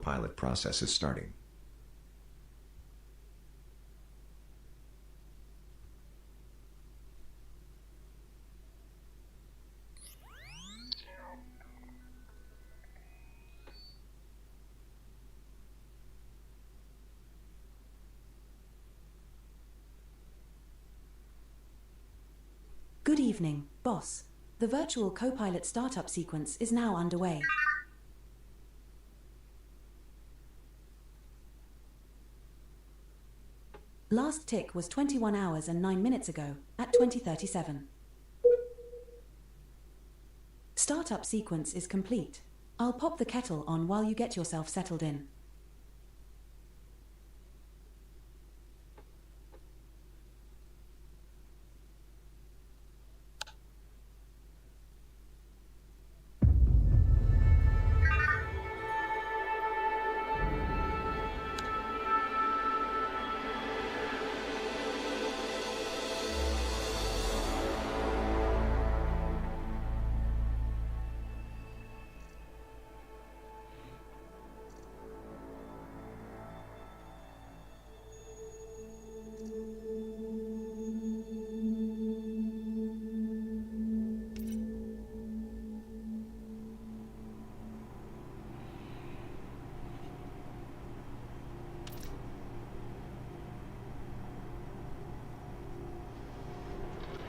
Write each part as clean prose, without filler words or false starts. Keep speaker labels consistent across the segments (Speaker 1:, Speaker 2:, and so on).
Speaker 1: Pilot process is starting.
Speaker 2: Good evening, boss. The virtual co-pilot startup sequence is now underway. Last tick was 21 hours and 9 minutes ago, at 20:37. Startup sequence is complete. I'll pop the kettle on while you get yourself settled in.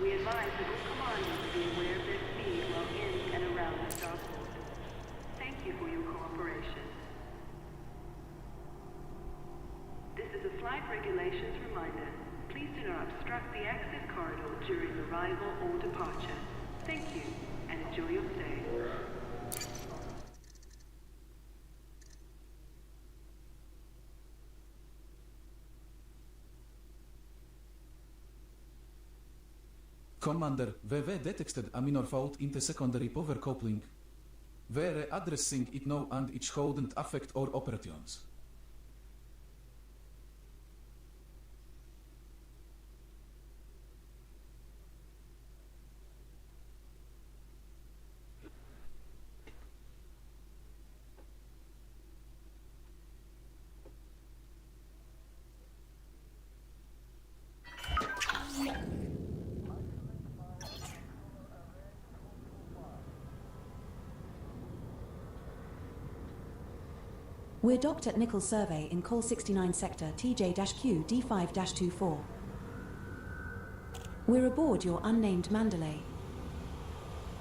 Speaker 3: We advise that all commanders be aware of their speed while in and around the starport. Thank you for your cooperation. This is a flight regulations reminder. Please do not obstruct the access corridor during arrival or departure. Thank you, and enjoy your stay.
Speaker 4: Commander, VV detected a minor fault in the secondary power coupling. We're addressing it now and it shouldn't affect our operations.
Speaker 2: We're docked at Nichols Survey in Col 69 Sector TJ-Q D5-24. We're aboard your unnamed Mandalay.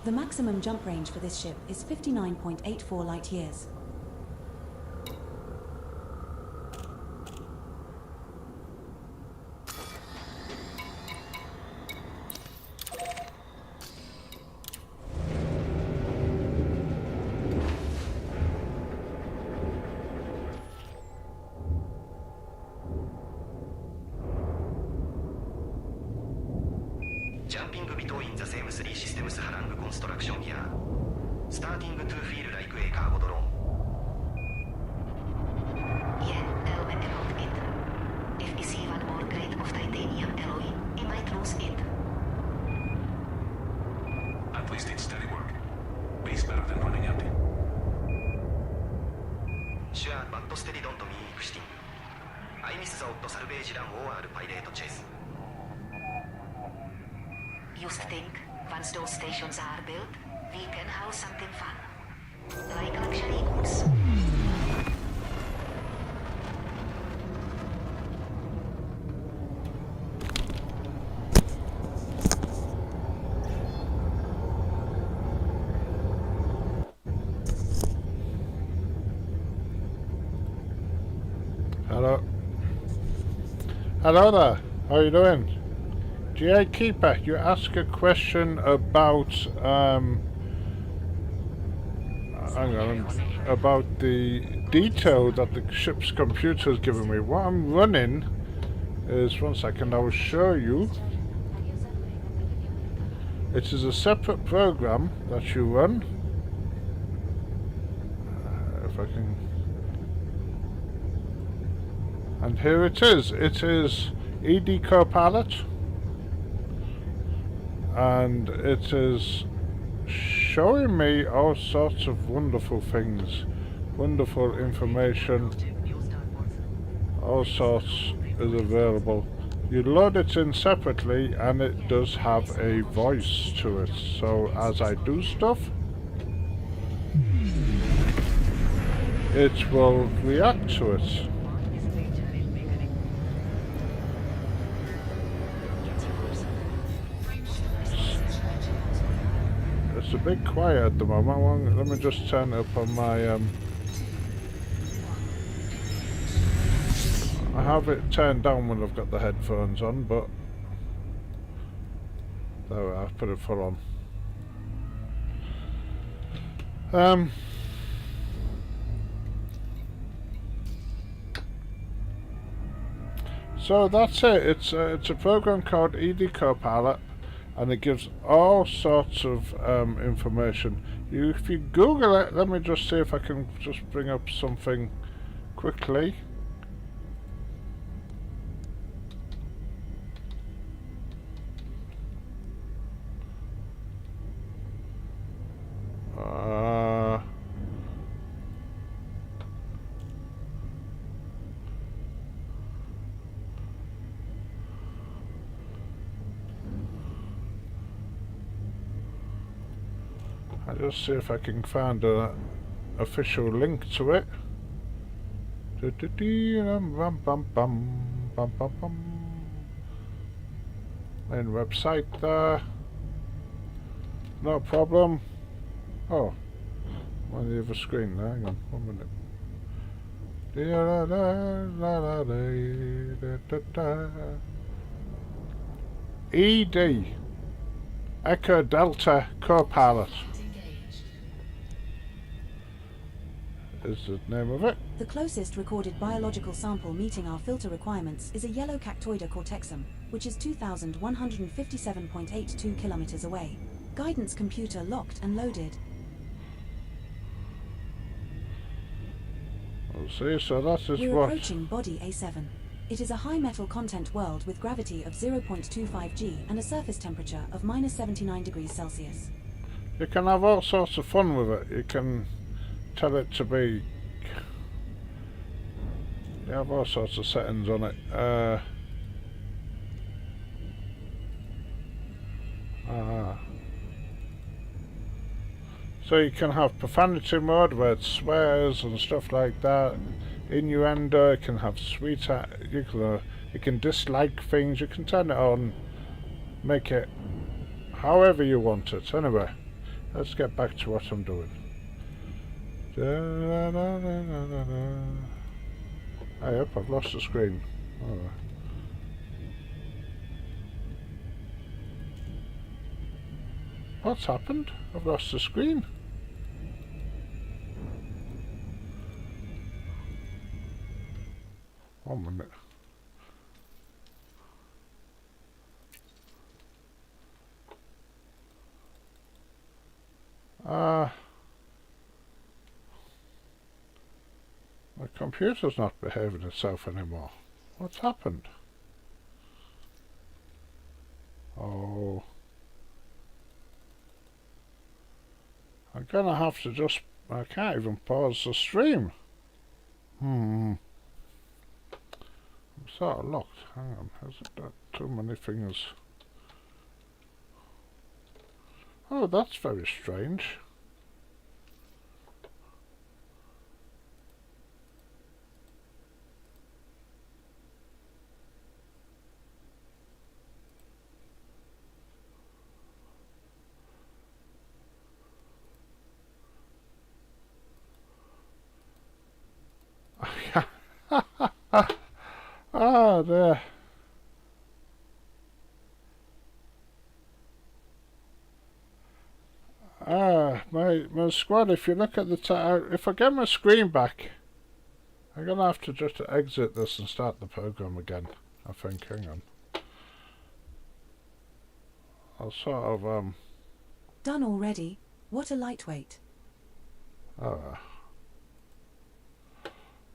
Speaker 2: The maximum jump range for this ship is 59.84 light years.
Speaker 5: Jumping between the same three systems harang construction gear. Starting to feel like a cargo drone.
Speaker 6: Yeah, element about it. If we see one more grade of titanium alloy, we might lose it.
Speaker 7: At least it's steady work. Base better than running empty.
Speaker 5: Sure, but steady don't mean extinct. I miss the salvage run or pilot chase.
Speaker 6: You think, once those stations are built, we can house something fun? Like luxury goods.
Speaker 8: Hello. Hello there. How are you doing? GA Keeper, you ask a question about hang on, about the detail that the ship's computer has given me. What I'm running is, one second, I will show you. It is a separate program that you run. If I can, and here it is. It is ED Copilot. And it is showing me all sorts of wonderful things. wonderful information, all sorts is available. You load it in separately and it does have a voice to it, so as I do stuff, it will react to it. It's a bit quiet at the moment. Let me just turn it up on my I have it turned down when I've got the headphones on, but there we are, I've put it full on. So that's it. It's a program called ED Copilot, and it gives all sorts of information. If you Google it, let me just see if I can just bring up something quickly. I'll just see if I can find an official link to it. Main website there. No problem. Oh, I'm on the other screen now. Hang on, 1 minute. ED Echo Delta Copilot is the name of it.
Speaker 2: The closest recorded biological sample meeting our filter requirements is a yellow Cactoida cortexum, which is 2,157.82 kilometers away. Guidance computer locked and loaded.
Speaker 8: See, so that is
Speaker 2: We're
Speaker 8: what...
Speaker 2: approaching body A7. It is a high metal content world with gravity of 0.25 g and a surface temperature of minus 79 degrees Celsius.
Speaker 8: You can have all sorts of fun with it. You can tell it to be... You have all sorts of settings on it. So you can have profanity mode where it swears and stuff like that. Innuendo, it can have sweetheart, you can dislike things, you can turn it on, make it however you want it. Anyway, let's get back to what I'm doing. Hey up, I've lost the screen. Oh. What's happened? I've lost the screen. One minute. My computer's not behaving itself anymore. What's happened? Oh. I'm gonna have to just... I can't even pause the stream. I'm sort of locked. Hang on, has it got too many things? Oh, that's very strange. Oh dear. My squad, if you look at the if I get my screen back, I'm gonna have to just exit this and start the program again, I think. Hang on. I'll sort of
Speaker 2: Done already. What a lightweight.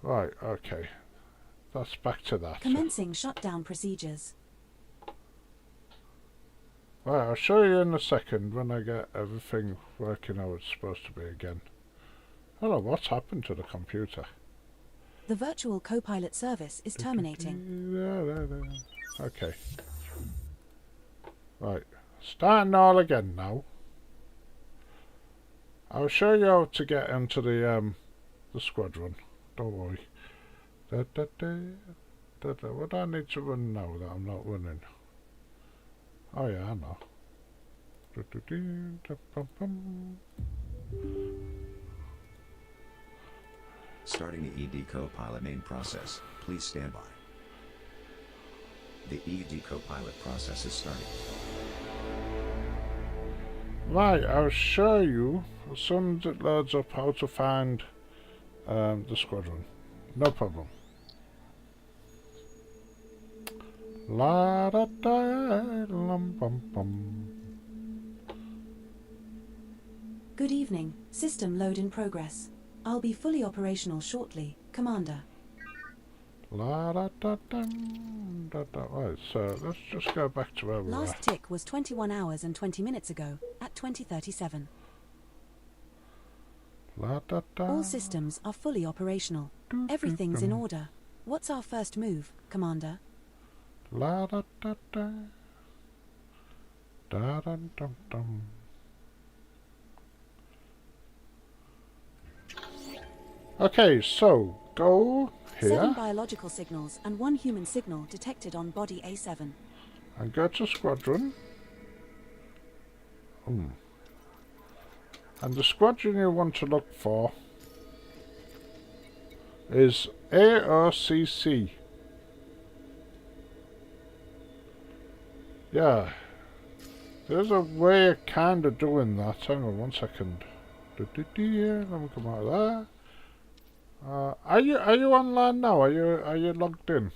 Speaker 8: Right, okay. That's back to that.
Speaker 2: Commencing shutdown procedures.
Speaker 8: Right, I'll show you in a second when I get everything working how it's supposed to be again. Hello, what's happened to the computer?
Speaker 2: The virtual co-pilot service is terminating.
Speaker 8: Okay. Right. Starting all again now. I'll show you how to get into the squadron. Don't worry. What do I need to run now that I'm not running? Oh yeah, I know.
Speaker 1: Starting the ED Copilot main process. Please stand by. The ED Copilot process is starting.
Speaker 8: Right, I'll show you as soon as it loads up how to find the squadron. No problem. La da da lum bum bum.
Speaker 2: Good evening. System load in progress. I'll be fully operational shortly, Commander.
Speaker 8: La da da dum, da da. Right, so let's just go back to where we were.
Speaker 2: Last tick was 21 hours and 20 minutes ago, at 20:37.
Speaker 8: La da da.
Speaker 2: All systems are fully operational. Everything's in order. What's our first move, Commander?
Speaker 8: La da da da. Da dum dum dum. Okay, so go here
Speaker 2: 7 biological signals and 1 human signal detected on body A7.
Speaker 8: and go to squadron. And the squadron you want to look for is A.o.C.C. Yeah, there's a way of kind of doing that. Hang on 1 second. Let me come out of there. Are you online now? Are you logged in?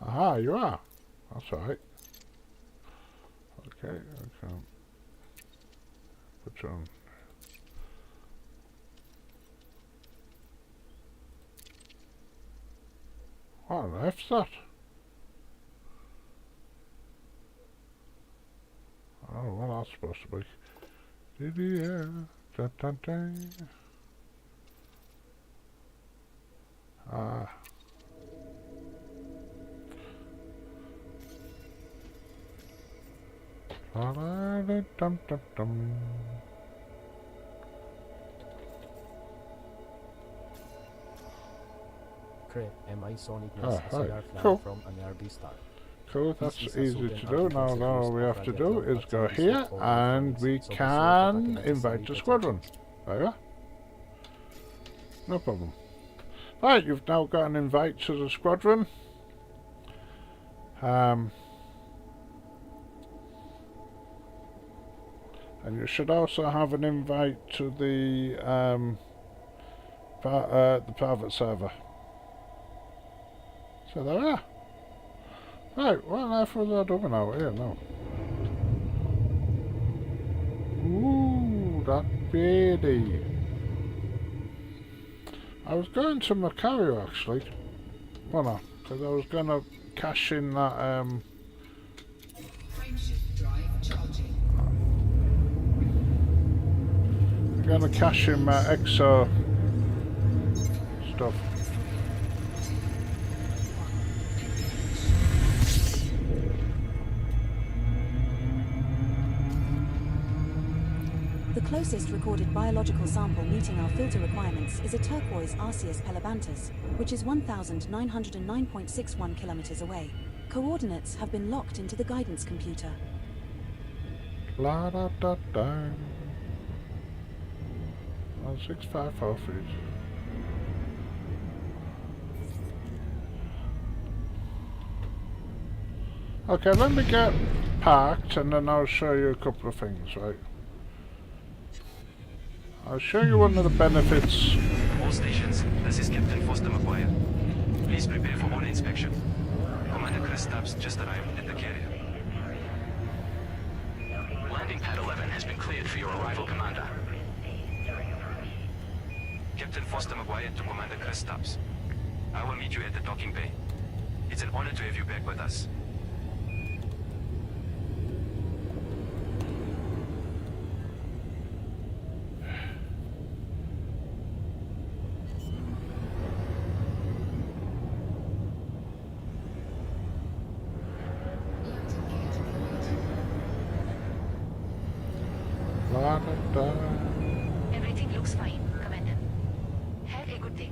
Speaker 8: Aha, you are. That's right. Okay, okay. Put you on. What on earth's that? I don't know what that's supposed to be. Ah. Dum.
Speaker 9: MI Sonic
Speaker 8: Ah,
Speaker 9: Nest
Speaker 8: right.
Speaker 9: SAR flag
Speaker 8: Cool.
Speaker 9: from an RB star.
Speaker 8: Cool, that's
Speaker 9: This is
Speaker 8: easy
Speaker 9: a
Speaker 8: to
Speaker 9: certain
Speaker 8: do. Now
Speaker 9: article
Speaker 8: all we have to do is go here and we can invite the squadron. There you are. No problem. Right, you've now got an invite to the squadron. And you should also have an invite to the private server. So there we are. Right, what on earth was I doing out here now? Ooh, that beardy. I was going to Macario actually. Well no, because I was going to cash in that I'm going to cash in my EXO stuff.
Speaker 2: The closest recorded biological sample meeting our filter requirements is a turquoise Arceus pelabantus, which is 1,909.61 kilometers away. Coordinates have been locked into the guidance computer.
Speaker 8: La da da da. 654 feet. Okay, let me get parked and then I'll show you a couple of things, right? I'll show you one of the benefits.
Speaker 5: All stations, this is Captain Foster McGuire. Please prepare for honor inspection. Commander Chris Stubbs just arrived at the carrier. Landing pad 11 has been cleared for your arrival, Commander. Captain Foster McGuire. to Commander Kristaps. I will meet you at the docking bay. It's an honor to have you back with us.
Speaker 6: Everything looks fine, Commander. Have a good day.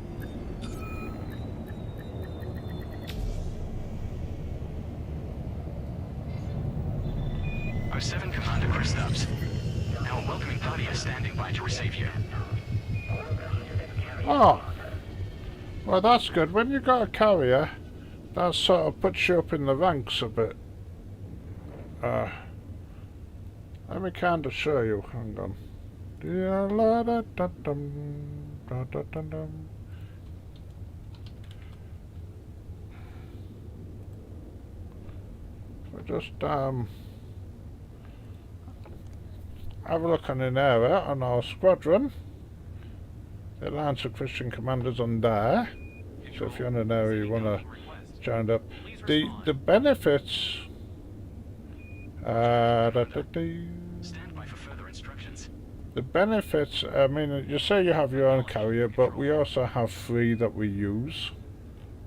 Speaker 5: Our 7 Commander Kristaps. Our welcoming party is standing by to receive you.
Speaker 8: Oh, well that's good. When you got a carrier, that sort of puts you up in the ranks a bit. Let me kind of show you. Hang on. So just have a look on an area on our squadron. The Alliance of Christian Commanders on there. So if you're in an area you want to join up. The benefits.
Speaker 5: Stand by for further instructions.
Speaker 8: The benefits, I mean, you say you have your own carrier, but we also have 3 that we use.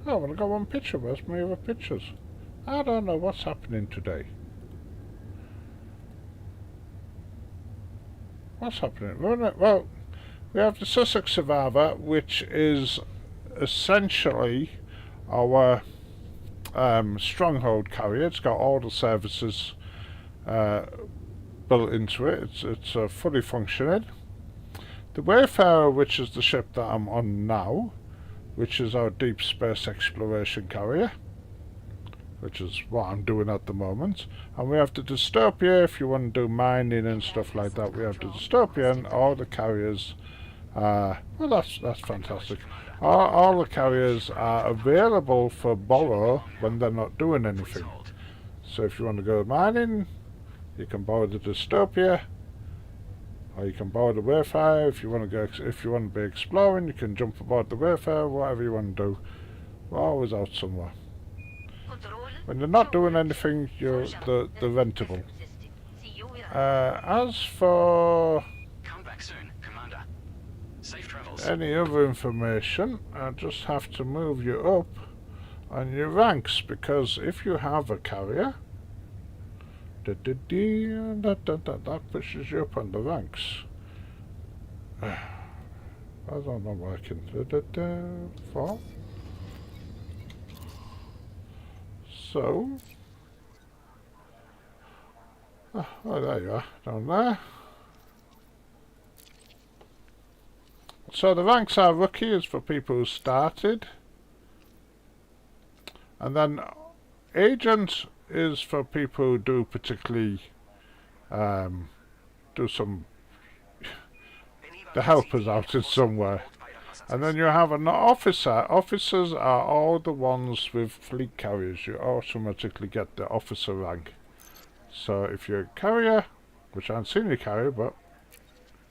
Speaker 8: Oh, well, I got one picture. Where's my other pictures? I don't know what's happening today. What's happening? Well, we have the Sussex Survivor, which is essentially our stronghold carrier. It's got all the services built into it. It's fully functioning. The Wayfarer, which is the ship that I'm on now, which is our deep space exploration carrier, which is what I'm doing at the moment. And we have the Dystopia, if you want to do mining and stuff like that. We have the Dystopia and all the carriers. Well, that's fantastic. All the carriers are available for borrow when they're not doing anything. So if you want to go mining, you can borrow the Dystopia, or you can borrow the Wayfarer. If you want to be exploring, you can jump aboard the Wayfarer. Whatever you want to do, we're always out somewhere. When you're not doing anything, you're the rentable. As for
Speaker 5: Come back soon, Commander. Safe travels.
Speaker 8: any other information, I just have to move you up on your ranks, because if you have a carrier, that pushes you up on the ranks. I don't know why I can. 4. So, oh, there you are, down there. So the ranks are rookie is for people who started, and then agent is for people who do particularly do some to help us out in some way. And then you have an officer. Officers are all the ones with fleet carriers. You automatically get the officer rank. So if you're a carrier, which I'm senior carrier, but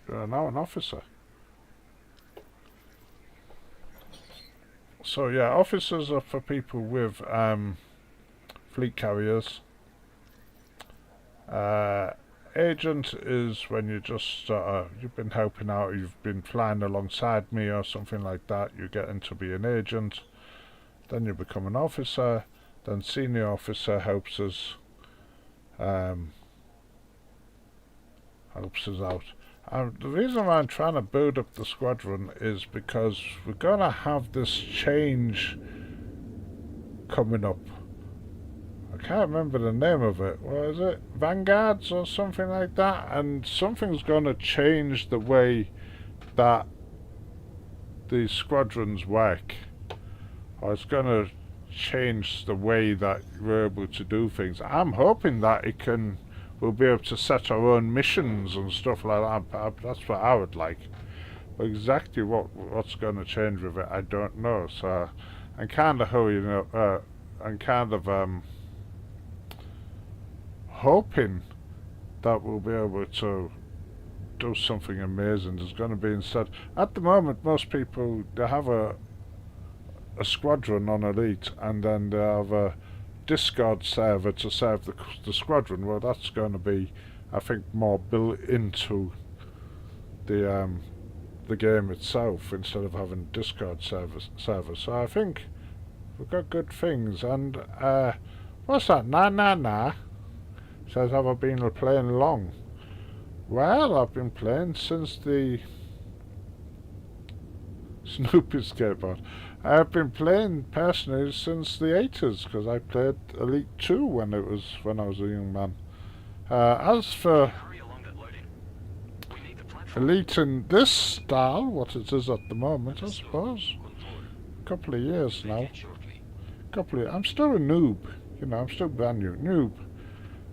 Speaker 8: you're now an officer. So yeah, officers are for people with fleet carriers. Agent is when you just you've been helping out, you've been flying alongside me or something like that, you get into be an agent, then you become an officer, then senior officer helps us out. The reason why I'm trying to build up the squadron is because we're going to have this change coming up. I can't remember the name of it. What is it? Vanguards or something like that? And something's going to change the way that the squadrons work. Or it's going to change the way that we're able to do things. I'm hoping that we'll be able to set our own missions and stuff like that. That's what I would like. But exactly what's going to change with it, I don't know. So I'm kind of hoping that we'll be able to do something amazing there's going to be instead. At the moment, most people, they have a squadron on Elite, and then they have a Discord server to serve the squadron. Well, that's going to be, I think, more built into the game itself instead of having Discord servers. So I think we've got good things. And what's that? Nah. Says, have I been playing long? Well, I've been playing since the Snoopy skateboard. I've been playing personally since the 80s, because I played Elite 2 when I was a young man. As for Elite in this style, what it is at the moment, I suppose, a couple of years now. I'm still a noob, you know, I'm still brand new noob.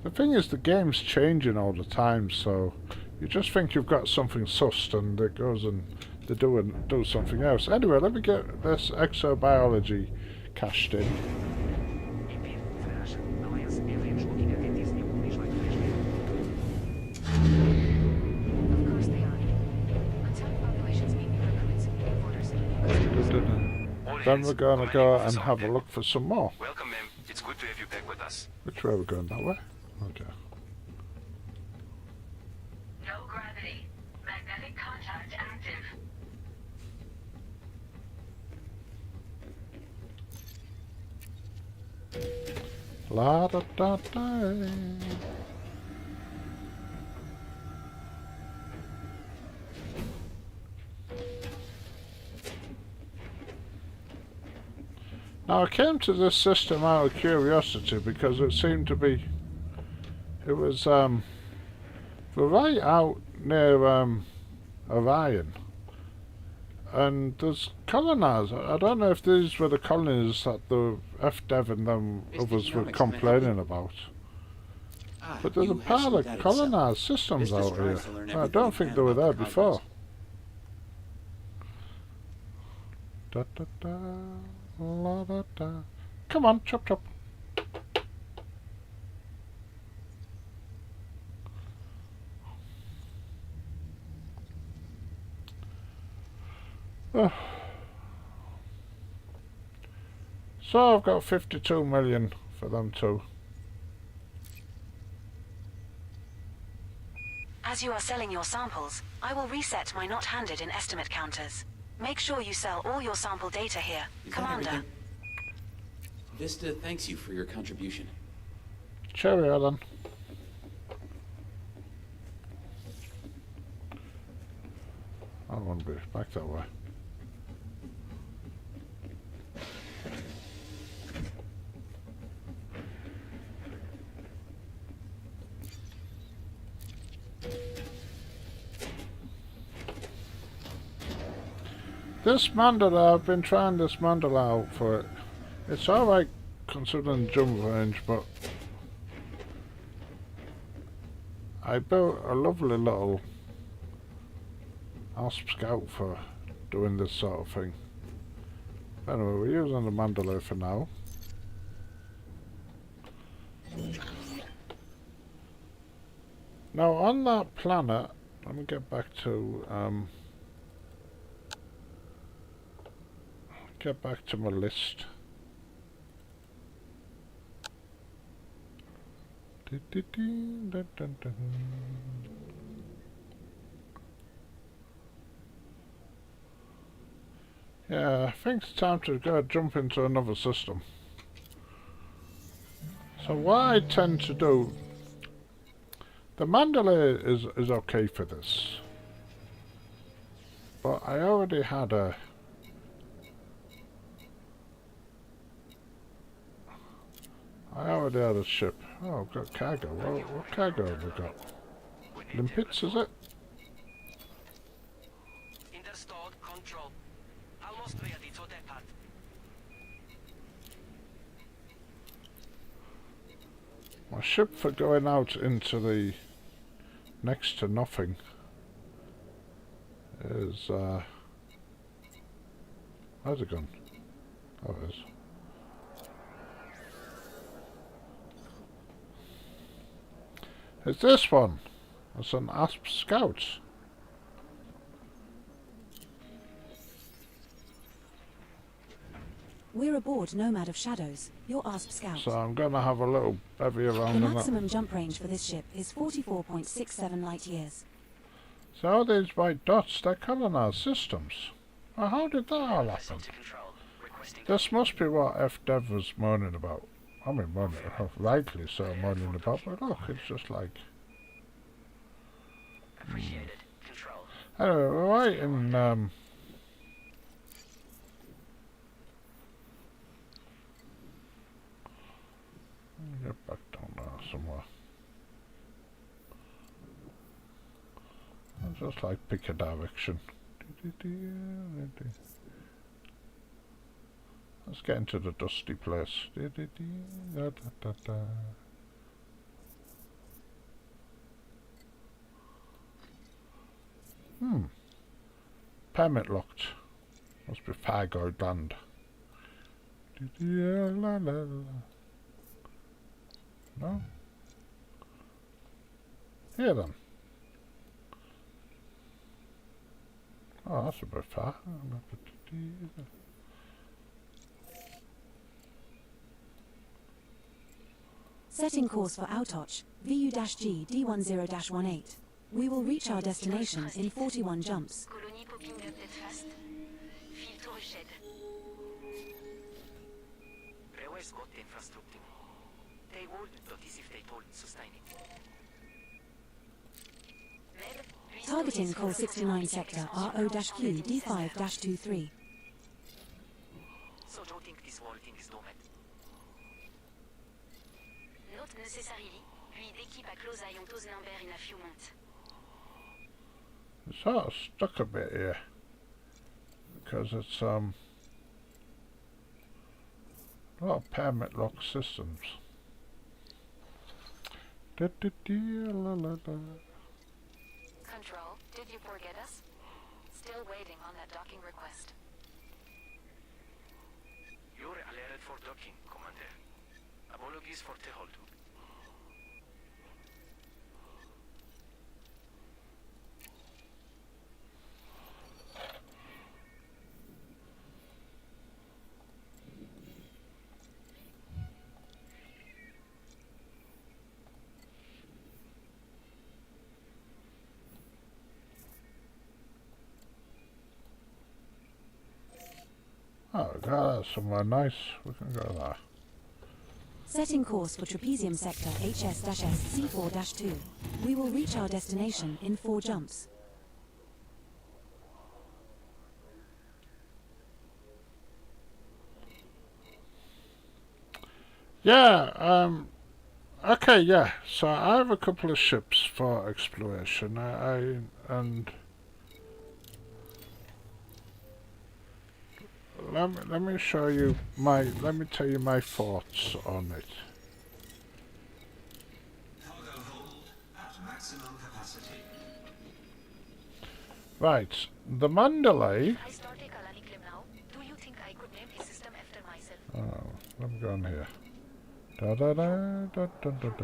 Speaker 8: The thing is, the game's changing all the time, so you just think you've got something sussed, and it goes and they do something else. Anyway, let me get this exobiology cashed in. Then we're going to go and have a look for some more.
Speaker 5: Welcome, ma'am. It's good to have you back with us.
Speaker 8: Which way are we going? That way? Okay.
Speaker 6: No gravity. Magnetic contact active.
Speaker 8: La da da da. Now I came to this system out of curiosity because it seemed to be, it was we're right out near Orion, and there's colonies. I don't know if these were the colonies that the FDev and them others were complaining about. But there's a pile of colonized systems out here. I don't think they were there before. Da da da, la da da. Come on, chop chop. So I've got 52 million for them too.
Speaker 2: As you are selling your samples, I will reset my not handed in estimate counters. Make sure you sell all your sample data here, Commander.
Speaker 10: Vista thanks you for your contribution.
Speaker 8: Cheerio then. I don't want to be back that way. This mandala, I've been trying this mandala out for it. It's alright considering jump range, but I built a lovely little ASP scout for doing this sort of thing. Anyway, we're using the mandala for now. Now on that planet, let me get back to my list. Yeah, I think it's time to go jump into another system. So what I tend to do, the mandala is okay for this, but I already had a ship. Oh, I've got cargo. Well, what cargo have we got? Limpets, is it?
Speaker 5: Installed control. Almost ready to depart.
Speaker 8: My ship for going out into the next to nothing is where's it gone? Oh, it is. It's this one. It's an ASP Scout.
Speaker 2: We're aboard Nomad of Shadows, your ASP scout.
Speaker 8: So I'm going to have a little bevy around
Speaker 2: The
Speaker 8: in
Speaker 2: maximum jump range for this ship is 44.67 light years.
Speaker 8: So all these white dots, they're colonized systems. Well, how did that all happen? This must be what FDev was moaning about. I mean, moaning, rightly so moaning about, but look, it's just like... Anyway, we're right in... Get back down there somewhere. I'll just like pick a direction. Let's get into the dusty place. Permit locked. Must be Fargoid land. No? Here then. Oh, that's a bit far.
Speaker 2: Setting course for Autoch, VU-G D10-18. We will reach our destination in 41 jumps.
Speaker 6: Colonie popping update fast. Filtre shed.
Speaker 5: Railway's got the infrastructure. They would, but as if they told sustain it.
Speaker 2: Targeting Col 69 sector RO-Q D5-23.
Speaker 5: So don't think this whole thing is doomed.
Speaker 6: Not necessarily. Puis d'équipe à close eye on those numbers in a few months.
Speaker 8: It's sort of stuck a bit here. Because it's a lot of permit lock systems.
Speaker 6: Control, did you forget us? Still waiting on that docking request.
Speaker 5: You're alerted for docking, Commander. Apologies for the hold.
Speaker 8: Oh, that's somewhere nice. We can go there.
Speaker 2: Setting course for Trapezium sector HS-S C4-2. We will reach our destination in 4 jumps.
Speaker 8: Yeah, okay, yeah. So I have a couple of ships for exploration. Let me show you let me tell you my thoughts on it.
Speaker 1: Cargo hold at maximum capacity.
Speaker 8: Right, the Mandalay.
Speaker 6: I start a colony claim now. Do you think I could name a system after myself?
Speaker 8: Oh, let me go on here. Da da da da da da da da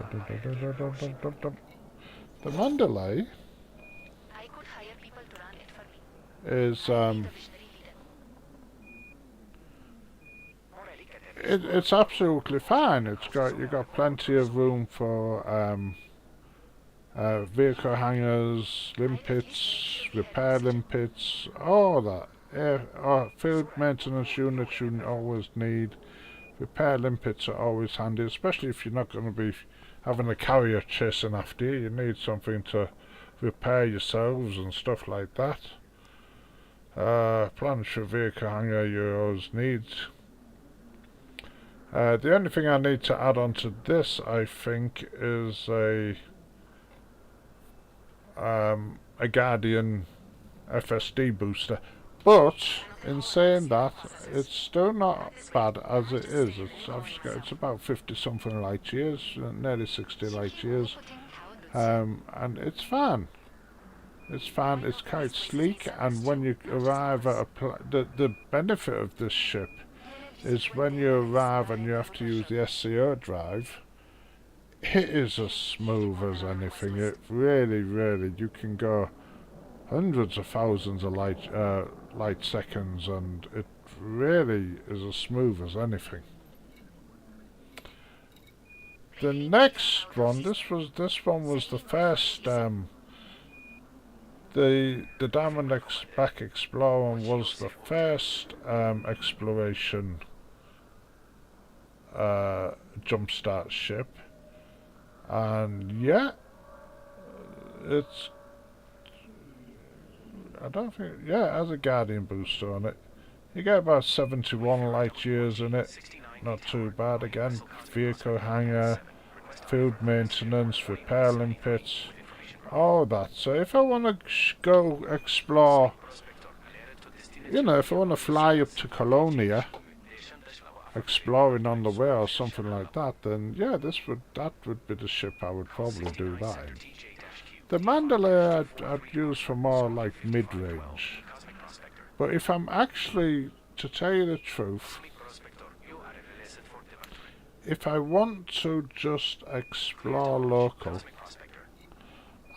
Speaker 8: da da da da. The Mandalay
Speaker 6: I could hire people to run it for me.
Speaker 8: is
Speaker 6: The visionary leader.
Speaker 8: it's absolutely fine. You've got plenty of room for vehicle hangars, limpets, repair limpets, all that. Field maintenance units you always need. Repair limpets are always handy, especially if you're not going to be having a carrier chasing after you. You need something to repair yourselves and stuff like that. Planetary vehicle hangar you always need. The only thing I need to add on to this, I think, is a Guardian FSD booster. But in saying that, it's still not bad as it is. It's about 50 something light years, nearly 60 light years, and it's fun. It's fun. It's quite sleek, and when you arrive at the benefit of this ship is when you arrive and you have to use the SCO drive, it is as smooth as anything. It really, you can go hundreds of thousands of light seconds, and it really is as smooth as anything. The next one, this one was the first. The Diamondback Explorer was the first exploration jumpstart ship, and yeah, it's. I don't think. Yeah, it has a Guardian booster on it. You get about 71 light years in it. Not too bad. Again, vehicle hangar, field maintenance, repair limpets, all that. So if I want to go explore, you know, if I want to fly up to Colonia, exploring on the way or something like that, then yeah, that would be the ship I would probably do that in. The Mandalay I'd use for more like mid-range. But if I'm actually, to tell you the truth, if I want to just explore local,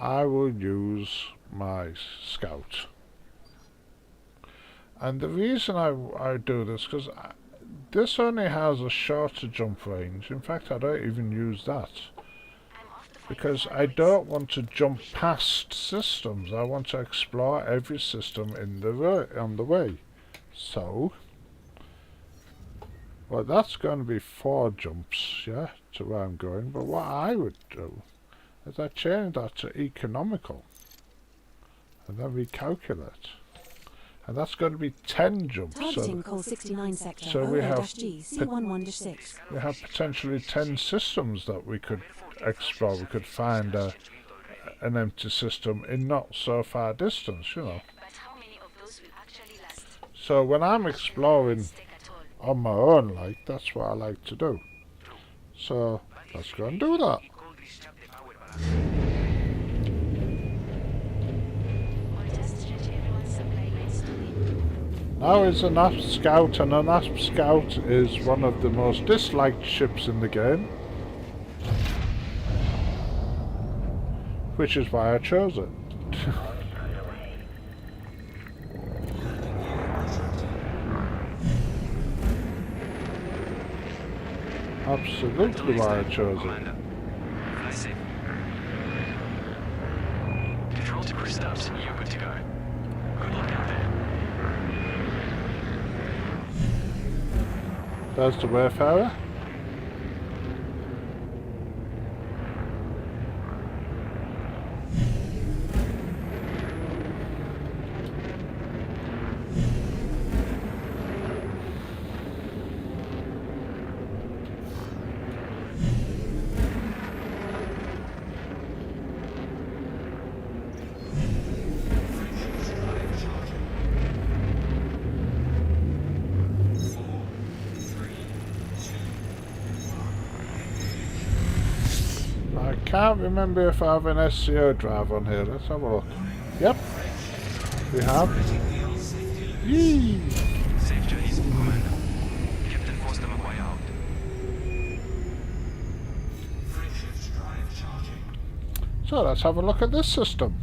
Speaker 8: I will use my Scout. And the reason I do this, because this only has a shorter jump range. In fact, I don't even use that. Because I don't want to jump past systems. I want to explore every system on the way. So, well, that's going to be 4 jumps, yeah, to where I'm going. But what I would do is I change that to economical, and then recalculate. And that's going to be 10 jumps.
Speaker 2: Targeting Col 69 sector.
Speaker 8: So we have
Speaker 2: C11-6.
Speaker 8: We have potentially 10 systems that we could explore. We could find an empty system in not so far distance, you know. So when I'm exploring on my own, like, that's what I like to do. So let's go and do that. Now is an ASP Scout, and an ASP Scout is one of the most disliked ships in the game, which is why I chose it. Absolutely why I chose it.
Speaker 5: Fly safe. If your ultimate stops, you're good to go. Good luck out there.
Speaker 8: There's the Wayfarer. I can't remember if I have an SCO drive on here. Let's have a look. Yep, we have. Yee!
Speaker 5: Safe journeys, Commander. Captain Foster McCoy out.
Speaker 8: So let's have a look at this system.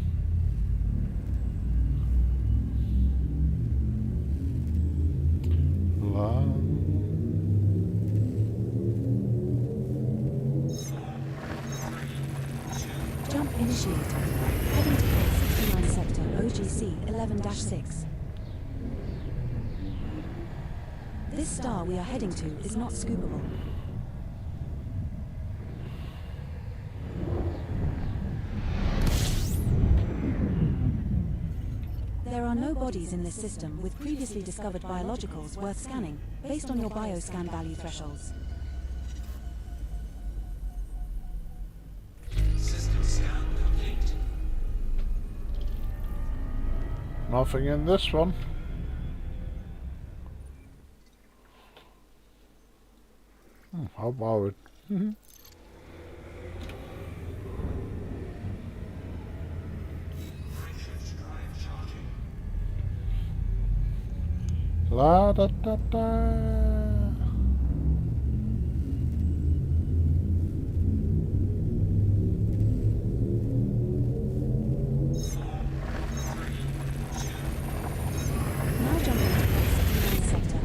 Speaker 2: Jump initiated. Heading to Col 69 sector. OGC 11-6. This star we are heading to is not scoopable. There are no bodies in this system with previously discovered biologicals worth scanning, based on your bioscan value thresholds.
Speaker 7: System scan complete.
Speaker 8: Nothing in this one. How about it? La da da da.
Speaker 2: Now jumping to Col 69 sector.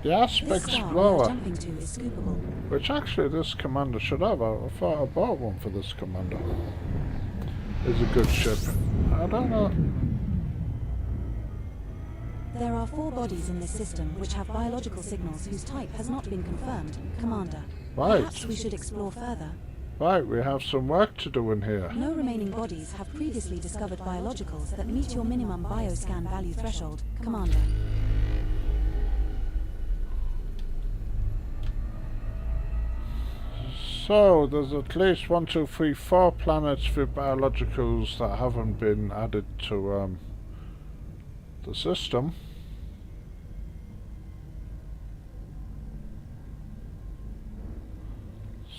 Speaker 8: The Asp
Speaker 2: This star we are
Speaker 8: Explorer,
Speaker 2: jumping to is scoopable.
Speaker 8: which actually this commander should have. I thought I bought one for this commander. It's a good ship. I don't know.
Speaker 2: There are 4 bodies in this system which have biological signals whose type has not been confirmed, Commander.
Speaker 8: Right.
Speaker 2: Perhaps we should explore further.
Speaker 8: Right, we have some work to do in here.
Speaker 2: No remaining bodies have previously discovered biologicals that meet your minimum bioscan value threshold, Commander.
Speaker 8: So, there's at least 1, 2, 3, 4 planets with biologicals that haven't been added to the system.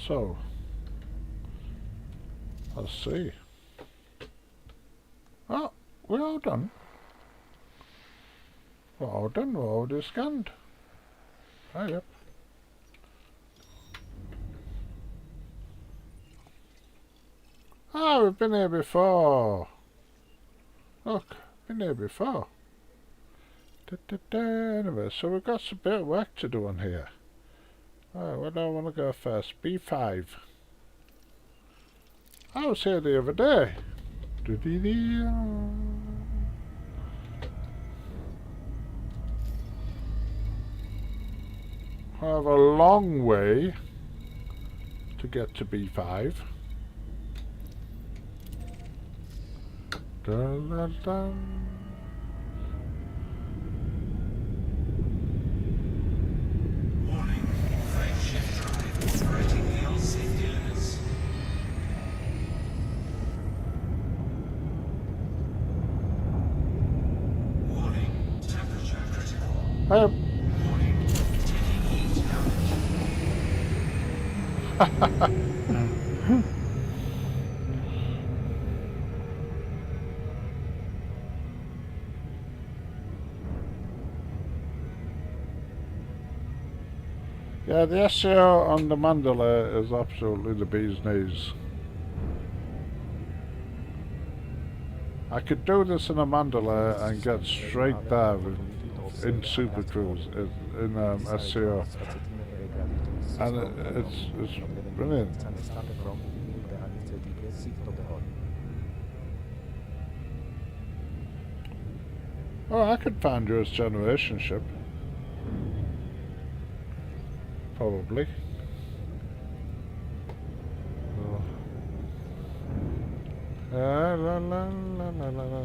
Speaker 8: So, let's see. Oh, we're all done. We're all done, we're already scanned. Oh, yep. Ah, we've been here before. Look, been here before. Anyway, so we've got a bit of work to do on here. Alright, where do I want to go first? B5. I was here the other day. I have a long way to get to B5. Dun, dun, dun.
Speaker 7: Warning. Freight ship drive operating beyond safety limits. Warning. Temperature critical.
Speaker 8: Hey.
Speaker 7: Warning. Taking heat damage.
Speaker 8: Yeah, the SEO on the Mandalay is absolutely the bee's knees. I could do this in a Mandalay and get straight there in Super Cruise, in SEO. And it's brilliant. Oh, I could find you a generation ship. Probably. Oh. La la la la la la.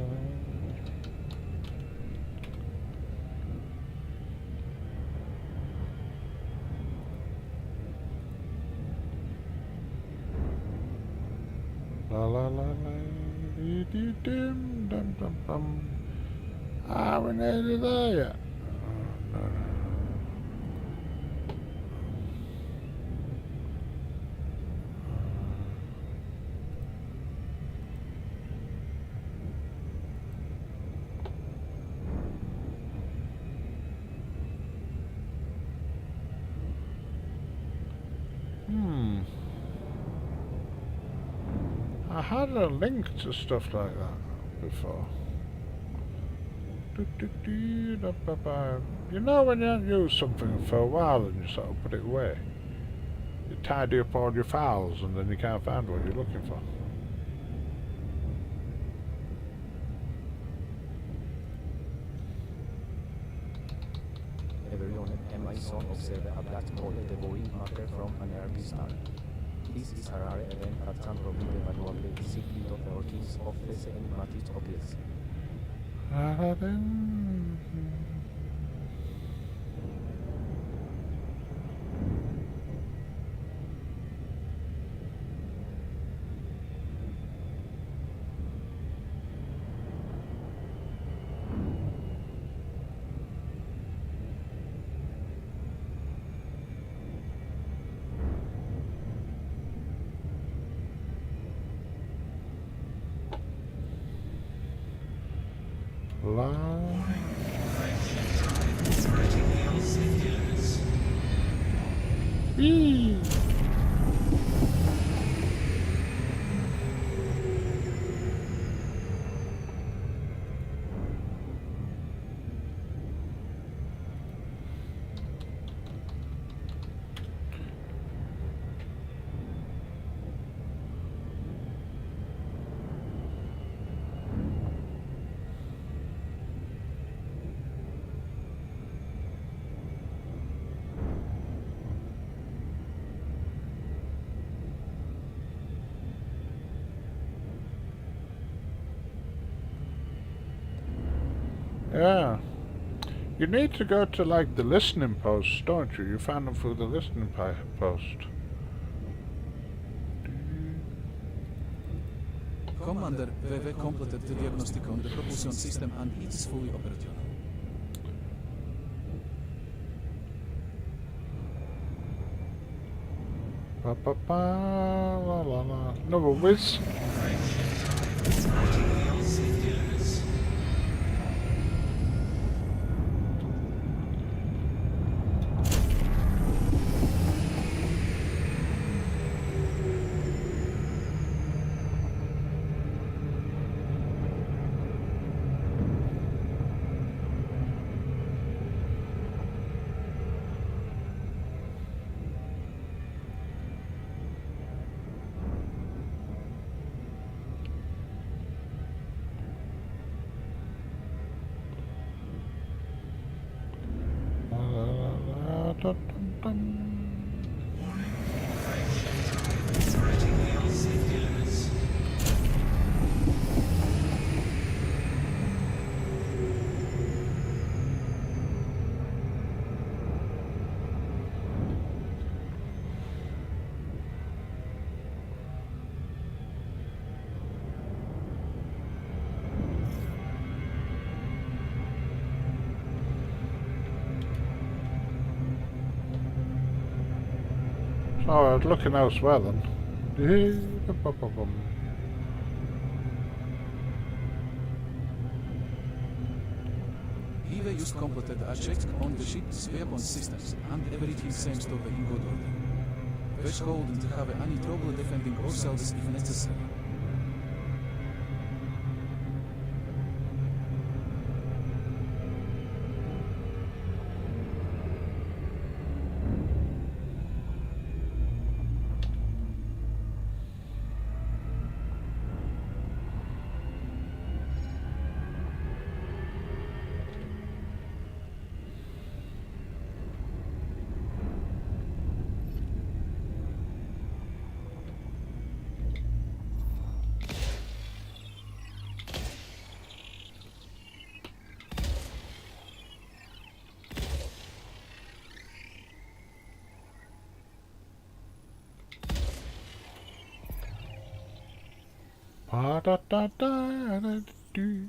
Speaker 8: La la la la. Dee dee dim dum dum dum. Ah, we're nearly there yet. Oh, no. I had a link to stuff like that before. You know when you haven't used something for a while and you sort of put it away? You tidy up all your files and then you can't find what you're looking for.
Speaker 9: Everyone, MI saw observe a black hole devouring matter from an nearby star. This is a rare event that can probably evaluate the secret of the origins of the enigmatic objects.
Speaker 8: La Yeah. You need to go to like the listening posts, don't you? You found them through the listening post.
Speaker 4: Commander, VV completed the diagnostic on the propulsion system and it is fully operational.
Speaker 8: Ba ba ba la la la. Another whiz. Dun, dun, dun. So I was looking elsewhere then.
Speaker 4: EVA just completed a check on the ship's weapon systems and everything seems to be in good order. We shouldn't have any trouble defending ourselves if necessary.
Speaker 8: Pa da da da da do.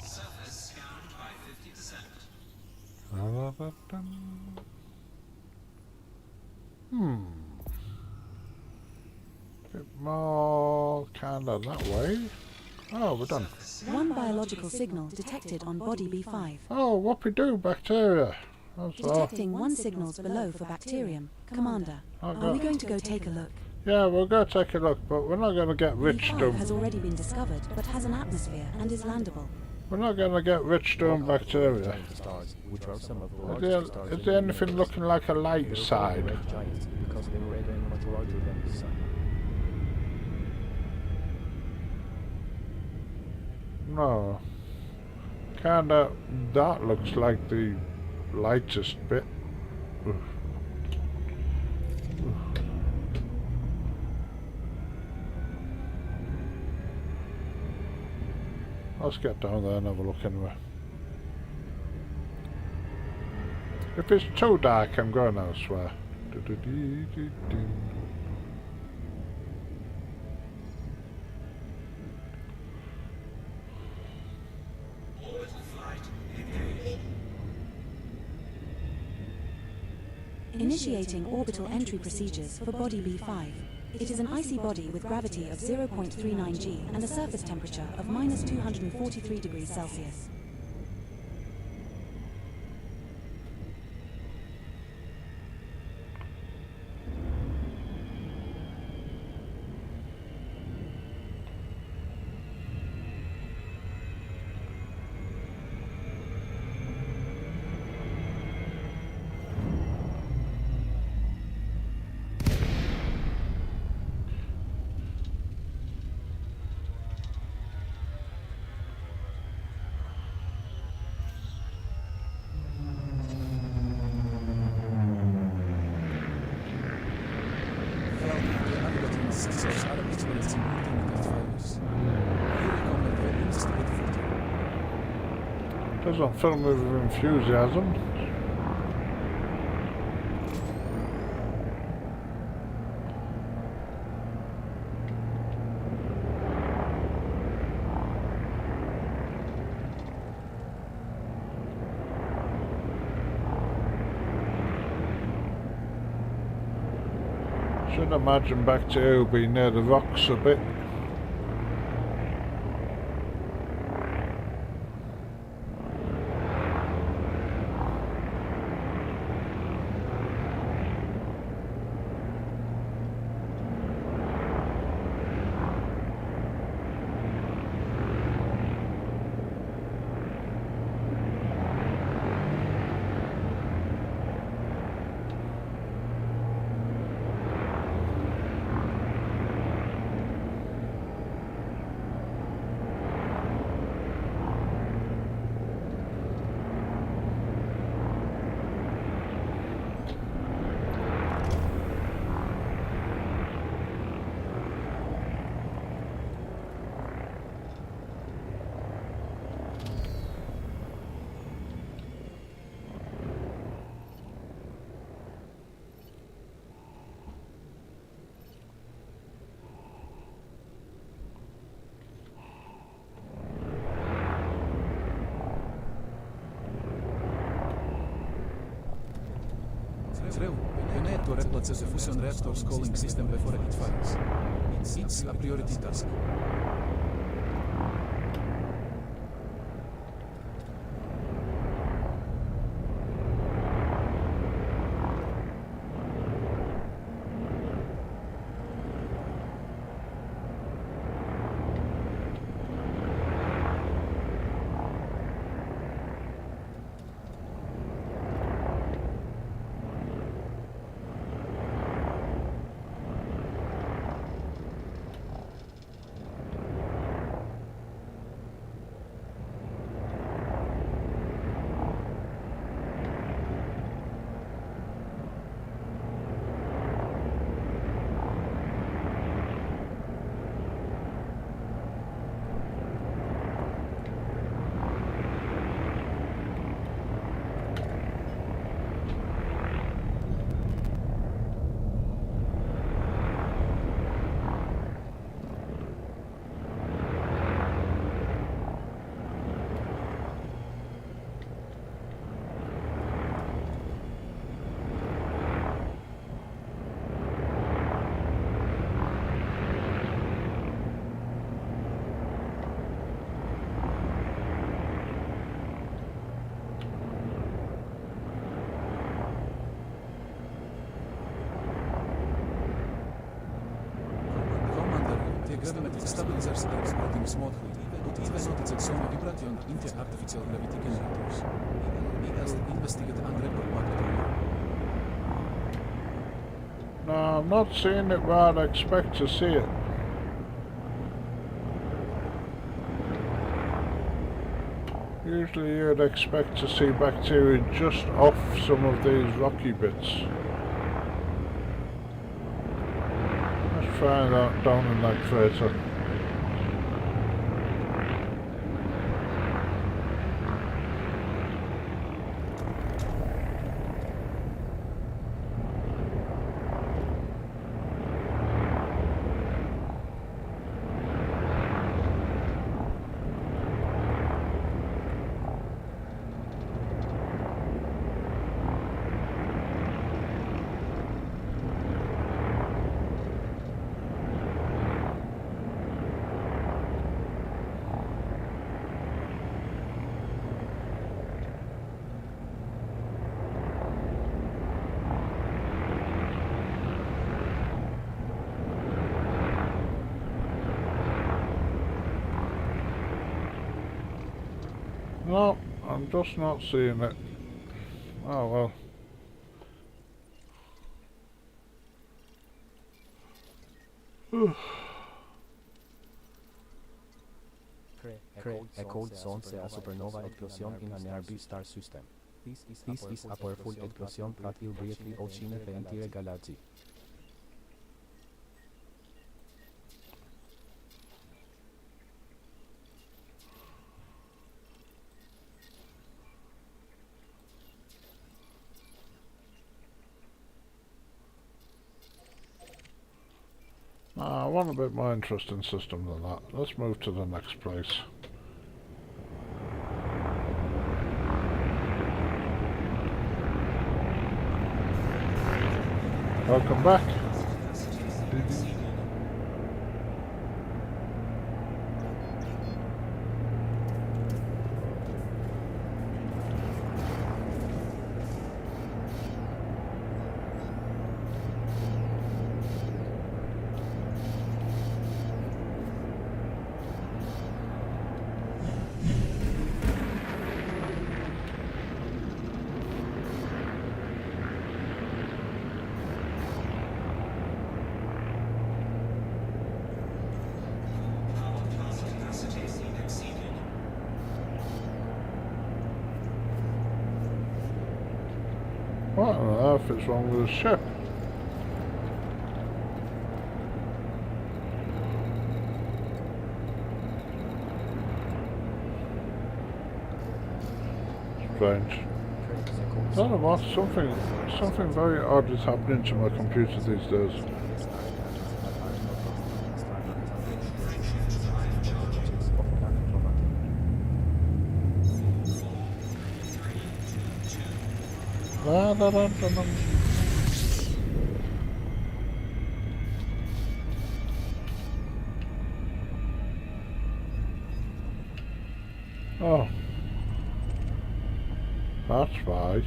Speaker 10: Surface scanned by 50%.
Speaker 8: Da, da, da. Bit more kinda that way. Oh, we're done.
Speaker 2: One biological signal detected on body B5.
Speaker 8: Oh, whoopee-doo, bacteria. That's all.
Speaker 2: Detecting one signals below for bacterium. Commander, are we going to go take a look?
Speaker 8: Yeah, we'll go take a look, but we're not going to get rich
Speaker 2: B5
Speaker 8: doing.
Speaker 2: has already been discovered, but has an atmosphere and is landable.
Speaker 8: We're not going to get rich doing bacteria.
Speaker 9: Giant stars, which are some of the
Speaker 8: Is
Speaker 9: largest stars
Speaker 8: there
Speaker 9: in the
Speaker 8: anything
Speaker 9: universe.
Speaker 8: looking like a
Speaker 9: They
Speaker 8: light
Speaker 9: were called
Speaker 8: side?
Speaker 9: red giants because they were red and much larger than the sun.
Speaker 8: No. Kinda, that looks like the lightest bit. Ugh. Let's get down there and have a look anyway. If it's too dark, I'm going elsewhere. Do-do-dee-dee-dee.
Speaker 10: Orbital flight engaged.
Speaker 2: Initiating orbital entry procedures for body B5. It is an icy body with gravity of 0.39 g and a surface temperature of minus 243 degrees Celsius.
Speaker 8: Doesn't fill me with enthusiasm. Should imagine back to here will be near the rocks a bit.
Speaker 4: Zreu, connect to replace the fusion reactor's cooling system before it fires. It's a priority task. Geometric stabilizers are exploding smoothly, but even noted some vibration in the artificial gravity generators. We must investigate and report back to you.
Speaker 8: No, I'm not seeing it where I'd expect to see it. Usually you'd expect to see bacteria just off some of these rocky bits. Let's try that down in that crater. No, I'm just not seeing it. Oh well.
Speaker 9: A cold zone is a supernova explosion in a nearby star system. This is a powerful explosion that will briefly outshine the entire galaxy.
Speaker 8: want a bit more interesting system than that. Let's move to the next place. Welcome back. What on earth is wrong with the ship? Strange. I don't know what, something very odd is happening to my computer these days. Oh, that's why.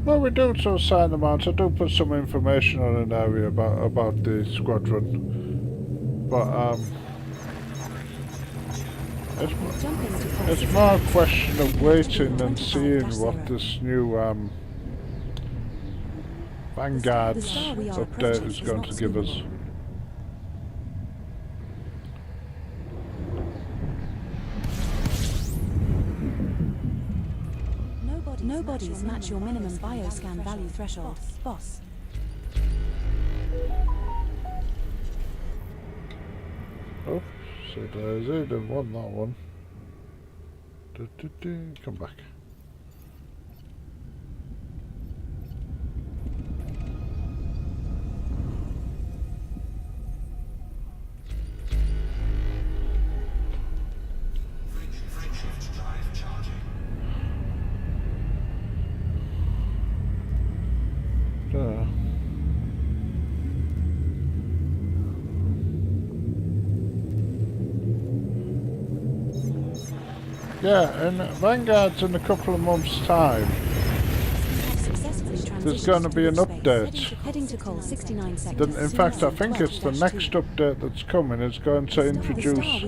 Speaker 8: Well, we do to a certain amount. I do put some information on an area about the squadron, but it's more a question of waiting and seeing what this new Vanguard's update is going to give us.
Speaker 2: No bodies match your minimum bioscan value threshold, boss.
Speaker 8: Oh, so there's it. Didn't want that one. Come back. Yeah, and Vanguard's in a couple of months' time. There's going to be an update. In fact, I think it's the next update that's coming is going to introduce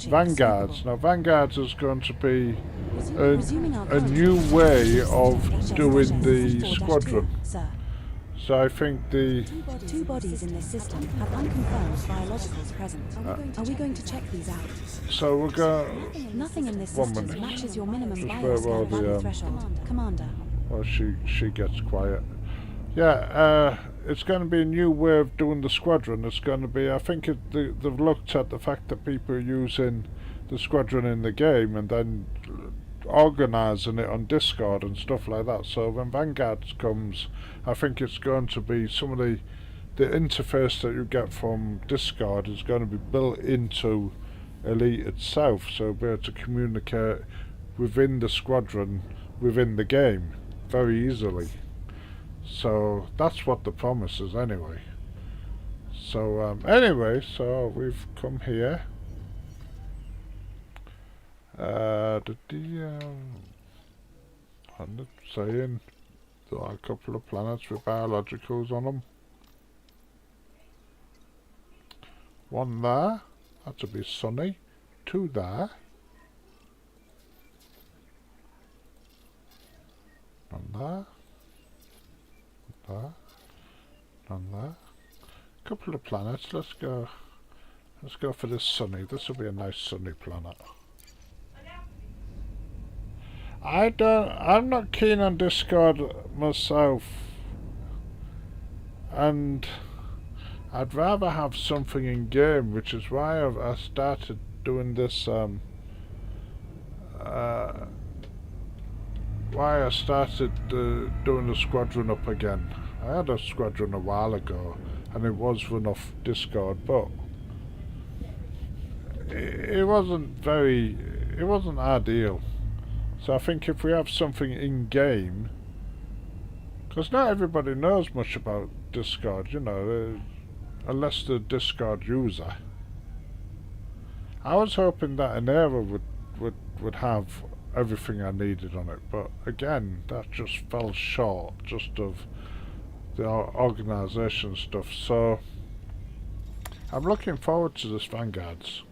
Speaker 8: Vanguards. Now, Vanguards is going to be a new way of doing the squadron. So I think the...
Speaker 2: Two bodies in this system have unconfirmed biologicals present. Are we going to check these out?
Speaker 8: So we'll go...
Speaker 2: Nothing in this system matches your minimum
Speaker 8: Just
Speaker 2: bioscan value threshold. Commander.
Speaker 8: Well, she gets quiet. Yeah, it's going to be a new way of doing the squadron. It's going to be... I think they've looked at the fact that people are using the squadron in the game and then organising it on Discord and stuff like that. So when Vanguard comes, I think it's going to be some of the interface that you get from Discord is going to be built into Elite itself, so be able to communicate within the squadron within the game very easily. So that's what the promise is anyway. So anyway, so we've come here. I'm saying there are a couple of planets with biologicals on them. One there, that would be sunny. Two there. One there. There. And there. A couple of planets. Let's go for this sunny. This will be a nice sunny planet. I'm not keen on Discord myself, and I'd rather have something in game, which is why I started doing this. Why I started doing the Squadron up again. I had a Squadron a while ago, and it was run off Discord, but it wasn't ideal. So I think if we have something in game, because not everybody knows much about Discord, you know, unless the Discord user. I was hoping that an era would have everything I needed on it, but again, that just fell short just of the organisation stuff, so I'm looking forward to this Vanguards.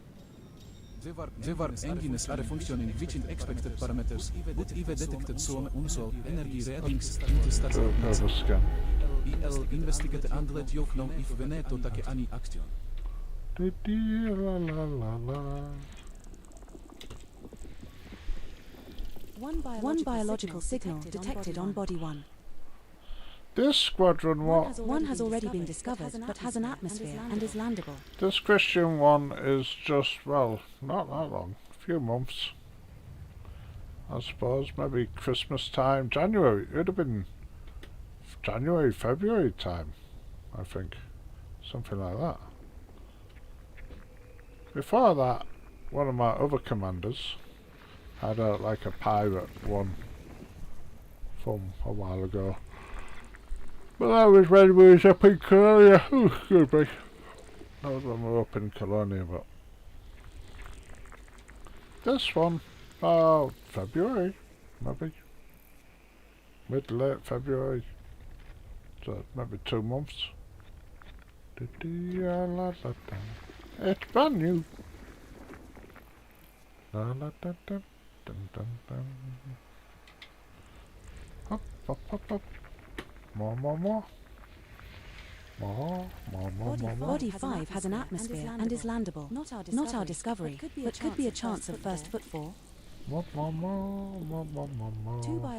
Speaker 4: Devar engines are functioning within expected parameters, but even detected some unsolved energy readings into station. EL investigate and let you know if Veneto take any action.
Speaker 2: One biological signal detected on Body 1.
Speaker 8: This Squadron
Speaker 2: one has already been discovered, but has an atmosphere and is landable.
Speaker 8: This Christian one is just, well, not that long. A few months. I suppose, maybe Christmas time, January. It would have been January, February time, I think. Something like that. Before that, one of my other commanders had like a pirate one from a while ago. But that was when we was up in Colonia. Oh, excuse me. That was when we were up in Colonia, but this one, February, maybe. Mid-late February. So maybe 2 months. It's brand new. Hop, hop, hop, hop. More.
Speaker 2: Body 5 has an atmosphere and is landable. Not our discovery, but could be a chance of first footfall.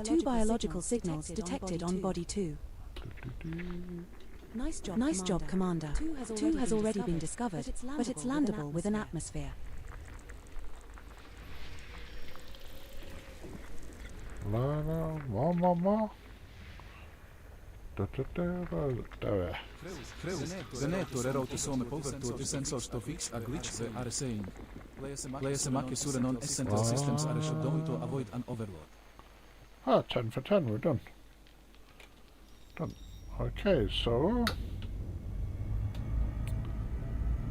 Speaker 2: Two biological signals detected on Body 2. Nice job, Commander. 2 has already been discovered, but it's landable with an atmosphere.
Speaker 8: More.
Speaker 4: Veneto reroute some power to the sensors to fix a glitch they are saying. Placemak sure non-essential systems are shut down to avoid an overload.
Speaker 8: 10 for 10, we're done. Okay, so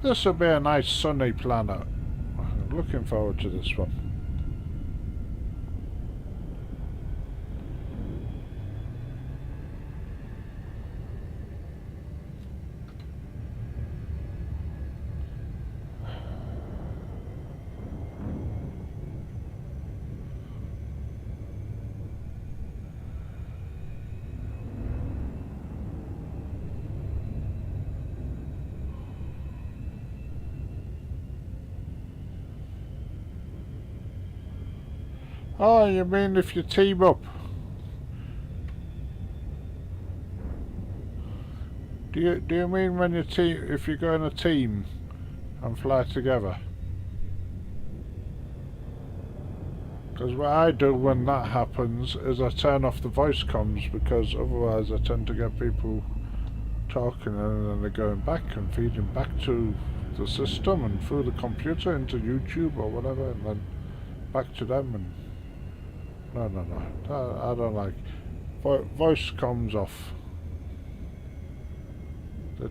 Speaker 8: this will be a nice sunny planet. I'm looking forward to this one. Oh, you mean if you team up? Do you mean when you if you go in a team and fly together? Because what I do when that happens is I turn off the voice comms, because otherwise I tend to get people talking and then they're going back and feeding back to the system and through the computer into YouTube or whatever, and then back to them. And no, I don't like voice comms off. We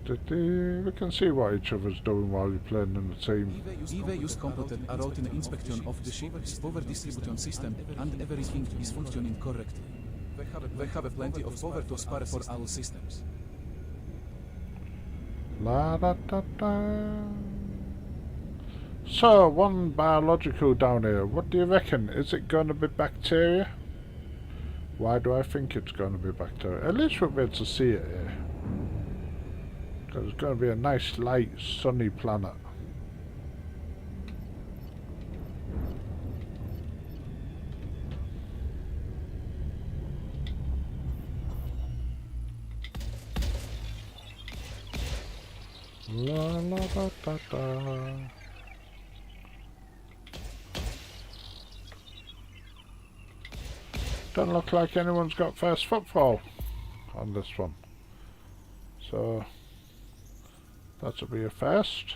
Speaker 8: can see what each other's doing while you're playing in the team.
Speaker 4: EVUs completed a routine inspection of the ship's power distribution system, and everything is functioning correctly. We have plenty of power to spare for all systems.
Speaker 8: So, one biological down here. What do you reckon? Is it going to be bacteria? Why do I think it's going to be bacteria? At least we'll be able to see it here. Because it's going to be a nice, light, sunny planet. La la da da da. Don't look like anyone's got first footfall on this one. So that'll be a first.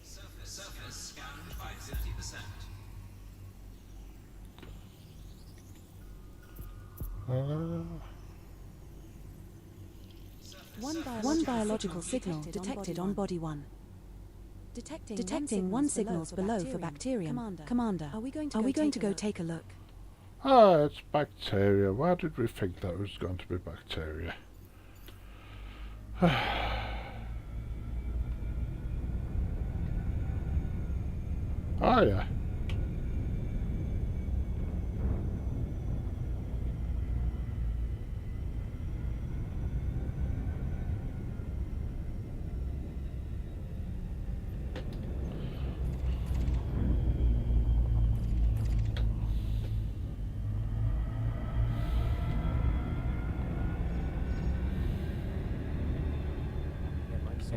Speaker 11: Surface scanned by 50%.
Speaker 2: One biological signal detected on Body 1. Detecting one signals below for bacterium. Commander, are we going to go take a look?
Speaker 8: Oh, it's bacteria. Why did we think that was going to be bacteria? Oh yeah.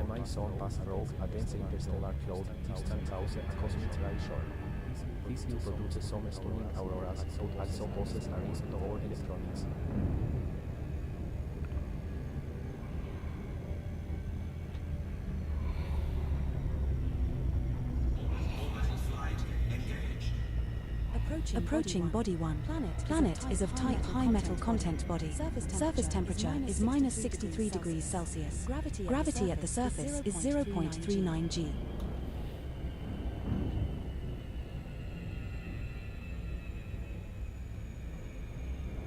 Speaker 9: My son passed rogue against interstellar cloud distant 1000 cosmic ray shore. This will produce some stunning auroras, but also poses a risk to all electronics.
Speaker 2: Approaching Body 1. Planet is of type high metal content body. Surface temperature is minus 63 degrees Celsius. Gravity at the surface is 0.39 G.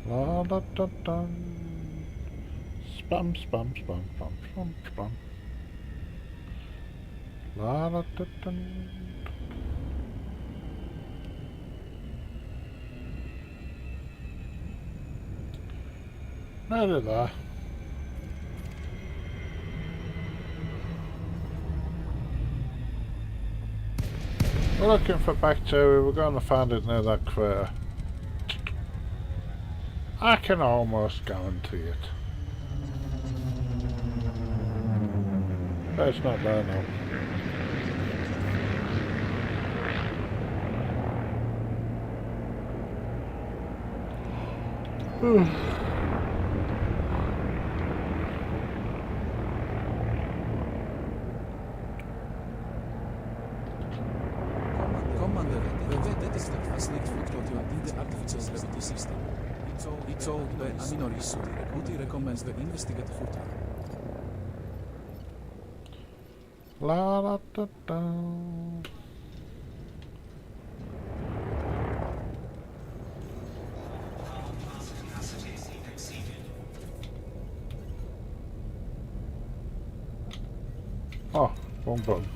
Speaker 8: La da da da. Spam spam spam spam spam spam. La da da da. Nearly there. We're looking for bacteria. We're going to find it near that crater. I can almost guarantee it. But it's not there now.
Speaker 4: Commander, the detected facility fluctuation in the artificial gravity system. It's all the aminoris. Uti recommends the investigate further.
Speaker 8: La da da da. Oh, wrong button.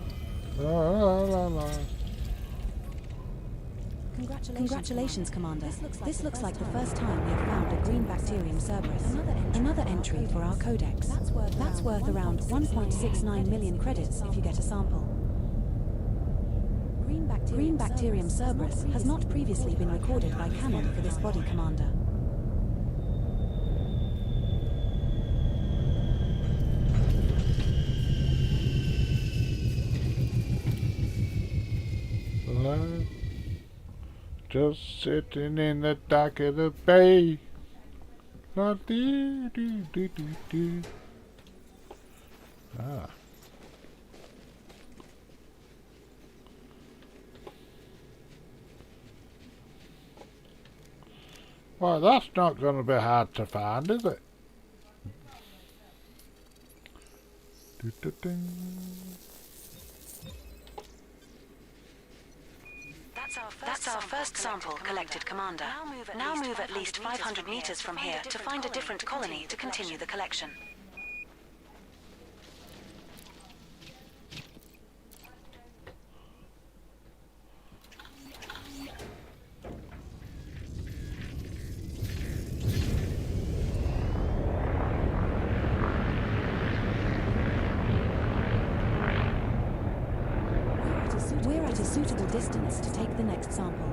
Speaker 8: La la la.
Speaker 2: Congratulations, Commander. This looks like the first time we have found a green bacterium Cerberus. Another entry for our codex. That's worth around 1.69 million credits if you get a sample. Green bacterium Cerberus has not previously been recorded by Canon for this body, Commander.
Speaker 8: Just sitting in the dock of the bay. La dee dee dee dee dee. Ah. Well, that's not going to be hard to find, is it? Doo-doo-ding.
Speaker 2: That's our first sample collected, Commander. Now move at least 500 meters from here to find a different colony to continue the collection. We're at a suitable distance to take the next sample.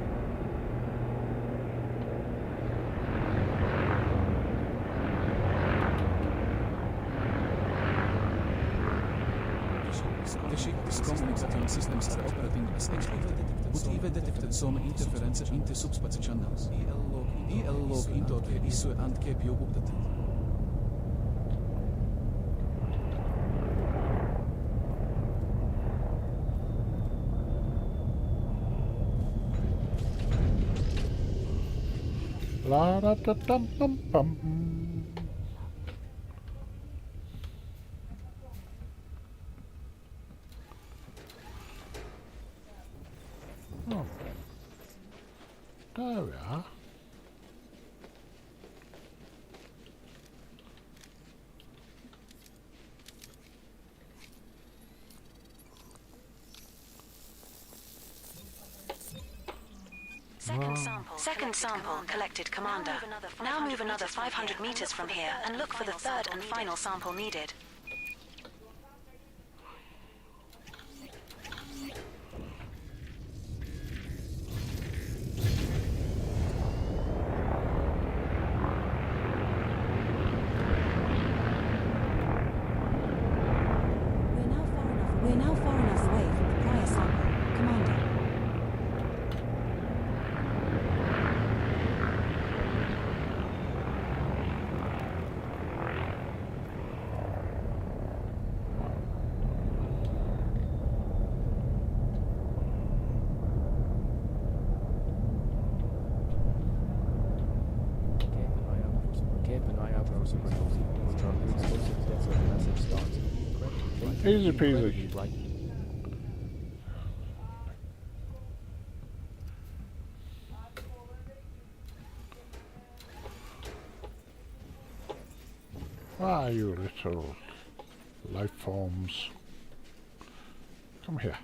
Speaker 4: The communication systems are operating as expected. But even detected some interference into subspace channels. EL log into the issue and keep you updated.
Speaker 8: La da da dum dum bum. Oh. There we are.
Speaker 2: Second sample collected, Commander. Now move another 500 meters from here and look for the third and final sample needed. We're now far enough away from the prior sample, Commander.
Speaker 8: Easy peasy. Ah, you little life forms. Come here.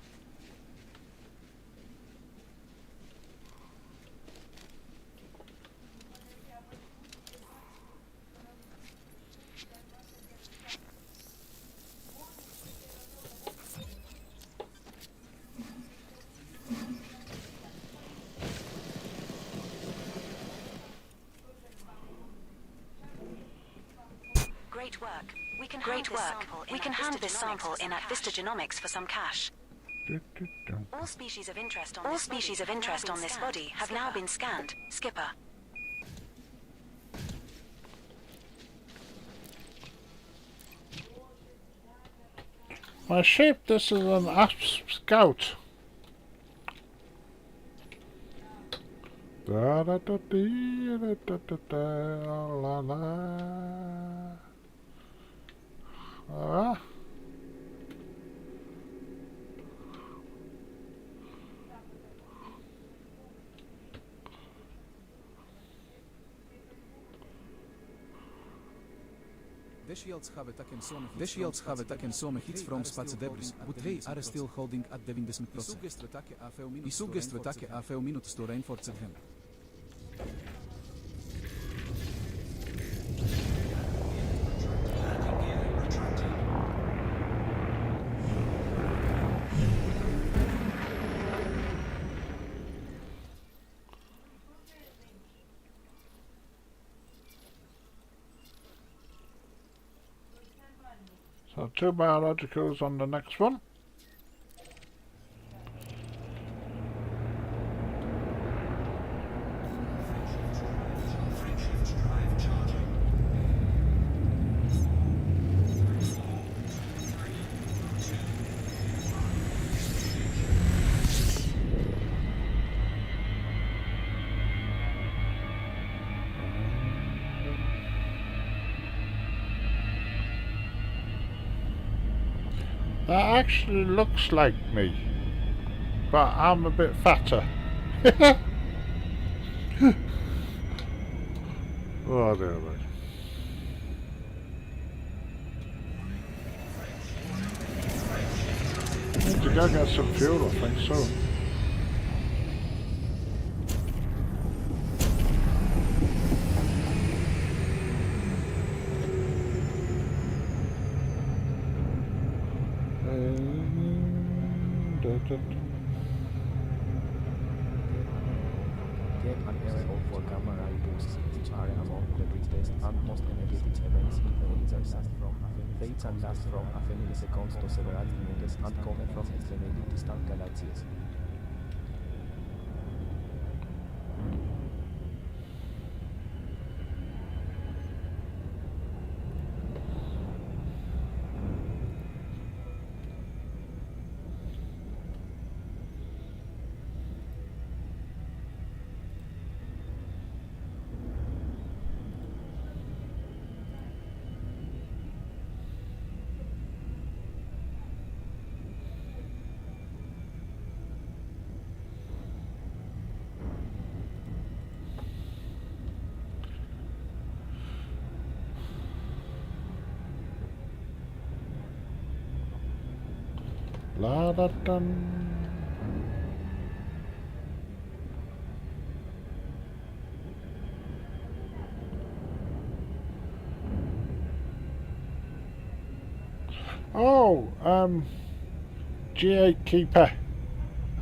Speaker 2: Great work. We can hand this sample in at Vista Genomics for some cash. All species of interest on this body have now been scanned, Skipper.
Speaker 8: My ship, this is an ASP scout. Da da da dee, da da da da la la.
Speaker 4: The shields have taken some hits from space debris, but they are still holding at 90%. I suggest we take a few minutes to reinforce them.
Speaker 8: So 2 biologicals on the next one. That actually looks like me, but I'm a bit fatter. Oh, there we go. Need to go get some fuel, I think so.
Speaker 9: Get an area for camera boosts which are among the fastest and most energetic events in the universe. They can last from a few milliseconds to several minutes and come from extremely distant galaxies.
Speaker 8: La da dum. Oh, G8 Keeper.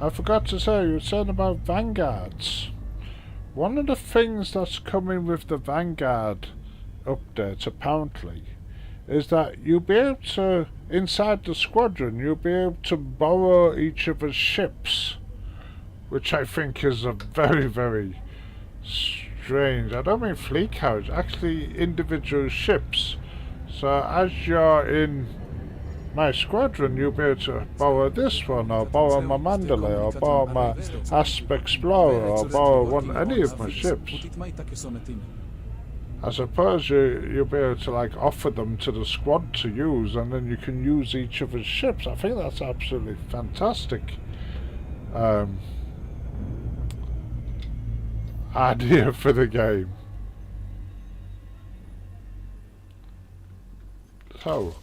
Speaker 8: I forgot to say, you were saying about Vanguards. One of the things that's coming with the Vanguard updates, apparently, is that you'll be able to, inside the squadron, you'll be able to borrow each other's ships, which I think is a very, very strange, I don't mean fleet carriage, actually individual ships. So as you're in my squadron, you'll be able to borrow this one, or borrow my Mandalay, or borrow my Asp Explorer, or borrow any of my ships. I suppose you'll be able to like offer them to the squad to use, and then you can use each other's ships. I think that's absolutely fantastic idea for the game. So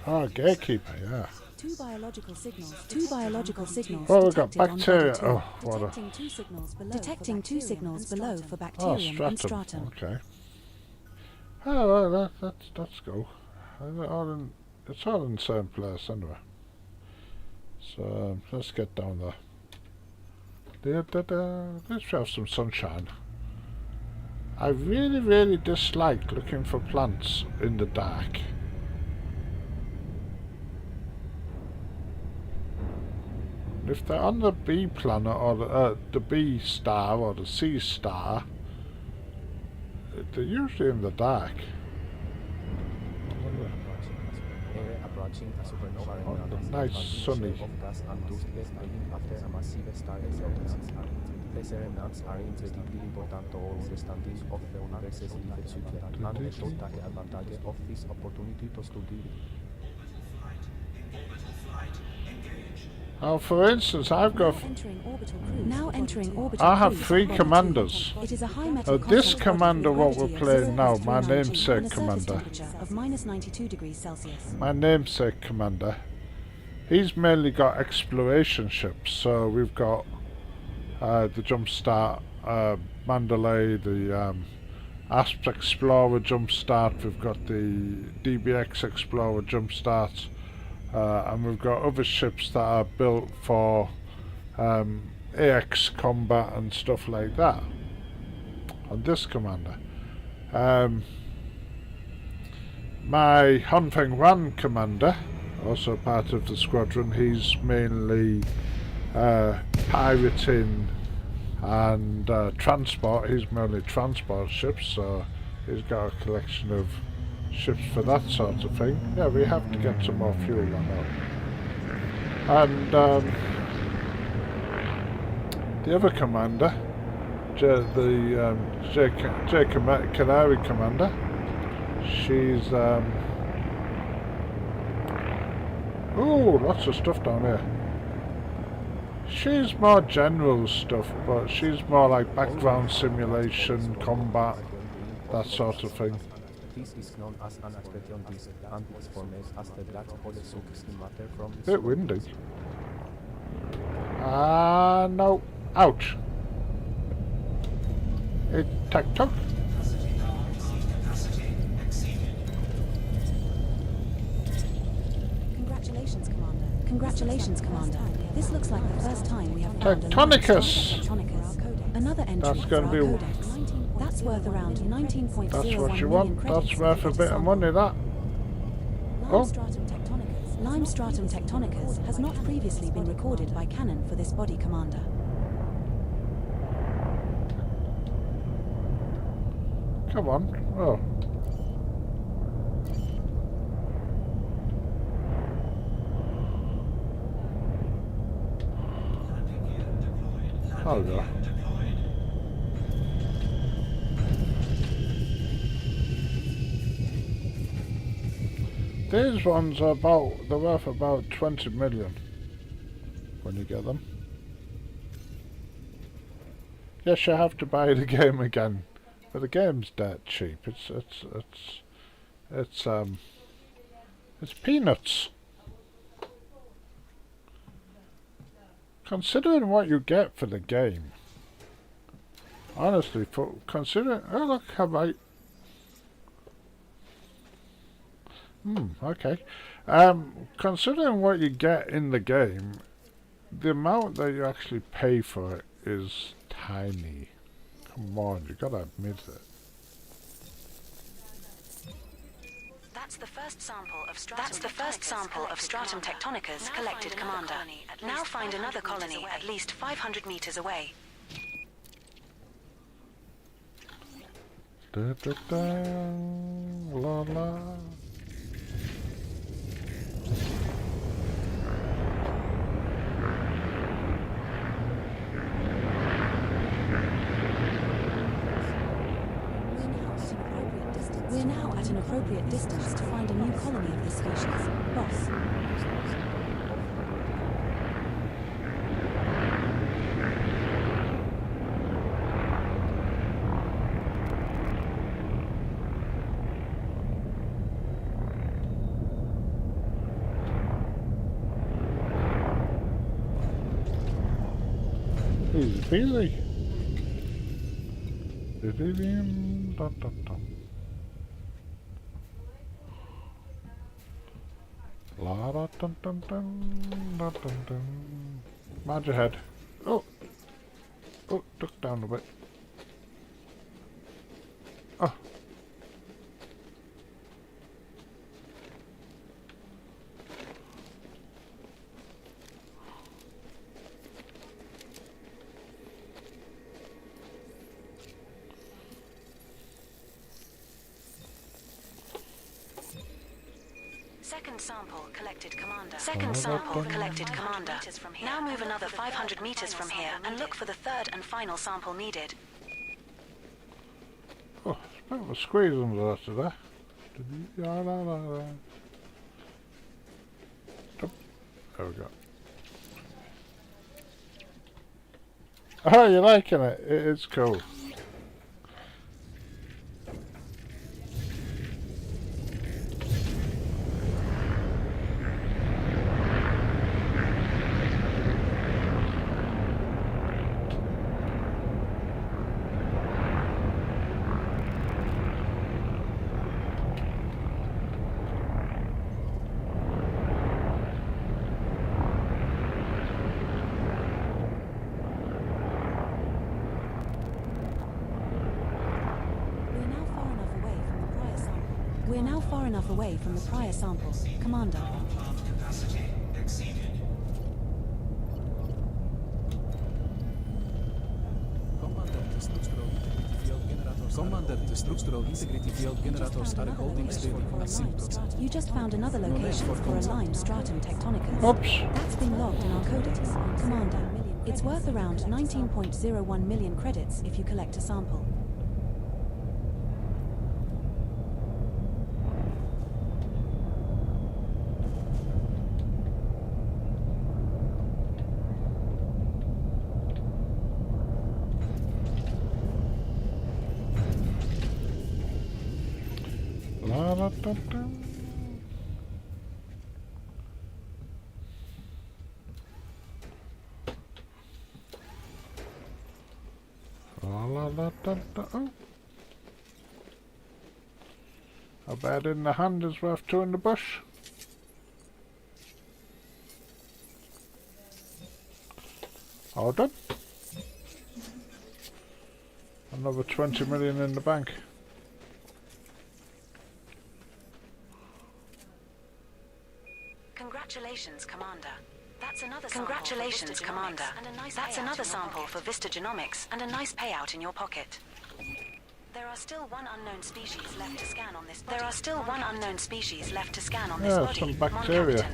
Speaker 8: oh, Gatekeeper, yeah.
Speaker 2: Two biological signals.
Speaker 8: Oh, we've got
Speaker 2: detected on
Speaker 8: bacteria.
Speaker 2: body two.
Speaker 8: Oh, what a...
Speaker 2: Detecting two signals below for bacterium and stratum.
Speaker 8: Okay. Oh, well, that's cool. It's all in the same place anyway. So let's get down there. Let's have some sunshine. I really, really dislike looking for plants in the dark. If they're on the B planet or the B star or the C star, they're usually in the dark. Oh, nice sunny.
Speaker 9: After a massive star explosion. These remnants are incredibly important to our understanding of the universe's life cycle, and I thought the advantage of this opportunity to study.
Speaker 8: Oh, for instance, I've got...
Speaker 2: Now entering orbital
Speaker 8: I have
Speaker 2: cruise
Speaker 8: 3
Speaker 2: on
Speaker 8: commanders.
Speaker 2: It is a high metal
Speaker 8: This
Speaker 2: console
Speaker 8: commander, what
Speaker 2: gravity
Speaker 8: we're
Speaker 2: of
Speaker 8: playing now, my
Speaker 2: 0.39
Speaker 8: namesake
Speaker 2: and a surface
Speaker 8: commander.
Speaker 2: temperature of -92 degrees Celsius.
Speaker 8: My namesake commander. He's mainly got exploration ships, so we've got the Jumpstart Mandalay, the Asp Explorer Jumpstart, we've got the DBX Explorer Jumpstart, and we've got other ships that are built for AX combat and stuff like that on this commander. My Hanfeng Wan commander, also part of the squadron, he's mainly pirating and transport. He's mainly transport ships, so he's got a collection of ships for that sort of thing. Yeah, we have to get some more fuel on that. And the other commander, the Canary commander, she's oh, lots of stuff down here. She's more general stuff, but she's more like background simulation, combat, that sort of thing.
Speaker 9: This is known as an accretion disk, and is formed as the black hole sucks in matter from
Speaker 8: Bit windy. No. Ouch. It took.
Speaker 2: Congratulations, Commander. Congratulations, Commander. This looks like the first time we have found
Speaker 8: Tectonicus.
Speaker 2: Another entry
Speaker 8: That's
Speaker 2: for
Speaker 8: gonna
Speaker 2: our
Speaker 8: be.
Speaker 2: codex. That's worth around 19.01
Speaker 8: That's what you
Speaker 2: million
Speaker 8: want.
Speaker 2: credits
Speaker 8: That's
Speaker 2: if
Speaker 8: worth
Speaker 2: you
Speaker 8: a
Speaker 2: get
Speaker 8: bit of
Speaker 2: sample.
Speaker 8: money. That.
Speaker 2: Lime stratum tectonicus has not previously been recorded by Canon for this body, Commander.
Speaker 8: Come on. Oh. I'll go. These ones are they're worth about 20 million when you get them. Yes, you have to buy the game again, but the game's dead cheap. It's peanuts. Considering what you get for the game. Honestly, considering... Oh, look, have I... okay. Considering what you get in the game, the amount that you actually pay for it is tiny. Come on, you gotta admit it.
Speaker 2: That's the first sample of stratum tectonicus collected, Commander. Now find another colony at least 500 meters away.
Speaker 8: Da, da, da, la, la.
Speaker 2: We're now at an appropriate distance to find a new colony of this species. Boss.
Speaker 8: Easy peasy. Dun, dun, dun. La da dun dun dun dun dun dun. Mind your head. Oh! Oh, duck down a bit. Oh!
Speaker 2: Second sample collected, Commander. Now move another 500 meters from here and look for the third and final sample needed.
Speaker 8: Oh, it's a bit of a squeeze under that today. There we go. Oh, you're liking it? It is cool.
Speaker 2: We're now far enough away from the prior sample, Commander.
Speaker 11: Capacity exceeded.
Speaker 4: Commander, the structural integrity field generators are holding steady at 0%.
Speaker 2: You just found another location for a lime stratum tectonicus.
Speaker 8: Oops.
Speaker 2: That's been logged in our codex, Commander. It's worth around 19.01 million credits if you collect a sample.
Speaker 8: La da da da. Oh. A bird in the hand is worth two in the bush. All done. Another 20 million in the bank.
Speaker 2: Congratulations, Commander. Congratulations, Commander. That's another sample for Vista Genomics and a nice payout in your pocket. There are still one unknown species left to scan on this body.
Speaker 8: Yeah, some bacteria.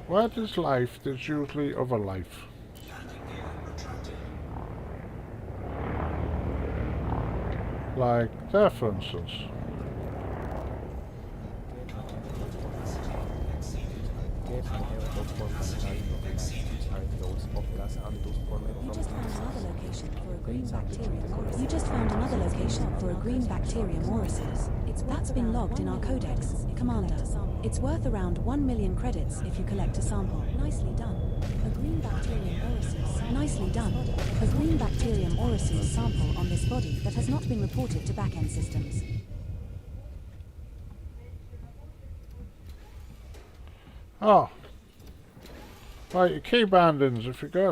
Speaker 8: Where there's life, there's usually other life. Like there, for instance.
Speaker 2: You just found another location for a green bacterium Xerxes. That's been logged in our codex, Commander. It's worth around 1 million credits if you collect a sample. Nicely done. A green bacterium Xerxes. Nicely done. A green bacterium Xerxes sample on this body that has not been reported to back-end systems.
Speaker 8: Oh. Right, your key bandings, if you go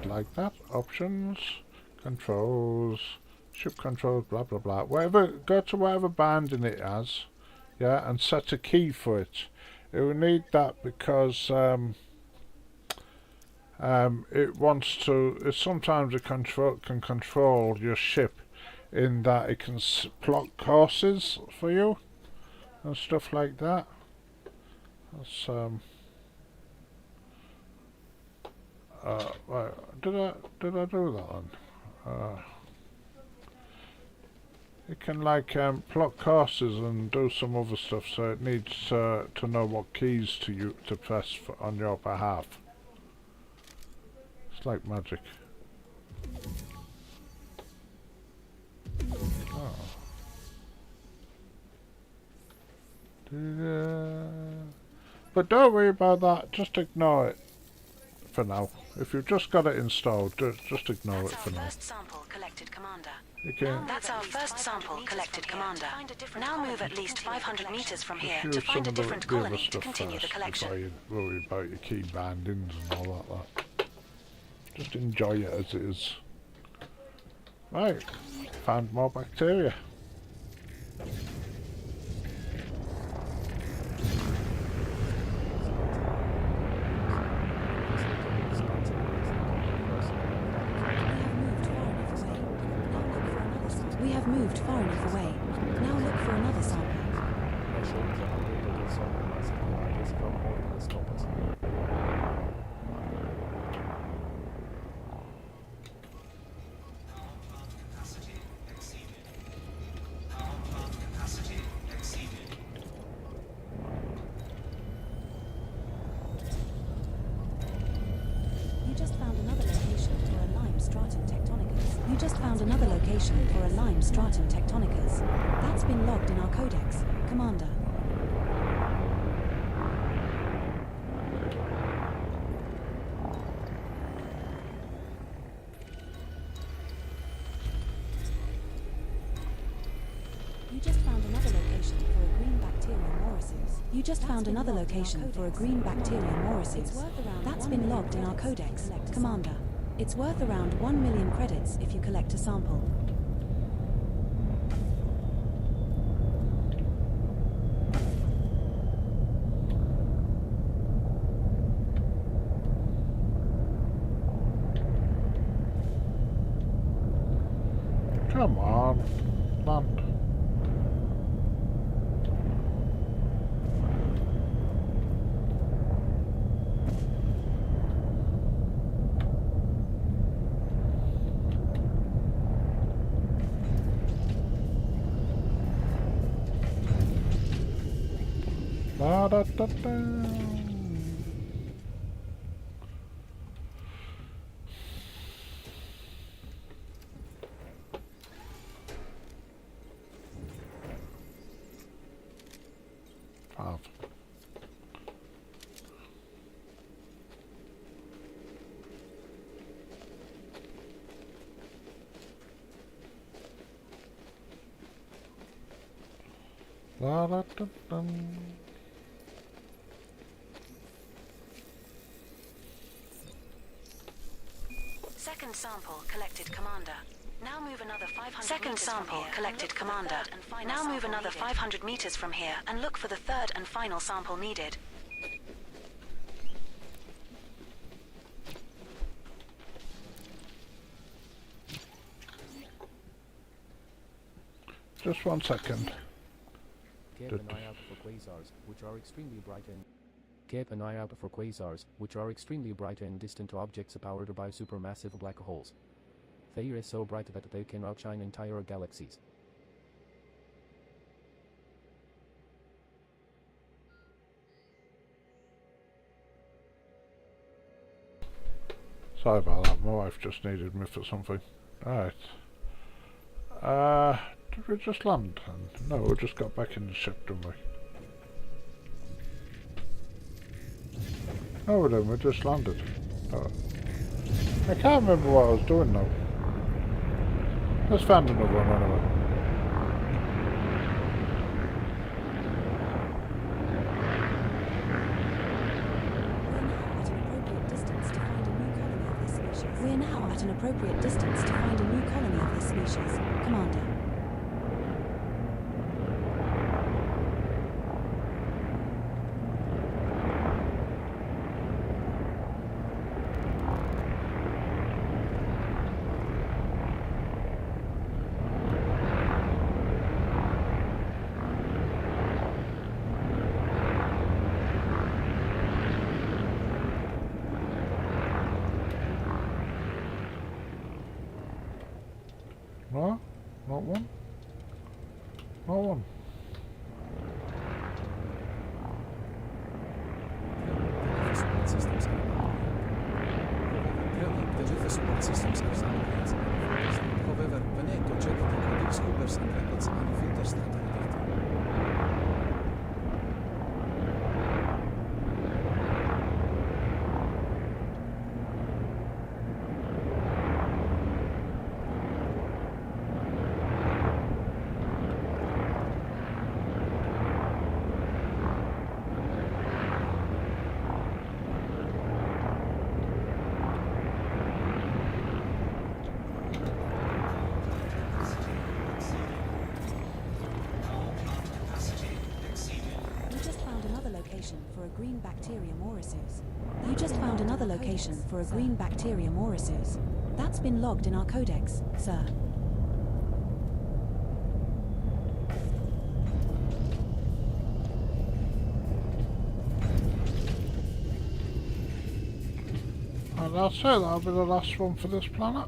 Speaker 8: like that, options, controls, ship controls, blah blah blah, whatever, go to whatever banding it has, yeah, and set a key for it. It will need that because it wants to, sometimes it can control your ship in that it can plot courses for you and stuff like that. That's right, did I do that one? It can like plot courses and do some other stuff, so it needs to know what keys to press on your behalf. It's like magic. Oh. But don't worry about that, just ignore it for now. If you've just got it installed, just ignore it for now.
Speaker 2: That's our first sample collected, Commander. Now move at least 500 meters from here to find a different colony to continue the collection.
Speaker 8: Before you worry about your key bandings and all that. Just enjoy it as it is. Right, found more bacteria.
Speaker 2: We have moved far enough away. Now look for another sample. You just found another location for a lime stratum tectonicus. That's been logged in our codex, Commander. You just found another location for a green bacterium Xerxes. That's been logged in our codex, Commander. It's worth around 1 million credits if you collect a sample.
Speaker 8: Come on, land. Da da da da. La da da dum.
Speaker 2: Second sample collected, Commander. Now move another 500
Speaker 6: Second
Speaker 2: meters
Speaker 6: sample
Speaker 2: from here
Speaker 6: collected,
Speaker 2: and look for the
Speaker 6: Commander.
Speaker 2: third and final
Speaker 6: Now move
Speaker 2: sample
Speaker 6: another
Speaker 2: needed.
Speaker 6: 500 meters from here and look for the third and final sample needed.
Speaker 8: Just 1 second.
Speaker 9: Keep an eye out for quasars, which are extremely bright and keep an eye out for quasars, which are extremely bright and distant objects powered by supermassive black holes. They are so bright that they can outshine entire galaxies.
Speaker 8: Sorry about that, my wife just needed me for something. Right. Did we just land? No, we just got back in the ship, didn't we? No, we didn't, we just landed. Oh. I can't remember what I was doing now. Let's find another one anyway.
Speaker 2: We're now at an appropriate distance to find a new colony of this species, Commander.
Speaker 8: No? Not one? Not one.
Speaker 4: However, when I to check the coding scoopers and records and filters that are
Speaker 2: For a green bacteria morisus. You just found another location for a green bacteria morisus. That's been logged in our codex, sir.
Speaker 8: And that's it, that'll be the last one for this planet.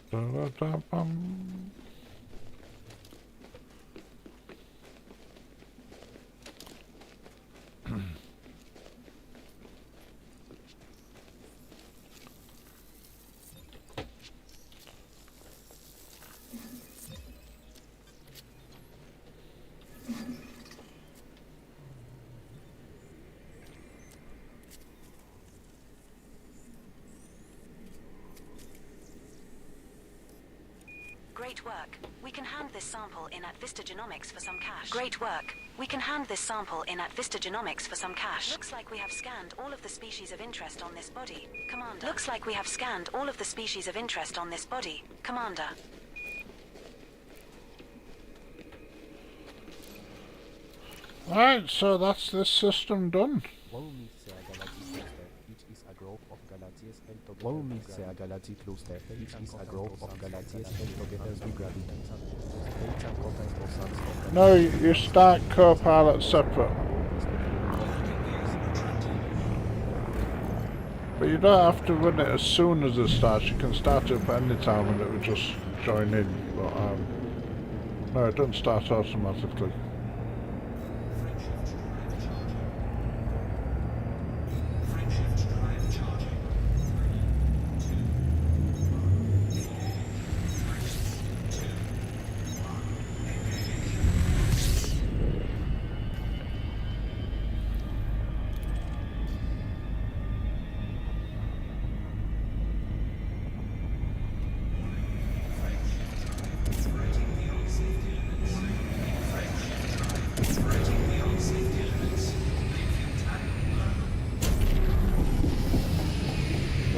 Speaker 8: Da-da-da-bum.
Speaker 6: Great work. We can hand this sample in at Vista Genomics for some cash. Great work. We can hand this sample in at Vista Genomics for some cash. Looks like we have scanned all of the species of interest on this body, Commander. Looks like we have scanned all of the species of interest on this body, Commander.
Speaker 8: Right, so that's this system done.
Speaker 9: One meets a galaxy cluster, which is a group of galaxies held together with gravity.
Speaker 8: No, you start co-pilot separate. But you don't have to run it as soon as it starts, you can start it at any time and it will just join in. But no, it doesn't start automatically.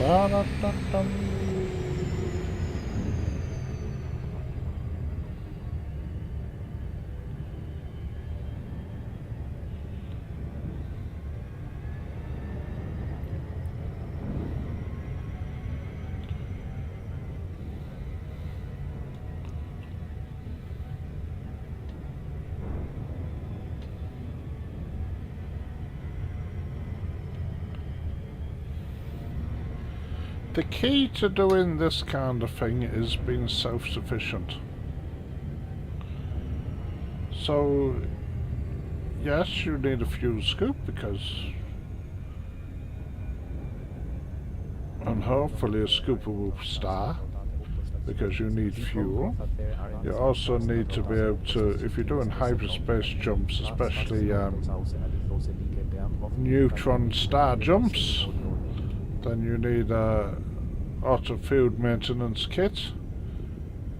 Speaker 8: Da-da-da-dum. The key to doing this kind of thing is being self-sufficient. So, yes, you need a fuel scoop because, and hopefully a scoopable star, because you need fuel. You also need to be able to, if you're doing hyperspace jumps, especially neutron star jumps, then you need a auto field maintenance kit,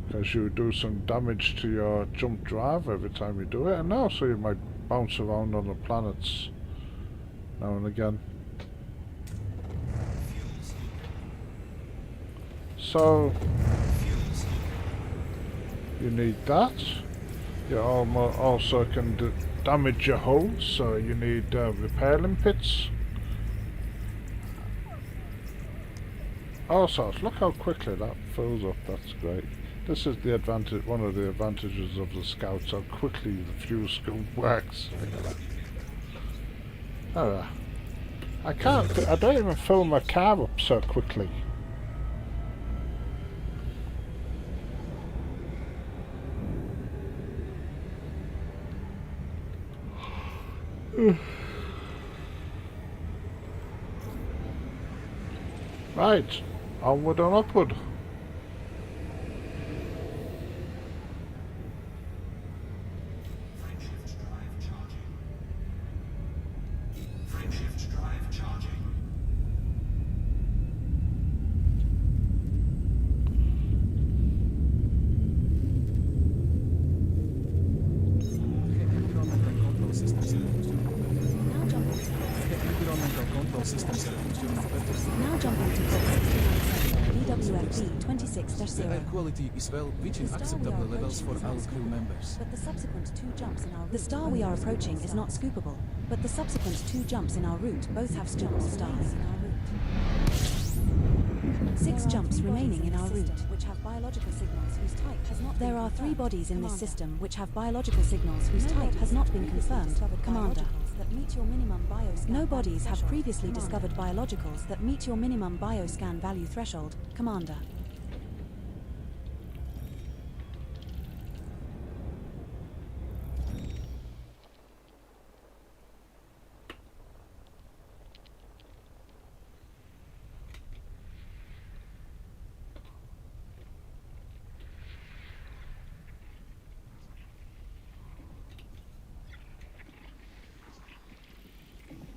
Speaker 8: because you do some damage to your jump drive every time you do it, and also you might bounce around on the planets now and again. So you need that. You also can damage your hull, so you need repairing pits. All sorts. Look how quickly that fills up. That's great. This is the advantage. One of the advantages of the Scouts. How quickly the fuel scoop works. Oh, I can't. I don't even fill my car up so quickly. Right. Onward and upward.
Speaker 11: Frameshift drive charging.
Speaker 4: Environmental control systems are functioning perfectly.
Speaker 2: Now jumping to course.
Speaker 4: Environmental control systems are functioning perfectly.
Speaker 2: Now jumping to course 697, VWFB
Speaker 4: The
Speaker 2: 26-0.
Speaker 4: air quality is well within
Speaker 2: The star we
Speaker 4: acceptable
Speaker 2: are
Speaker 4: levels for
Speaker 2: approaching
Speaker 4: our
Speaker 2: is not
Speaker 4: crew
Speaker 2: scoopable,
Speaker 4: members.
Speaker 2: but the subsequent two jumps in our route. The star we are approaching is not scoopable, but the subsequent two jumps in our route both have scoopable stars. 6 jumps remaining in our route, which have biological signals whose type has not. There are 3 bodies in this system which have biological signals whose type has not been confirmed, Commander. No bodies have previously discovered biologicals that meet your minimum bioscan value threshold, Commander.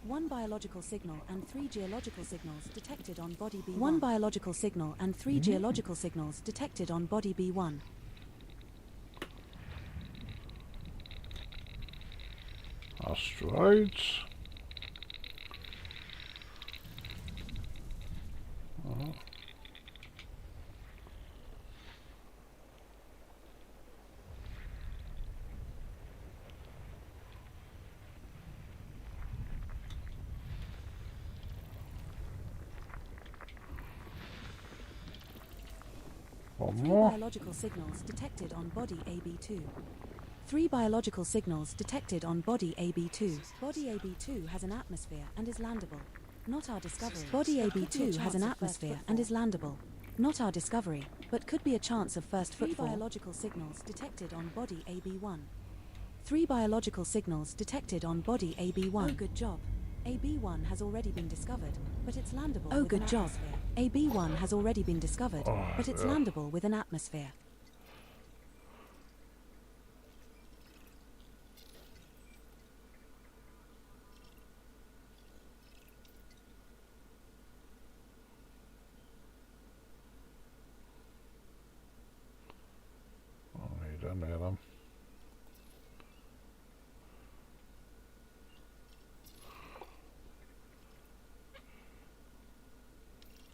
Speaker 2: One biological signal and 3 geological signals detected on body B1. One biological signal and 3 geological signals detected on body B1.
Speaker 8: Asteroids. One
Speaker 2: 3
Speaker 8: more.
Speaker 2: biological signals detected on body AB2. 3 biological signals detected on body AB2. Body AB2 has an atmosphere and is landable. Not our discovery. Body AB2 has an atmosphere and is landable. Not our discovery, but could be a chance of first footfall. 3 biological signals detected on body AB1. 3 biological signals detected on body AB1. Oh, good job. AB1 has already been discovered, but it's landable. Oh, good job. AB1 has already been discovered, but it's landable with an atmosphere.
Speaker 8: Oh, you don't hear them.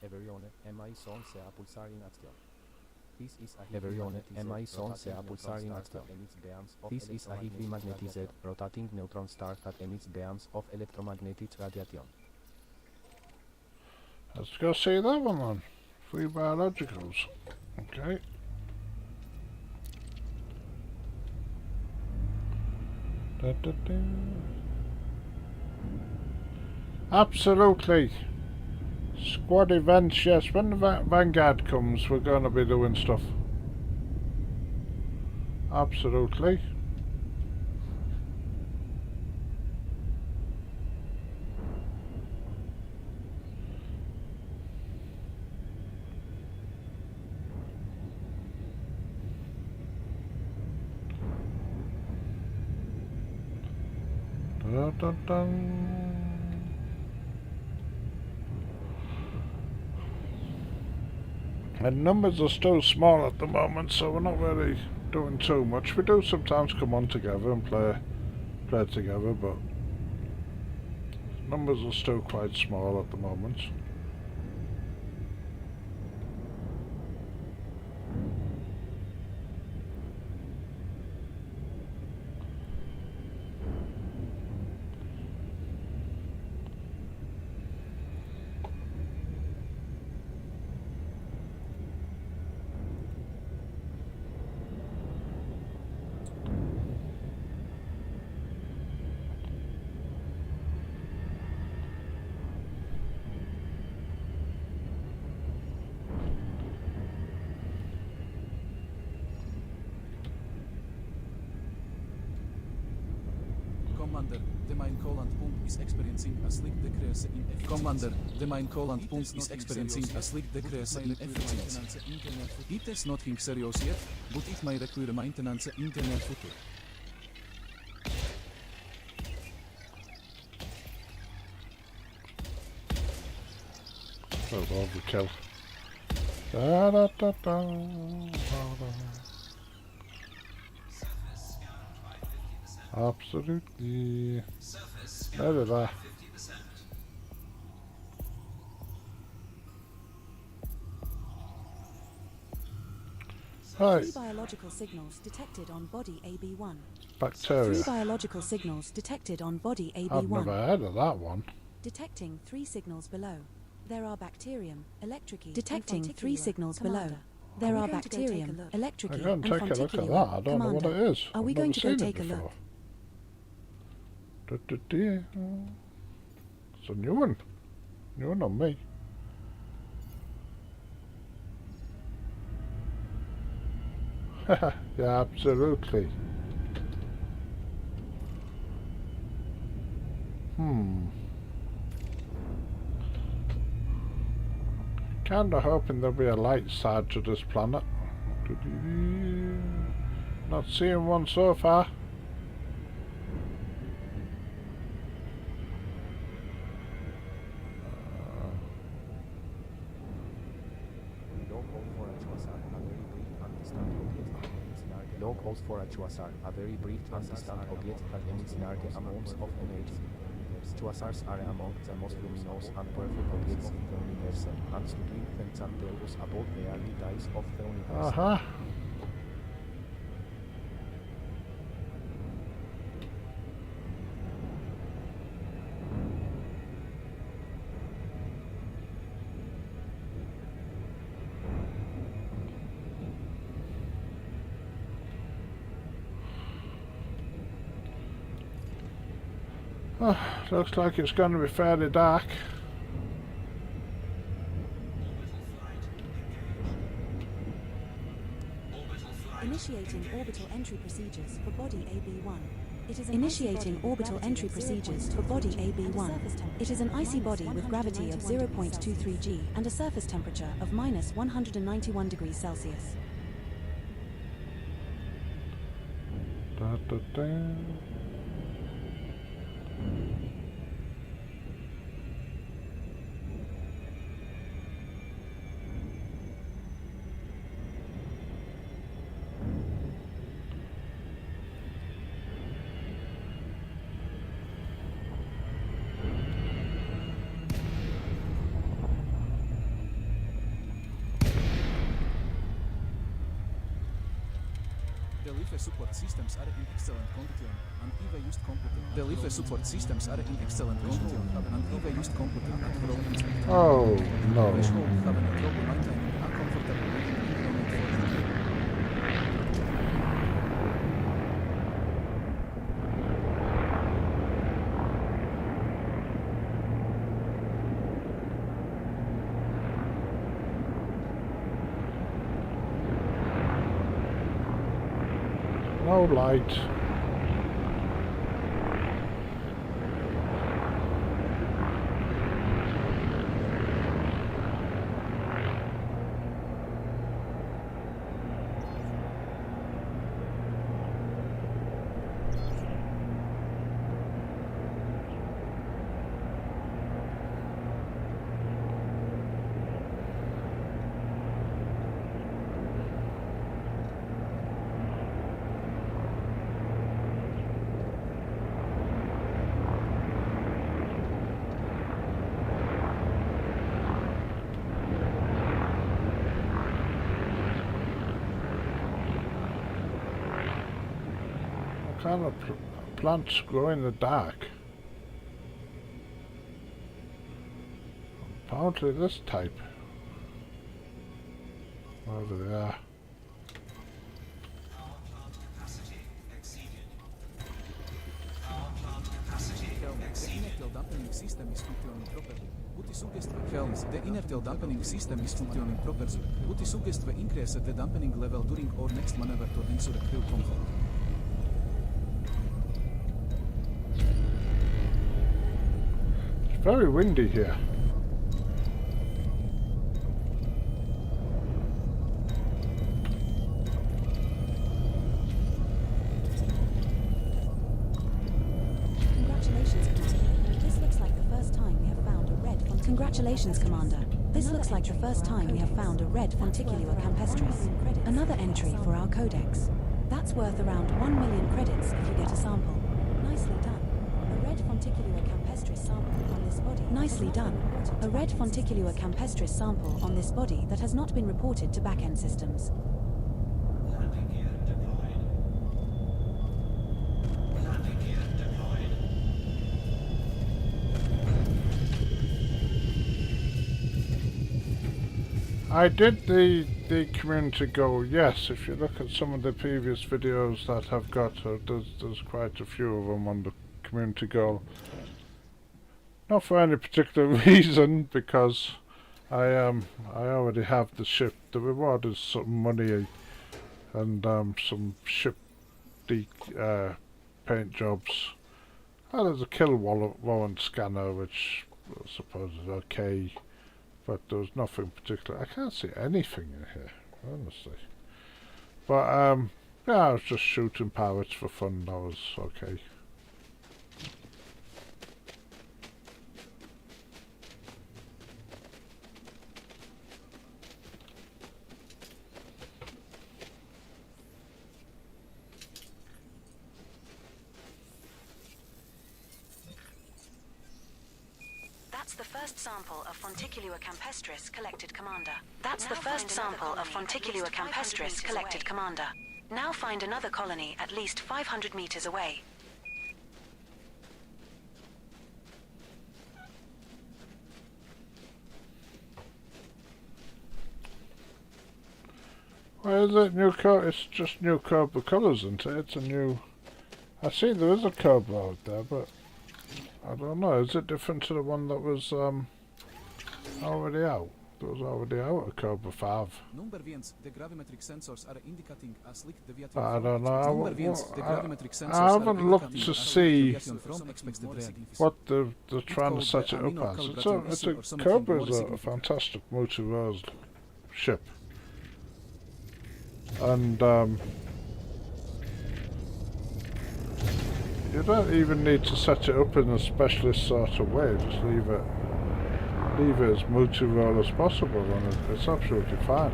Speaker 9: Everyone MI son se a pulsar in action. This is a Everyone, MI son se a pulsar in action. This is a heavily magnetized, rotating neutron star that emits beams of electromagnetic radiation.
Speaker 8: Let's go see that one then. Free biologicals. Okay. Da, da, da. Absolutely. Squad events, yes. When the Vanguard comes, we're going to be doing stuff. Absolutely. Dun, dun, dun. And numbers are still small at the moment, so we're not really doing too much. We do sometimes come on together and play together, but numbers are still quite small at the moment.
Speaker 4: Commander, the main coolant pump is experiencing a slight decrease in efficiency. Commander, the main coolant pump is experiencing a slight decrease in efficiency. It is nothing serious yet, but it may require maintenance in the near future.
Speaker 8: Oh, overkill. Da, da, da, da, da. Absolutely. There they are. Right.
Speaker 2: 3 biological signals detected on body AB1.
Speaker 8: Bacteria.
Speaker 2: 3 biological signals detected on body AB1.
Speaker 8: I've never heard of that one.
Speaker 2: Detecting 3 signals below. There are bacterium, electrici, detecting 3 signals below. There are bacterium, electrici,
Speaker 8: I can't
Speaker 2: and
Speaker 8: take a look at that.
Speaker 2: fonticulum.
Speaker 8: I don't know what
Speaker 2: Commander,
Speaker 8: it is.
Speaker 2: are we
Speaker 8: I've
Speaker 2: going
Speaker 8: never
Speaker 2: to go
Speaker 8: seen
Speaker 2: take
Speaker 8: it
Speaker 2: a
Speaker 8: before.
Speaker 2: look?
Speaker 8: It's a new one. New one on me. Yeah, absolutely. Kinda hoping there'll be a light side to this planet. Not seeing one so far.
Speaker 9: Log calls for a Quasar, a very brief and distant object that emits large amounts of energy. Quasars are among the most luminous and powerful objects in the universe, and studying them can tell us about the early days of the universe.
Speaker 8: Looks like it's going to be fairly dark.
Speaker 2: Initiating orbital entry procedures for body AB1. It is initiating orbital entry procedures for body AB1. It is an icy body with gravity of 0.23 g and a surface temperature of minus 191 degrees Celsius.
Speaker 8: Da, da, da.
Speaker 4: Belief support systems are in excellent condition and even used computer. Belief support systems are in excellent condition and even used computer at from inspector.
Speaker 8: Oh no.
Speaker 4: Threshold have no trouble maintaining a comfortable living environment for the crew.
Speaker 8: No light. What kind of plants grow in the dark? Apparently this type. Wherever they are.
Speaker 11: Power plant capacity exceeded. Power plant capacity exceeded.
Speaker 4: The dampening system is functioning properly. Helms, the inertial dampening system is functioning properly. Would you suggest we increase the dampening level during our next maneuver to ensure crew comfort?
Speaker 8: It's very windy here.
Speaker 2: Congratulations, Commander. This looks like the first time we have found a red Fonticulua campestris. Another entry for our codex. That's worth around 1 million credits if you get a sample. Nicely done. A red Fonticulua campestris sample on this body. Nicely done. A red Fonticulua campestris sample on this body that has not been reported to back-end systems.
Speaker 11: Landing gear deployed. Landing gear deployed.
Speaker 8: I did the community goal, yes. If you look at some of the previous videos that have got, there's quite a few of them on the community goal. Not for any particular reason, because I already have the ship. The reward is some money and some ship paint jobs. Oh, there's a kill warrant scanner, which I suppose is okay. But there was nothing particular. I can't see anything in here, honestly. But yeah, I was just shooting pirates for fun. That was okay.
Speaker 6: That's the first sample of Fonticulua campestris collected, Commander. That's the first sample of Fonticulua campestris collected, Commander. Now find another colony at least 500 meters away.
Speaker 8: Where is it? New cobra? It's just new cobra colours, isn't it? It's a new... I see there is a cobra out there, but I don't know. Is it different to the one that was already out? That was already out, a Cobra 5.
Speaker 4: The gravimetric sensors are indicating a slick deviation.
Speaker 8: I don't know.
Speaker 4: I
Speaker 8: haven't looked to see what they're trying to set it up as. Cobra is a fantastic multi-role ship. And you don't even need to set it up in a specialist sort of way. Just leave it as multi-role as possible, and it's absolutely fine.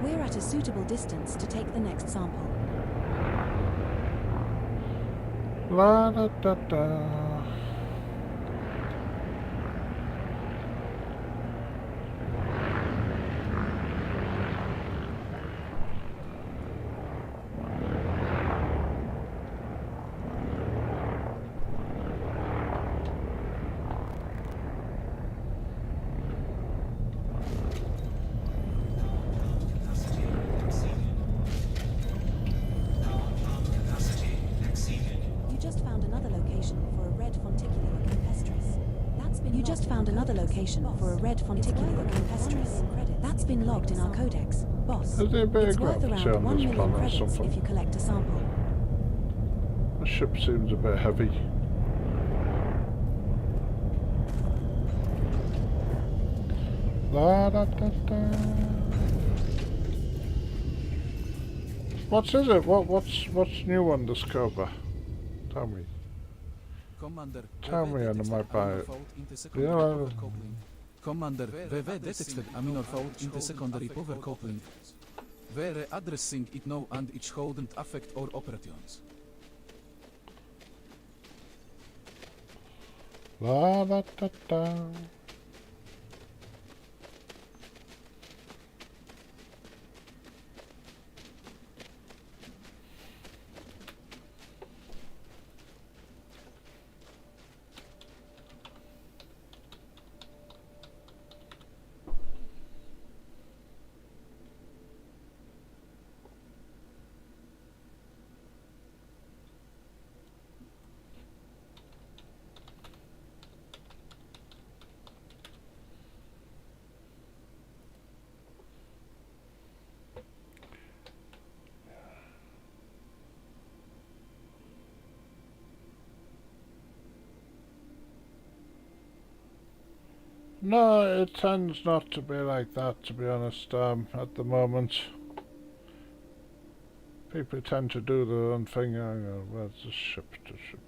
Speaker 2: We're at a suitable distance to take the next sample.
Speaker 8: La da da da.
Speaker 2: location for a red fonticular campestris. That's been logged in our codex. Boss,
Speaker 8: Is there a bit
Speaker 2: it's
Speaker 8: of
Speaker 2: worth
Speaker 8: gravity
Speaker 2: around
Speaker 8: on
Speaker 2: 1
Speaker 8: this
Speaker 2: million
Speaker 8: planet or
Speaker 2: credits
Speaker 8: something?
Speaker 2: if you collect a sample.
Speaker 8: The ship seems a bit heavy. La da da da. What's is it? What's new on this Cobra? Tell me.
Speaker 4: Commander,
Speaker 8: Tell me and I might buy it.
Speaker 4: Yeah. Commander, VV detected aminor fault in the secondary power coupling. We're addressing it now and it shouldn't affect our operations.
Speaker 8: La da da da. No, it tends not to be like that, to be honest, at the moment. People tend to do their own thing. Where's the ship? The ship.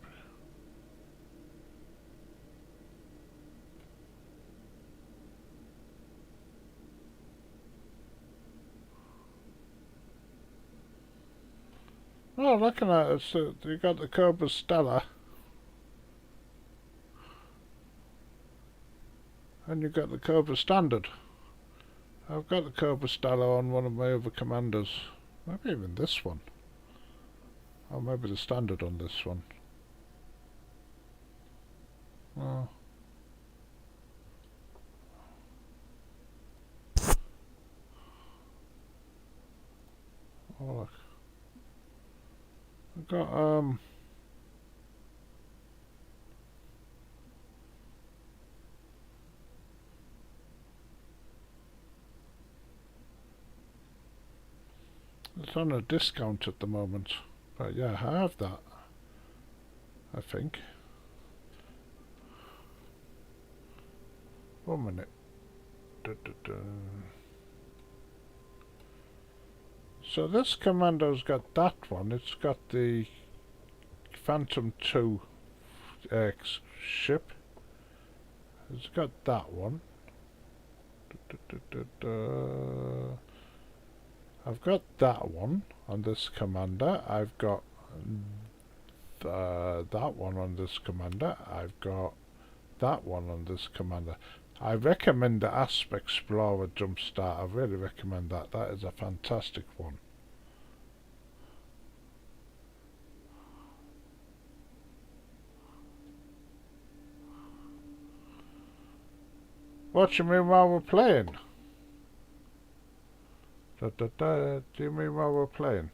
Speaker 8: Oh, looking at it, so you got the Cobra Stella. And you got the Cobra Standard. I've got the Cobra Stella on one of my other commanders. Maybe even this one. Or maybe the Standard on this one. Oh. Oh look. I've got it's on a discount at the moment, but yeah, I have that, I think. 1 minute. So this commando's got that one, it's got the Phantom 2 ship. It's got that one. I've got that one on this commander. I've got that one on this commander. I've got that one on this commander. I recommend the Asp Explorer Jumpstart. I really recommend that. That is a fantastic one. What you mean while we're playing? Do you mean while we're playing?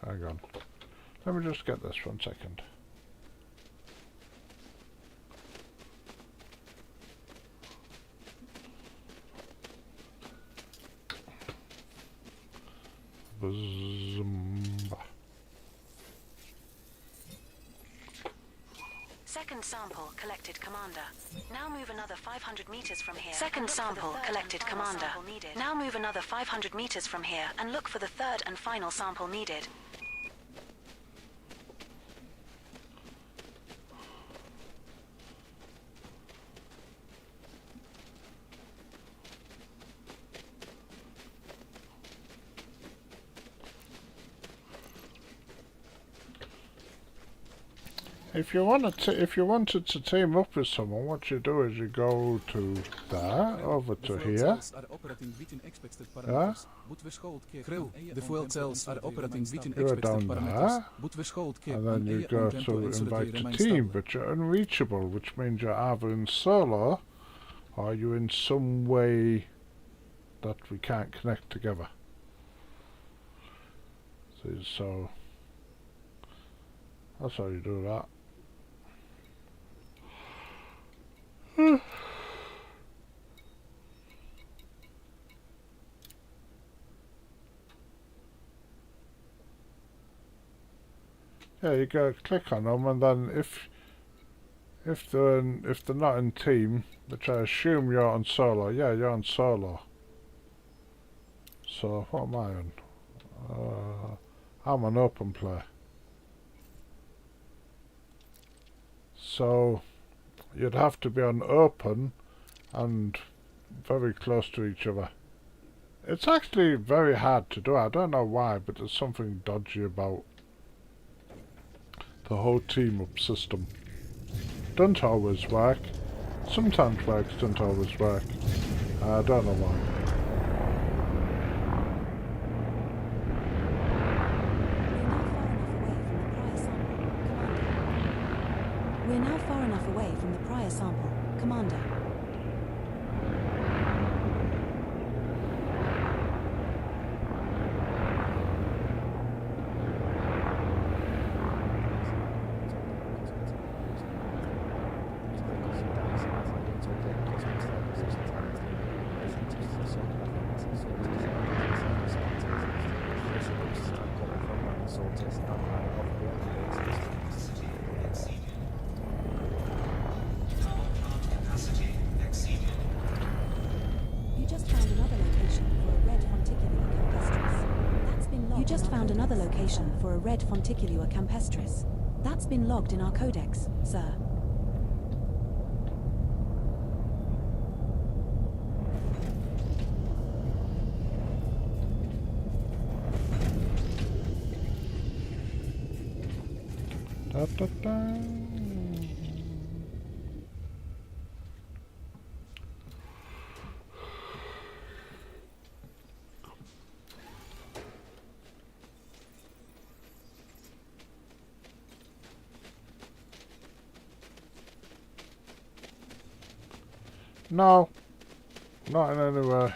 Speaker 8: Hang on. Let me just get this 1 second. Zumba.
Speaker 6: Second sample collected, Commander. Now move another 500 meters from here. Second sample collected, Commander. Now move another 500 meters from here and look for the third and final sample needed.
Speaker 8: If you wanted to team up with someone, what you do is you go to there, over to here. Yeah.
Speaker 4: The fuel cells are operating within
Speaker 8: You're
Speaker 4: expected
Speaker 8: down
Speaker 4: parameters.
Speaker 8: there, and then you go to invite a team, but you're unreachable, which means you're either in solo or you're in some way that we can't connect together. See, so that's how you do that. Yeah, you go click on them, and then if they're not in team, which I assume you're on solo. Yeah, you're on solo. So what am I on? I'm on open play. So you'd have to be on open and very close to each other. It's actually very hard to do. I don't know why, but there's something dodgy about the whole team up system. Don't always work. Sometimes works, don't always work. I don't know why.
Speaker 2: We're now far enough away from the prior sample, Commander. For a red Fonticulua campestris. That's been logged in our codex, sir.
Speaker 8: Da, da, da. No, not in any way.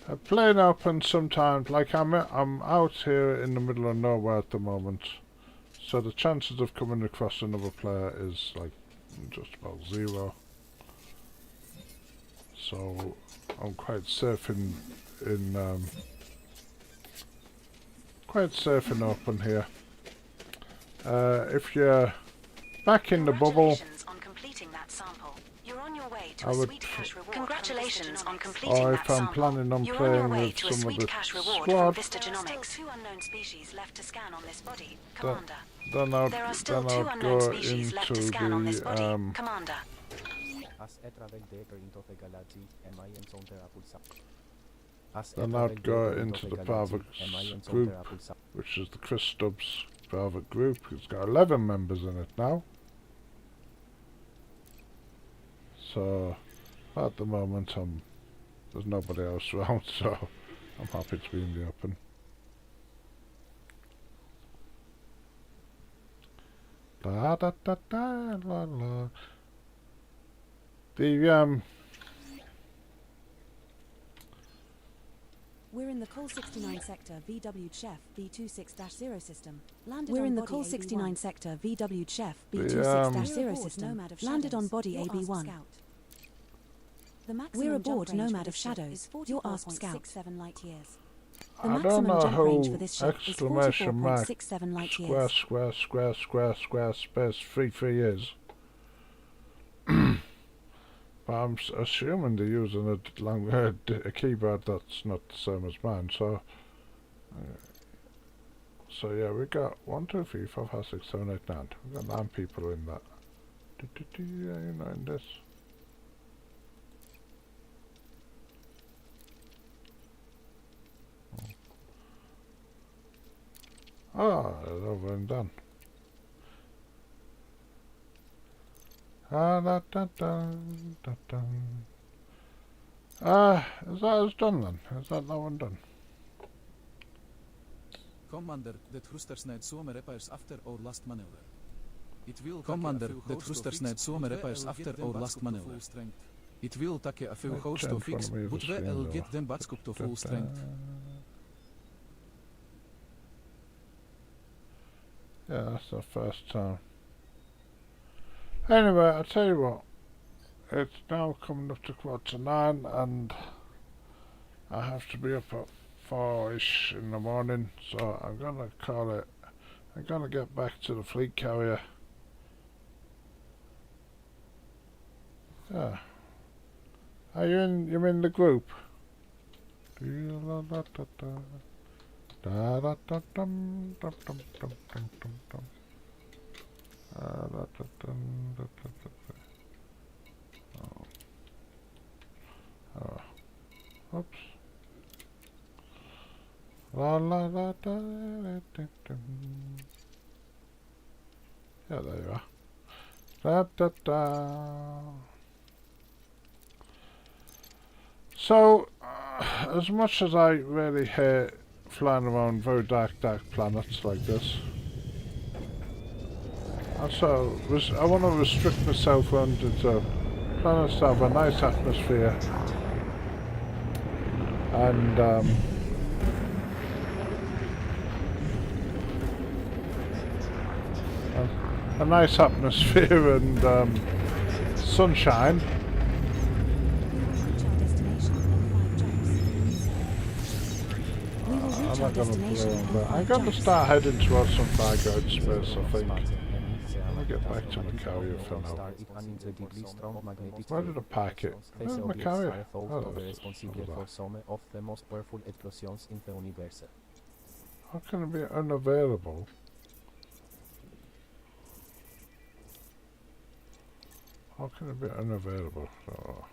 Speaker 8: I play open sometimes, like I'm out here in the middle of nowhere at the moment, so the chances of coming across another player is like just about 0. So I'm quite safe in open here. If you're back in the bubble, I would.
Speaker 6: Congratulations on completing
Speaker 8: Or
Speaker 6: that
Speaker 8: if I'm
Speaker 6: sample.
Speaker 8: planning on
Speaker 6: You're on your
Speaker 8: playing
Speaker 6: way
Speaker 8: with
Speaker 6: to a
Speaker 8: some of
Speaker 6: sweet
Speaker 8: the
Speaker 6: cash reward
Speaker 8: squad,
Speaker 6: from Vista Genomics. Still 2 unknown species left to scan on this body,
Speaker 8: then
Speaker 6: Commander. There are still 2 unknown
Speaker 8: go
Speaker 6: species left to
Speaker 8: into
Speaker 6: scan on this body,
Speaker 8: the
Speaker 6: Commander.
Speaker 8: then I'd go into the private group, which is the Chris Stubbs private group. It's got 11 members in it now. So at the moment there's nobody else around, so I'm happy to be in the open. Da da da da la la.
Speaker 2: We're in the Col 69 sector VW Chef V26-0 system. We're in the Col 69 sector VW Chef V26-0 system. Landed on body AB1. We're aboard Nomad of Shadows, your ASP scout. The maximum jump range for this ship is 44.67 light years.
Speaker 8: Square space 33 is. But I'm assuming they're using a keyboard that's not the same as mine, so yeah, we got 1, 2, 3, 4, 5, 6, 7, 8, 9. We got 9 people in that. Yeah, you know, in this. Oh, it's over and done. Is that us done then? Is that one done?
Speaker 4: Commander, that thrusters need some repairs after our last maneuver. Commander, that thrusters need some repairs after our last maneuver. It will take a few hours to fix, but we'll get them back up to full strength.
Speaker 8: Yeah, that's the first time. Anyway, I'll tell you what. It's now coming up to 8:45, and I have to be up at 4-ish in the morning, so I'm gonna call it. I'm gonna get back to the fleet carrier. Yeah. Are you in? You're in the group. Oops. La la la da, da, da, da. Yeah, there you are. Da da da. So, as much as I really hate flying around very dark planets like this, I want to restrict myself around into planets that have a nice atmosphere and a nice atmosphere and sunshine. I'm not going to blow on that. I'm going to start heading towards some far-out space, I think. I'll get back to my carrier for now. Where did I park it? Where's my carrier? Oh, that's
Speaker 9: for some of the most powerful explosions in the universe.
Speaker 8: How can it be unavailable? How can it be unavailable? Oh.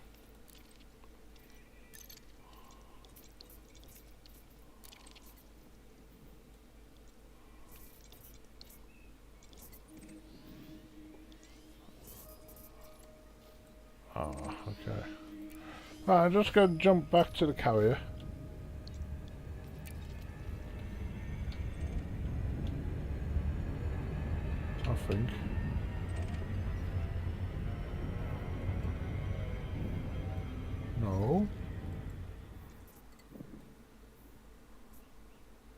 Speaker 8: Oh, okay. Right, I'm just going to jump back to the carrier. I think. No.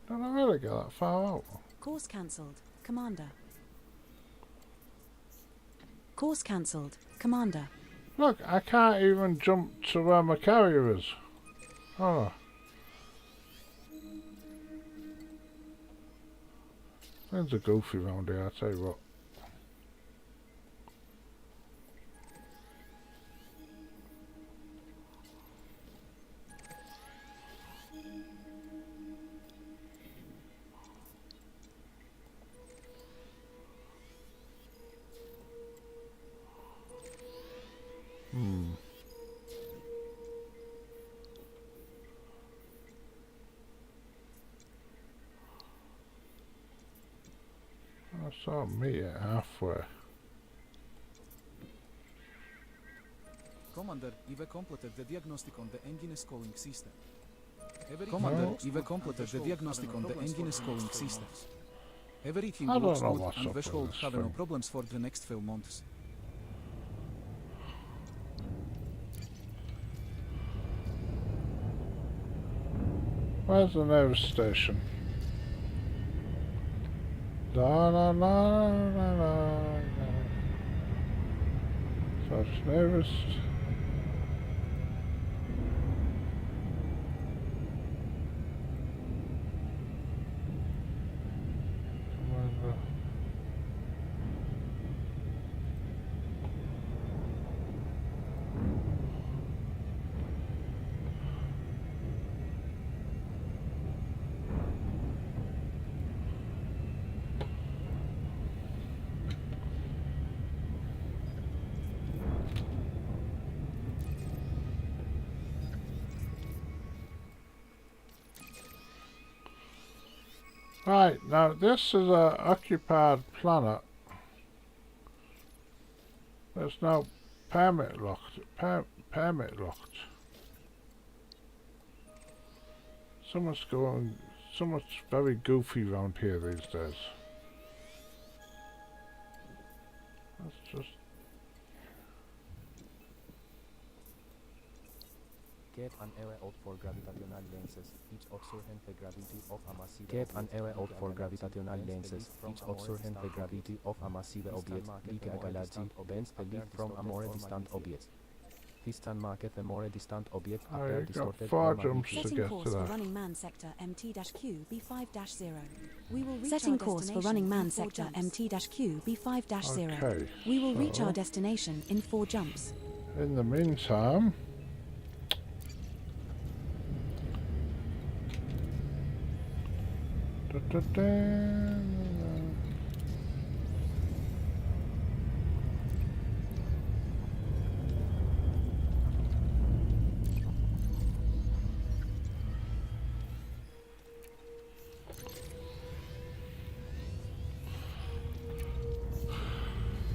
Speaker 8: Don't I really get that far out?
Speaker 2: Course cancelled, Commander. Course cancelled, Commander.
Speaker 8: Look, I can't even jump to where my carrier is. Oh. Things are goofy round here, I tell you what. I saw me at halfway.
Speaker 4: Commander, I've completed the diagnostic on the engine calling system. Commander, I've completed the diagnostic on the engine calling system. Everything looks good and we should have no problems for the next few months.
Speaker 8: Where's the nearest station? La la la la la. So it's nearest. Right, now this is a occupied planet. It's now permit locked. Permit locked. Someone's very goofy around here these days. Let's just
Speaker 9: Keep an eye out for gravitational lenses, which observe the gravity of a massive object. Keep an eye out for gravitational lenses, which observe the gravity of a massive object, like a galaxy, bends believed from a more distant object. Distant market the more distant object
Speaker 8: Oh,
Speaker 9: appear
Speaker 8: you got
Speaker 9: distorted
Speaker 8: 4
Speaker 9: or
Speaker 8: jumps to
Speaker 2: Setting
Speaker 8: get
Speaker 2: course
Speaker 8: to
Speaker 2: for
Speaker 8: that.
Speaker 2: running man sector MT-Q B5-0. We will reach
Speaker 6: Setting
Speaker 2: our
Speaker 6: course for
Speaker 2: destination
Speaker 6: running man
Speaker 2: in 4
Speaker 6: sector
Speaker 2: jumps.
Speaker 6: MT-Q B5-0.
Speaker 8: Okay,
Speaker 2: We will reach
Speaker 8: so
Speaker 2: our destination in 4 jumps.
Speaker 8: in the meantime,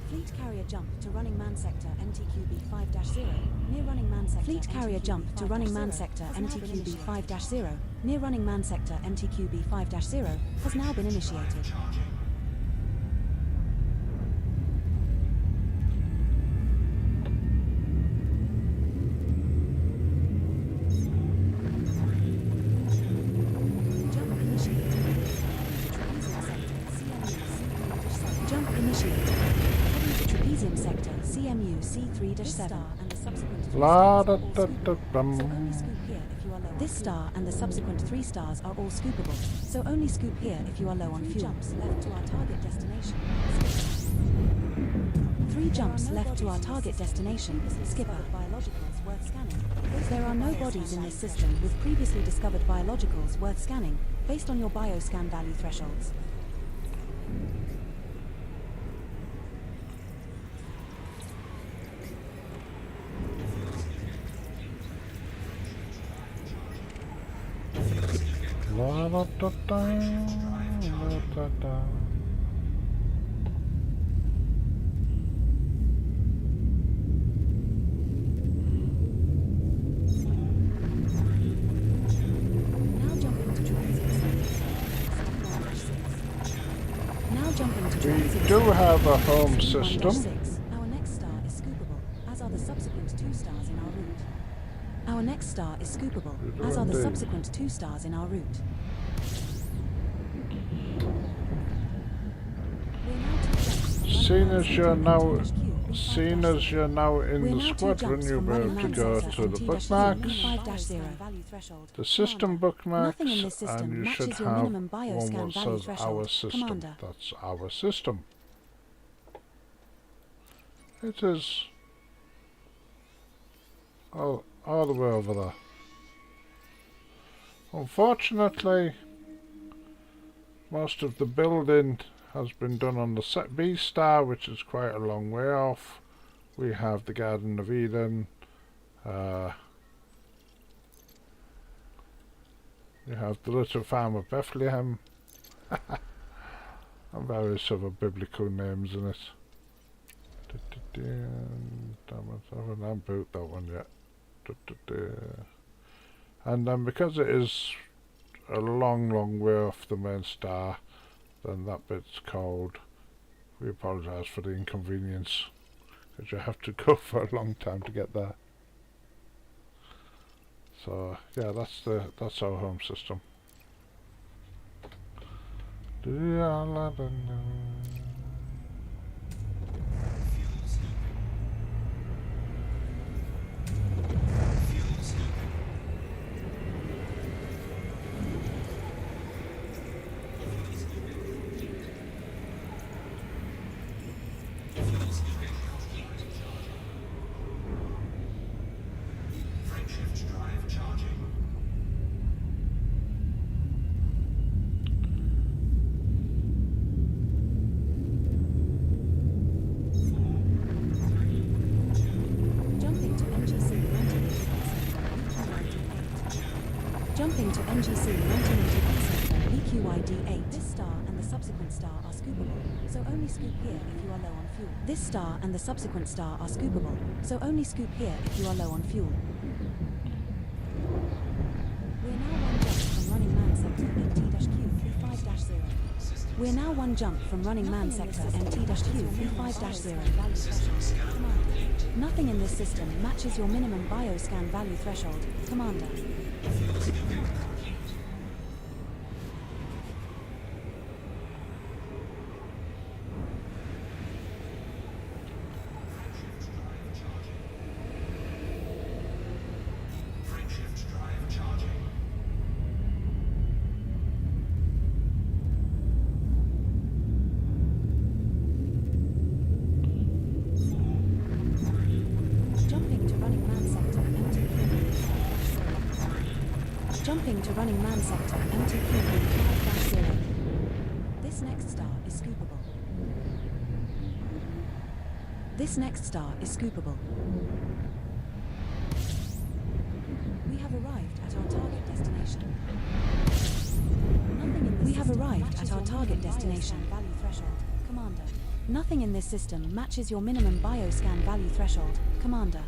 Speaker 2: Fleet carrier jump to running man sector MTQ B5-0. Near running man sector. Fleet carrier jump to running man sector MTQ B5-0. Near running man sector MTQ B5-0 has now been initiated. Jump initiated. Heading to trapezium sector CMU C3-7 and the subsequent 3
Speaker 8: la
Speaker 2: stars
Speaker 8: da
Speaker 2: are all
Speaker 8: da
Speaker 2: scoopable,
Speaker 8: da
Speaker 2: so only scoop here if you are low on This star and the subsequent 3 stars are all scoopable, so only scoop here if you are low on fuel. 3 jumps left to our target destination. 3 jumps left to our target destination. Skipper. Biologicals worth scanning. There are no bodies in this system with previously discovered biologicals worth scanning, based on your bioscan value thresholds.
Speaker 8: la da da da la da da.
Speaker 2: Now jumping to
Speaker 8: We
Speaker 2: transit
Speaker 8: do have a
Speaker 2: sector
Speaker 8: home
Speaker 2: 1-6.
Speaker 8: system.
Speaker 2: Our next star is scoopable, as are the subsequent 2 stars in our route. Our next star is scoopable, as are the
Speaker 8: indeed.
Speaker 2: subsequent 2 stars in our route.
Speaker 8: Seeing as you're now in the squadron, you'll be able to go to the bookmarks, the system bookmarks,
Speaker 2: Nothing in this system
Speaker 8: and you
Speaker 2: matches
Speaker 8: should
Speaker 2: your
Speaker 8: have
Speaker 2: minimum
Speaker 8: one
Speaker 2: bioscan
Speaker 8: that
Speaker 2: value
Speaker 8: says
Speaker 2: threshold.
Speaker 8: our system.
Speaker 2: Commander.
Speaker 8: That's our system. It is all the way over there. Unfortunately, most of the building has been done on the set B star, which is quite a long way off. We have the Garden of Eden. We have the Little Farm of Bethlehem. And various other biblical names in it. Damn it, I haven't unboot that one yet. And then because it is a long way off the main star, then that bit's cold. We apologise for the inconvenience, because you have to go for a long time to get there. So yeah, that's our home system.
Speaker 2: Jumping to NGC 1988 BQYD8. This star and the subsequent star are scoopable, so only scoop here if you are low on fuel. This star and the subsequent star are scoopable, so only scoop here if you are low on fuel. We're now 1 jump from running man sector MT-Q B5-0. Nothing in this system matches your minimum bioscan value threshold, Commander. Jumping to running man sector MTQ-5-0. This next star is scoopable. This next star is scoopable. We have arrived at our target destination. We have arrived at our target destination. Value threshold, Commander. Nothing in this system matches your minimum bioscan value threshold, Commander.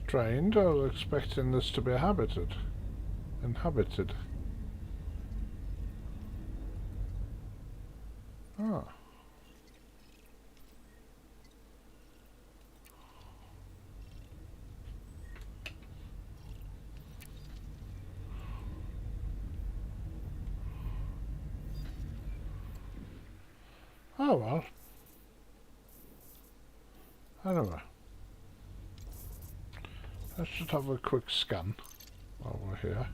Speaker 8: Strange, I was expecting this to be inhabited. Ah. Oh well. Anyway. Let's just have a quick scan while we're here.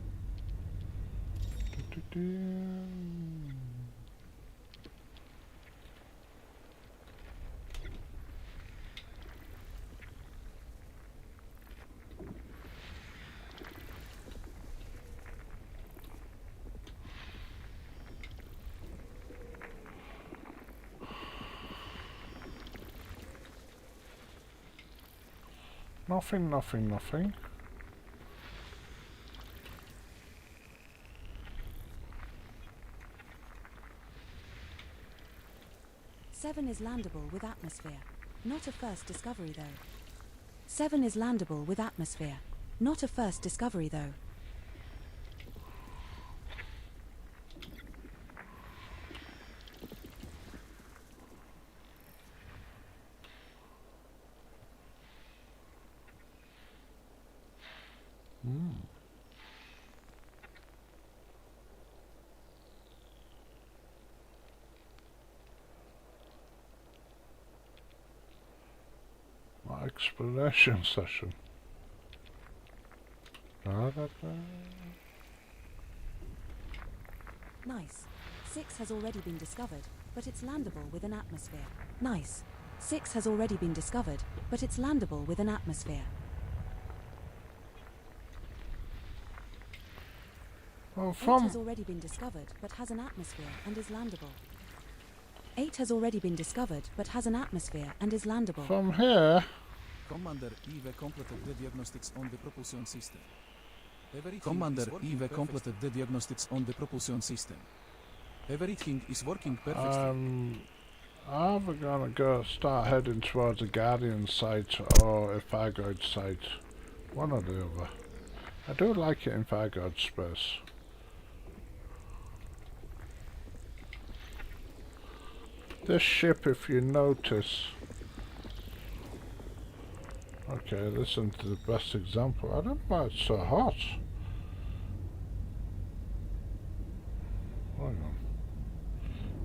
Speaker 8: Nothing.
Speaker 2: 7 is landable with atmosphere. Not a first discovery though. 7 is landable with atmosphere. Not a first discovery though.
Speaker 8: My exploration session.
Speaker 2: Nice. 6 has already been discovered, but it's landable with an atmosphere. Nice. 6 has already been discovered, but it's landable with an atmosphere.
Speaker 8: Well,
Speaker 2: 8 has already been discovered, but has an atmosphere and is landable. 8 has already been discovered, but has an atmosphere and is landable.
Speaker 8: From here.
Speaker 4: Commander EV completed the diagnostics on the propulsion system. Commander EV completed the diagnostics on the propulsion system. Everything is working perfectly.
Speaker 8: Are we gonna go start heading towards the Guardian site or a Fargoid site? One or the other. I do like it in Fargoid space. This ship, if you notice... Okay, this isn't the best example. I don't know why it's so hot. Hang on.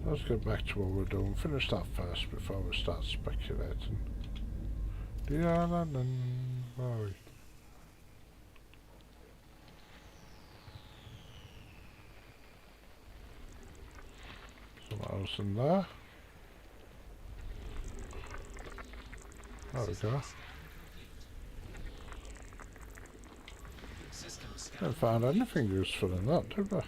Speaker 8: Let's get back to what we're doing. Finish that first before we start speculating. Where are we? Something else in there. There we go. Didn't find anything useful in that, did we?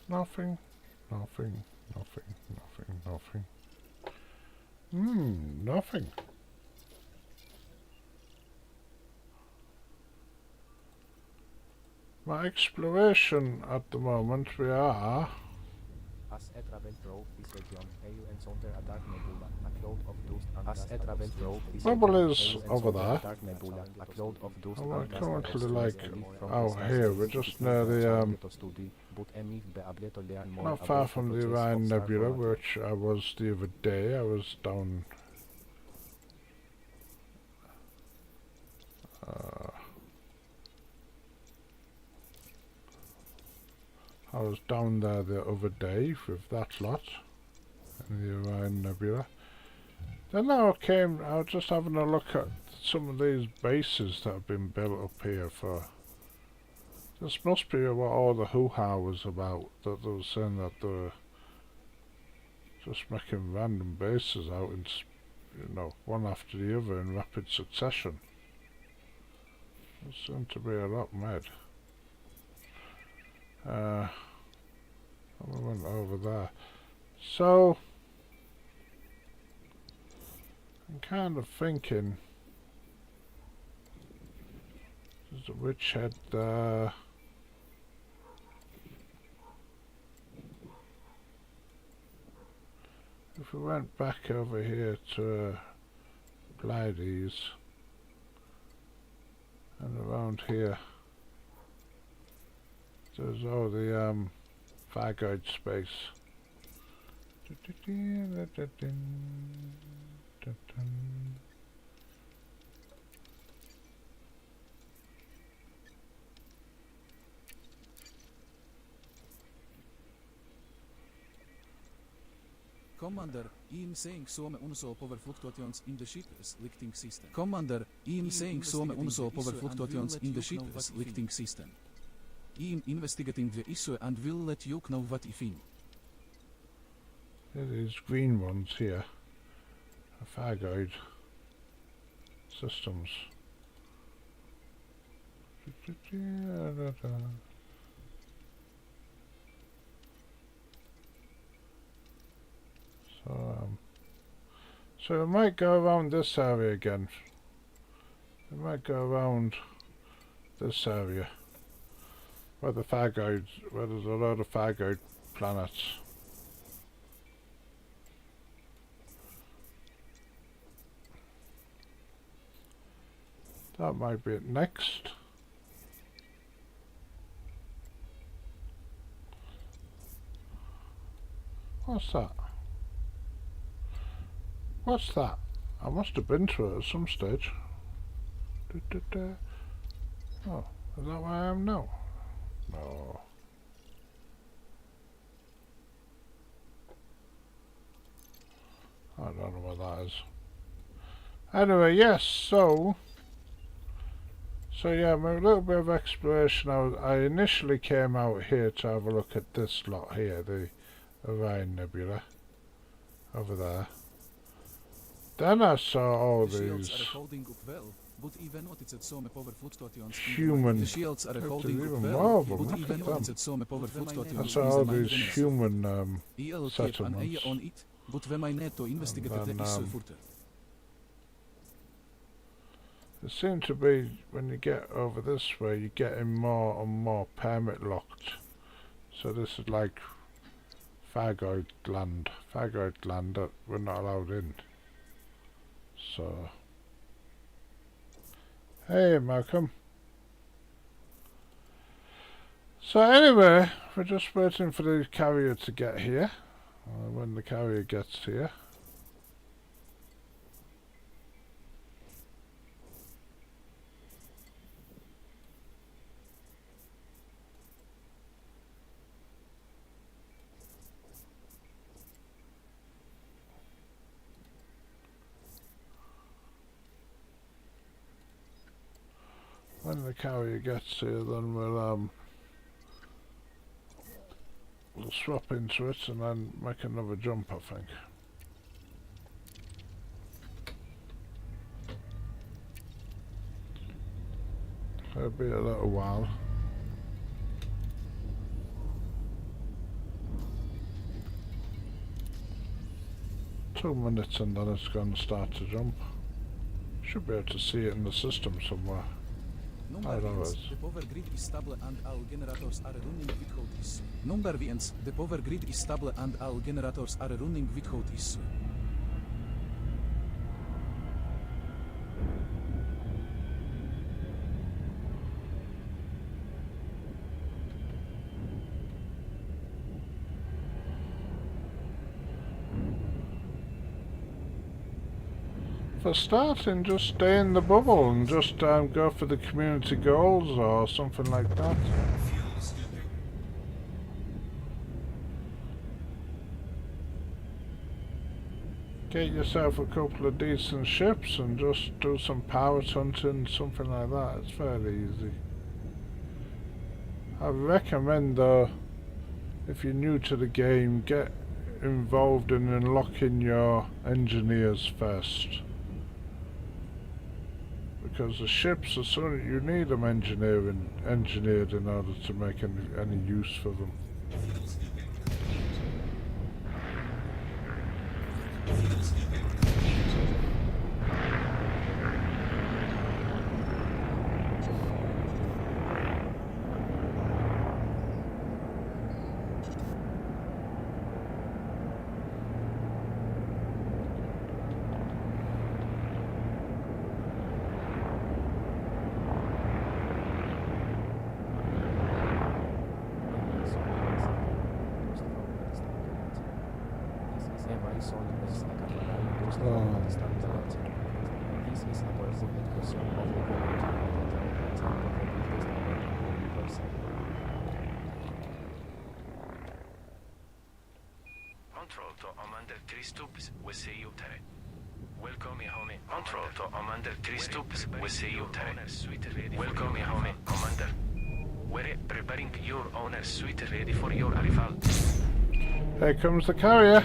Speaker 8: Nothing. Nothing. My exploration at the moment, we are...
Speaker 9: As a travel through this region, AU encounter a dark nebula, a cloud of dust and gas. As a travel through this
Speaker 8: Bubble
Speaker 9: region,
Speaker 8: is
Speaker 9: AU
Speaker 8: over
Speaker 9: encounter
Speaker 8: there.
Speaker 9: a dark nebula, a cloud of dust
Speaker 8: Oh, we're
Speaker 9: and gas.
Speaker 8: currently like out here, we're just near the not far from the Orion Nebula, which I was the other day. I was down there the other day with that lot. in the Orion Nebula. Then I was just having a look at some of these bases that have been built up here for... This must be what all the hoo-ha was about, that they were saying that they were just making random bases out in, you know, one after the other in rapid succession. There seemed to be a lot made. And we went over there. So, I'm kind of thinking, there's a witch head there. If we went back over here to Glides and around here, there's all the Fargoid space.
Speaker 4: Commander, I'm saying some unsolved power fluctuations in the ship's lifting system. Commander, I'm saying some unsolved power fluctuations in the ship's lifting system. I'm investigating the issue and will let you know what I find.
Speaker 8: There are these green ones here. Fargoid systems. So we might go around this area again. We might go around this area where the Fargoids, where there's a lot of Fargoid planets. That might be it next. What's that? What's that? I must have been to it at some stage. Oh, is that where I am now? No. I don't know what that is. Anyway, yes, so yeah, a little bit of exploration. I initially came out here to have a look at this lot here, the Orion Nebula, over there. Then I saw all these human, I saw all these human settlements. And then, there seem to be, when you get over this way, you're getting more and more permit locked. So this is like Fargoid land that we're not allowed in. So, hey Malcolm. So anyway, we're just waiting for the carrier to get here. When the carrier gets here, then we'll swap into it and then make another jump, I think. It'll be a little while. Two minutes and then it's going to start to jump. Should be able to see it in the system somewhere.
Speaker 4: Number 1, the power grid is stable and all generators are running without issue. Number 1, the power grid is stable and all generators are running without issue.
Speaker 8: For starting, just stay in the bubble and just go for the community goals or something like that.
Speaker 11: Fuel scooping.
Speaker 8: Get yourself a couple of decent ships and just do some pirate hunting, something like that. It's fairly easy. I recommend though, if you're new to the game, get involved in unlocking your engineers first. Because the ships are something you need them engineered in order to make any use for them.
Speaker 5: Control to Commander Christopes, we see you today. Welcome me, homie. Control to Commander Christopes, we see you today. Welcome me, homie. Commander, we're preparing your owner's suite ready for your arrival.
Speaker 8: Here comes the carrier.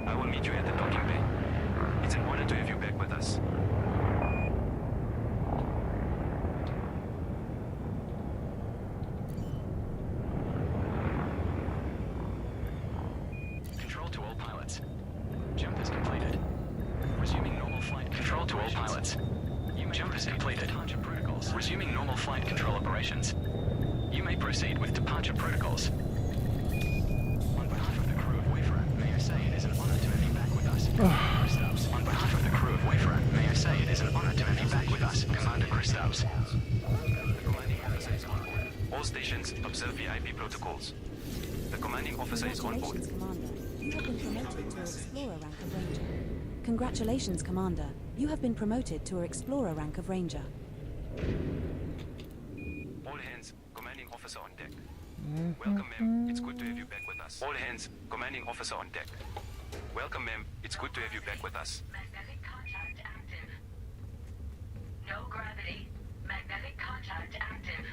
Speaker 5: I will meet you at the docking bay. It's an honor to have you back with us. Control to all pilots. Jump is completed. Resuming normal flight control to all pilots. Jump is completed. Protocols. Resuming normal flight control operations. You may proceed with departure protocols. On behalf of the crew of Wayfarer, may I say it is an honor to have you back with us. Christophs. On behalf of the crew of Wayfarer, may I say it is an honor to have you back with us, Commander Christophs. All stations observe VIP protocols. The commanding officer is on board.
Speaker 2: Congratulations, Commander. You have been promoted to Explorer rank of Ranger.
Speaker 5: All hands, commanding officer on deck. Welcome, ma'am. It's good to have you back with us. All hands, commanding officer on deck. Welcome, ma'am. It's good to have you back with us.
Speaker 12: Magnetic contact active. No gravity. Magnetic contact active.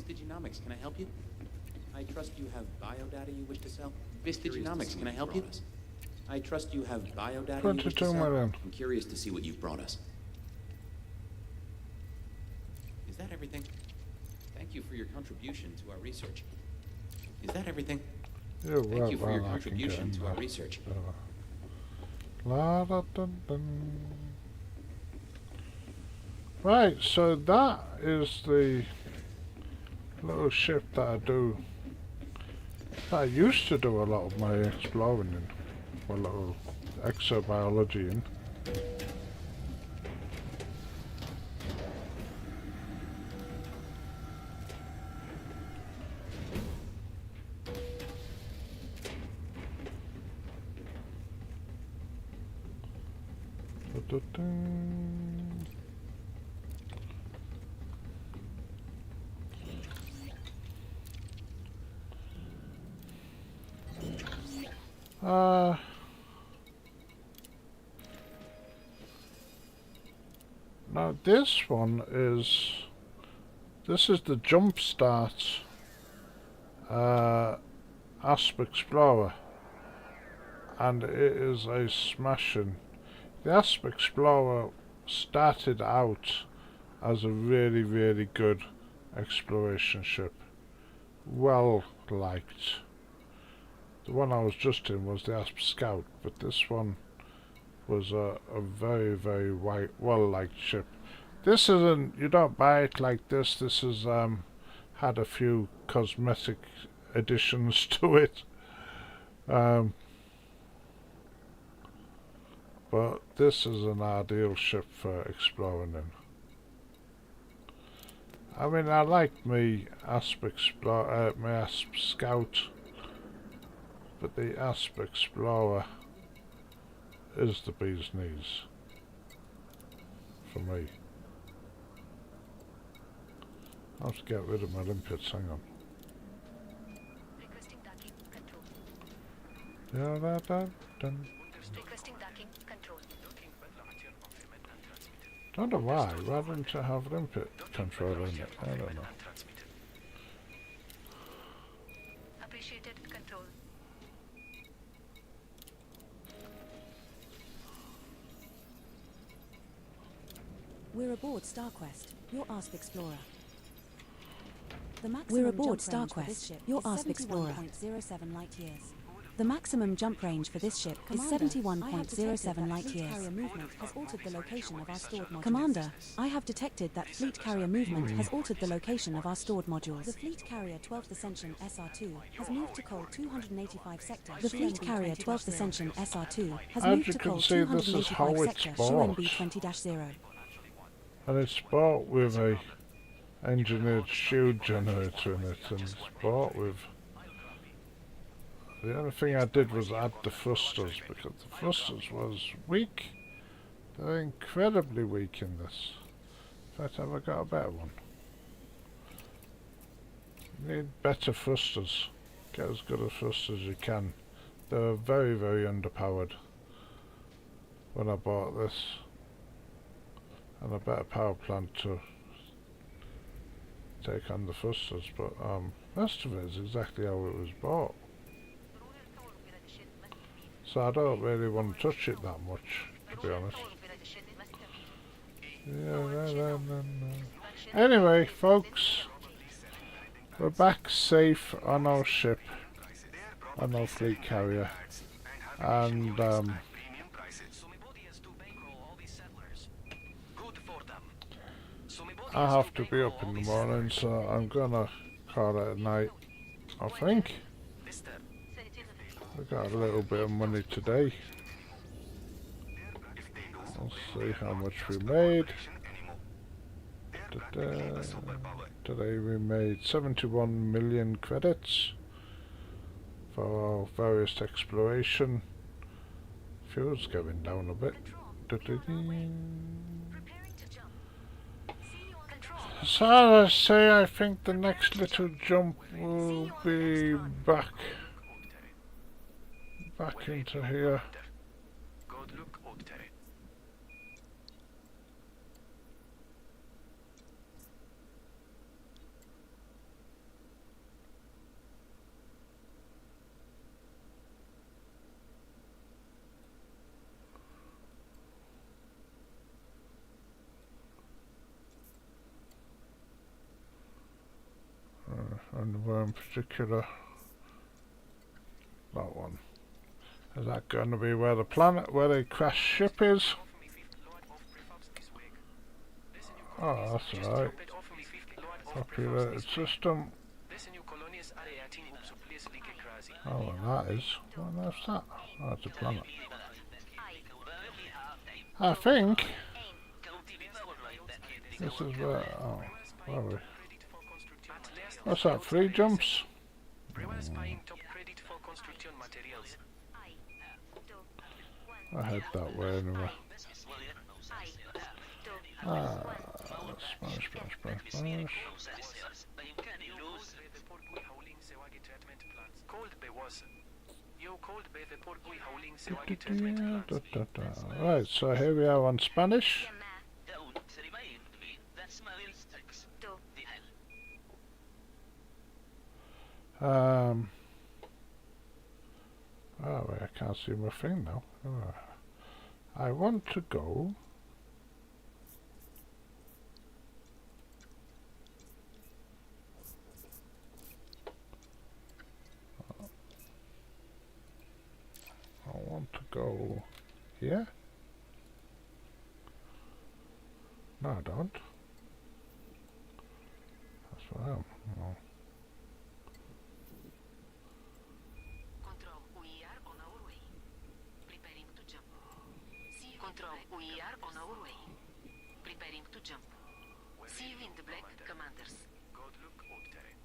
Speaker 10: Genomics, can I help you? I trust you have biodata you wish to sell. Vista Genomics, can I help you? I trust you have biodata you wish to sell. I'm curious to see what you've brought us. Is that everything? Thank you for your contribution to our research. Is that everything? Thank you for your contribution to our research.
Speaker 8: Right, so that is the little ship that I used to do a lot of my exploring in, or a little exobiology in. Now this one is... This is the Jumpstart A.o.C.C Explorer. And it is a smashing. The A.o.C.C Explorer started out as a really, really good exploration ship. Well liked. The one I was just in was the A.o.C.C Scout, but this one was a very, very well liked ship. This isn't, you don't buy it like this. This has had a few cosmetic additions to it. But this is an ideal ship for exploring in. I mean, I like my A.o.C.C Scout, but the A.o.C.C Explorer is the bee's knees for me. I have to get rid of my limpets, hang on.
Speaker 12: Requesting docking control.
Speaker 8: Dun.
Speaker 12: Requesting docking control.
Speaker 8: Don't know why didn't I have limpet control in it? I don't know.
Speaker 12: Appreciated control.
Speaker 2: We're aboard StarQuest, your A.o.C.C Explorer. We're aboard StarQuest, your A.o.C.C Explorer. 71.07 light years. The maximum jump range for this ship is 71.07 light years. Carrier movement has altered the location of our stored modules. Commander, I have detected that fleet carrier movement has altered the location of our stored modules. The fleet carrier 12th Ascension SR2 has moved to Col 285 sector. The fleet carrier 12th Ascension SR2 has moved to Col 285 sector. UNB 20-0.
Speaker 8: And it's bought with a engineered shield generator in it, and it's bought with... The only thing I did was add the thrusters, because the thrusters was weak. They're incredibly weak in this. In fact, have I got a better one? You need better thrusters. Get as good a thrusters as you can. They were very, very underpowered when I bought this. And a better power plant to take on the thrusters, but rest of it is exactly how it was bought. So I don't really want to touch it that much, to be honest. Anyway, folks, we're back safe on our ship, on our fleet carrier, and I have to be up in the morning, so I'm gonna call it a night, I think. We got a little bit of money today. Let's see how much we made. Today we made 71 million credits for our various exploration. Fuel's going down a bit. So as I say, I think the next little jump will be back into here. And where in particular? That one. Is that going to be where the planet, where the crash ship is? Oh, that's alright. Populated system. Oh, and that is. Well, that's that. Oh, that's a planet. I think this is where. Oh, where are we? What's that? 3 jumps? I head that way anyway. Smash. Right, so here we are on Spanish. Oh, wait, I can't see my thing now. Oh. I want to go. I want to go here. No, I don't. That's what I am. No.
Speaker 6: Control, we are on our way. Preparing to jump. Control, we are on our way. Preparing to jump. See you in the black, commanders.
Speaker 5: Good look, old terrain.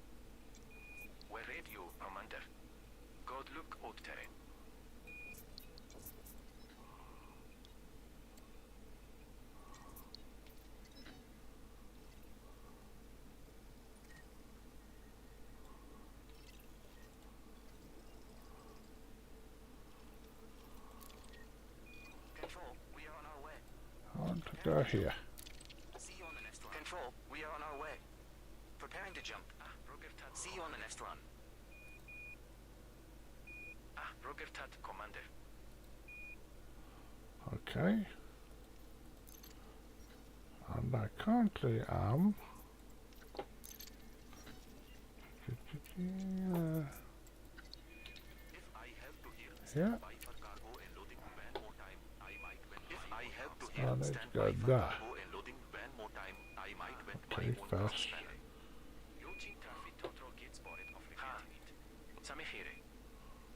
Speaker 5: We're radio, commander. Good look, old terrain. Control, we are on our way.
Speaker 8: I want to go here.
Speaker 5: See you on the next run. Control, we are on our way. Preparing to jump. See you on the next run. Rogertat, commander.
Speaker 8: Okay. And I currently am. Yeah. Let's go there. Okay, fast.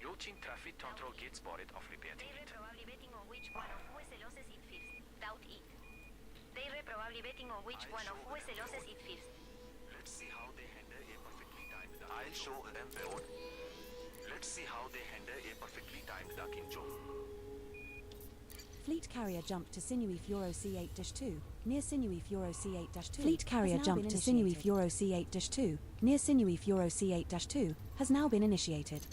Speaker 5: Yochin traffic control gate spotted off repair
Speaker 12: They were probably betting on which one of Xerxes it first. Doubt it. They were probably betting on which one of Xerxes it first.
Speaker 5: Let's see how they handle a perfectly timed duck. I'll show them board. Let's see how they handle a perfectly timed ducking job.
Speaker 2: Fleet carrier jumped to sinewy Furo C8-2, near sinewy Furo C8-2. Fleet carrier jumped to sinewy Furo C8-2, near sinewy Furo C8-2, has now been initiated.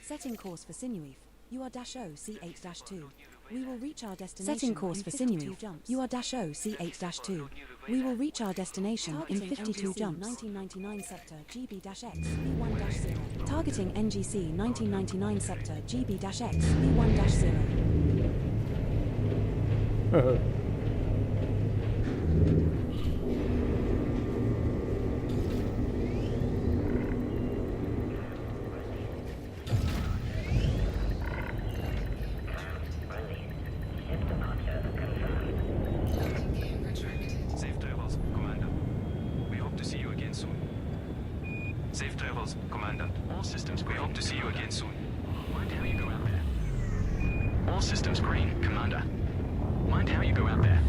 Speaker 2: Setting course for Sinuif. You are -O C8-2. We will reach our destination. Setting course for Sinuif. You are -O C8-2. We will reach our destination in 52 jumps. 1999 sector GB-X B1-0. Targeting NGC 1999 sector GB-X B1-0.
Speaker 5: Safe travels, Commander. We hope to see you again soon. Safe travels, Commander. All systems, we hope to see you again soon. Mind how you go out there. All systems green, Commander. Mind how you go out there.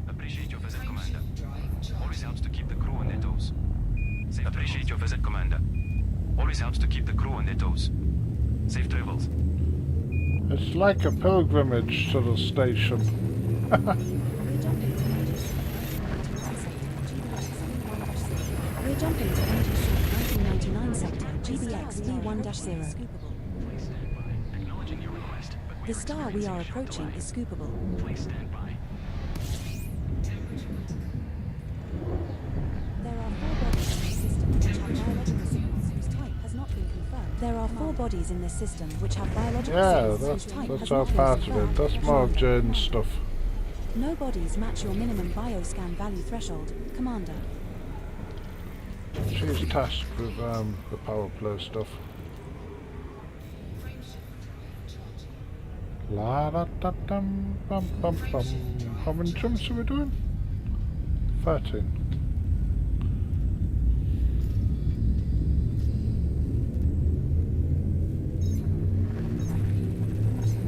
Speaker 5: Appreciate your visit, Commander. Always helps to keep the crew on their toes. Appreciate your visit, Commander. Always helps to keep the crew on their toes. Safe travels.
Speaker 8: It's like a pilgrimage to the station.
Speaker 2: We're jumping to NGC 1999 sector GBX B1-0.
Speaker 5: Acknowledging your request, but
Speaker 2: The star we are approaching is scoopable.
Speaker 5: please stand by.
Speaker 2: more bodies in this system which have biological
Speaker 8: Yeah,
Speaker 2: cells whose type has
Speaker 8: that's all
Speaker 2: not been
Speaker 8: part of
Speaker 2: confirmed.
Speaker 8: it. That's more of
Speaker 2: Commander.
Speaker 8: Jane's stuff.
Speaker 2: No bodies match your minimum bioscan value threshold, Commander.
Speaker 8: She's tasked with the power play stuff. La da da dum bum bum bum. How many jumps are we doing? 13.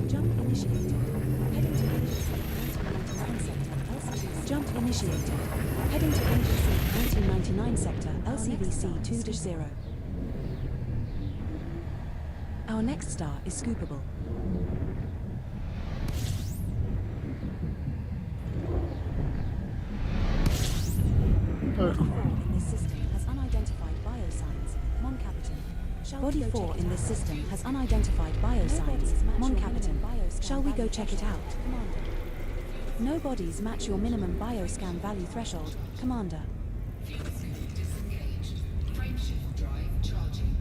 Speaker 2: Jump initiated. Heading to NGC 1999 sector, LCVC. Jump initiated. Heading to NGC 1999 sector, LCVC 2-0. Our next star is scoopable. Body 4 in this system has unidentified biosigns. Mon Capitan. Body 4 in this system has unidentified biosigns. Mon Capitan. Shall we go check it out? Commander. No bodies match your minimum bioscan value threshold, Commander.
Speaker 11: Disengaged. Frameshift drive charging.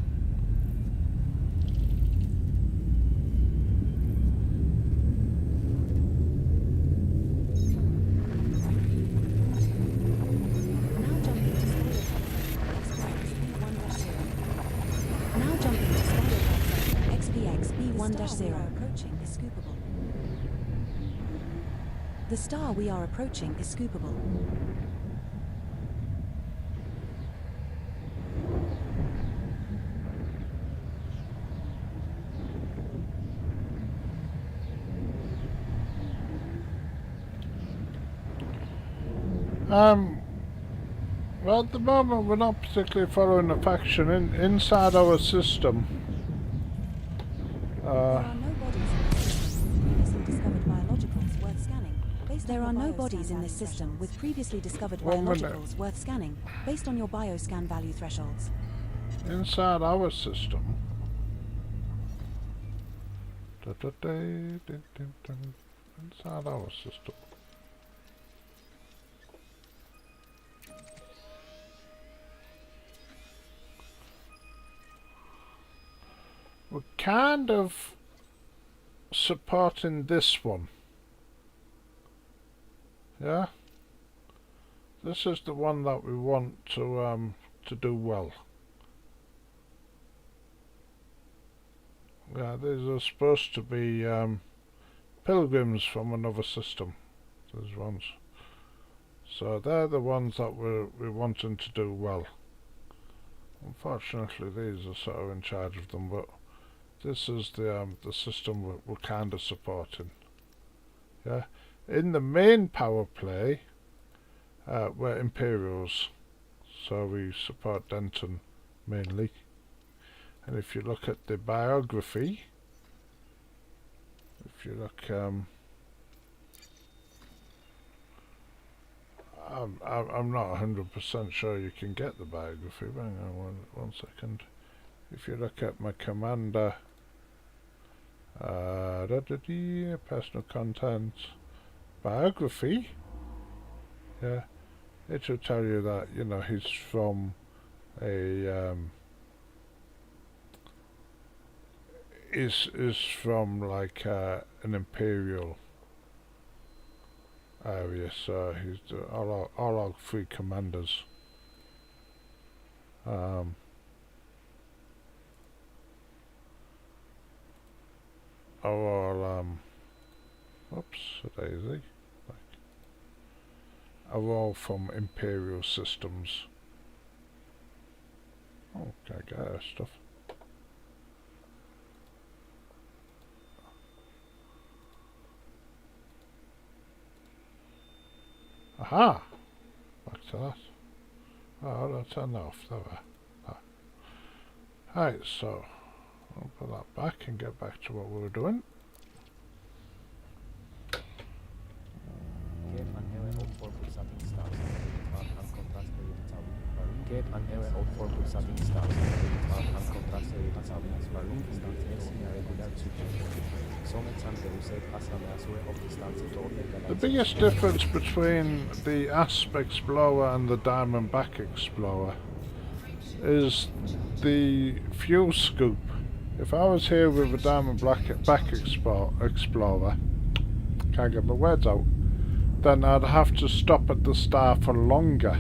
Speaker 2: Now jumping to Squadron XPX B1-0 approaching is scoopable. The star we are approaching is scoopable.
Speaker 8: Well, at the moment we're not particularly following a faction inside our system.
Speaker 2: There are no bodies in this system with previously discovered biologicals worth scanning, based on your bioscan value thresholds.
Speaker 8: Inside our system. Inside our system. We're kind of supporting this one. Yeah? This is the one that we want to do well. Yeah, these are supposed to be pilgrims from another system. These ones. So they're the ones that we're wanting to do well. Unfortunately, these are sort of in charge of them, but this is the system we're kind of supporting. Yeah. In the main power play, we're Imperials, so we support Denton mainly. And if you look at the biography, if you look, I'm not 100% sure you can get the biography. Hang on one second. If you look at my commander, personal content, biography, yeah, it will tell you that, you know, he's from a is from like an imperial area, so he's all our three commanders. Are all oops, a daisy. Are all from imperial systems. Oh, can I get our stuff? Aha! Back to that. Oh, I'll turn that off. There we are. Right, so I'll put that back and get back to what we were doing.
Speaker 9: Get an area of 4 pulsating stars. And contrast Get an area of 4 pulsating stars. And contrast Marine is a regular
Speaker 8: The biggest difference between the Asp Explorer and the Diamondback Explorer is the fuel scoop If I was here with a Diamond Back Explorer, can't get my words out, then I'd have to stop at the star for longer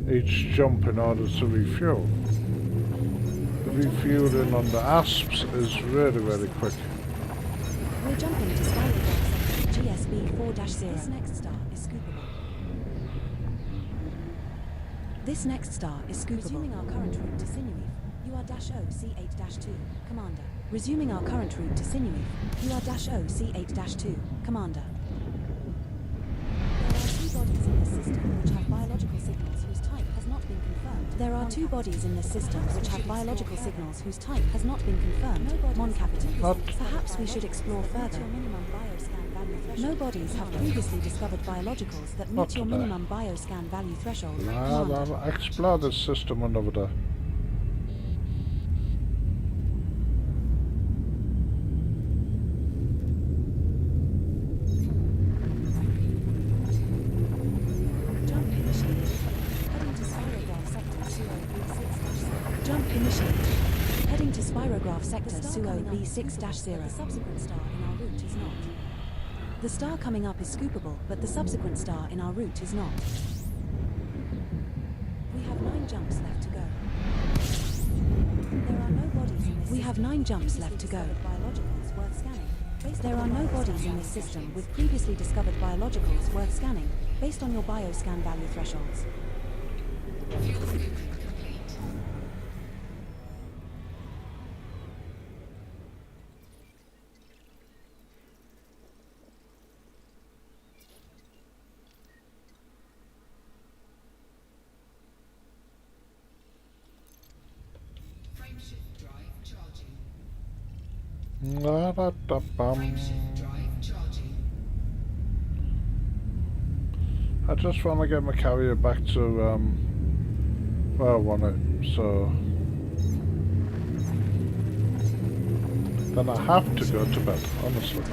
Speaker 8: each jump in order to refuel. The refueling on the ASPs is really, really quick.
Speaker 2: We're jumping to Spirograph GSB 4-0. This next star is scoopable. This next star is scoopable. Resuming our current route to Sinuif, UR-OC8-2, Commander. Resuming our current route to Sinuif, UR-OC8-2, Commander. There are two bodies in this system which have biological signals whose type has not been confirmed. There are two bodies in this system which have biological signals whose type has not been confirmed. Mon Captain. Perhaps we should explore further. No bodies have previously discovered biologicals that meet your minimum bioscan value threshold.
Speaker 8: I'll explore this system over there.
Speaker 2: Heading to Spirograph Sector Suo B6-0. The subsequent star in our route is not. The star coming up is scoopable, but the subsequent star in our route is not. We have 9 jumps left to go. There are no bodies in this. We have 9 jumps left to go. Biologicals worth scanning. There are no bodies in this system with previously discovered biologicals worth scanning, based on your bioscan value thresholds.
Speaker 8: I just want to get my carrier back to where I want it, so then I have to go to bed, honestly.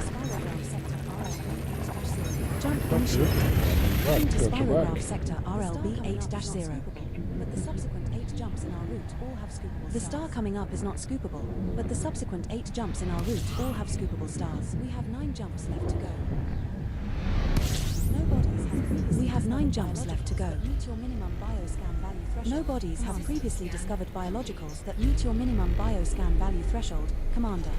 Speaker 2: Right, go to work. Sector RLB 8-0. But the subsequent 8 jumps in our route all have scoopable stars. The star coming up is not scoopable, but the subsequent 8 jumps in our route all have scoopable stars. We have 9 jumps left to go. We have 9 jumps left to go. No bodies have previously discovered biologicals that meet your minimum bioscan value threshold, Commander.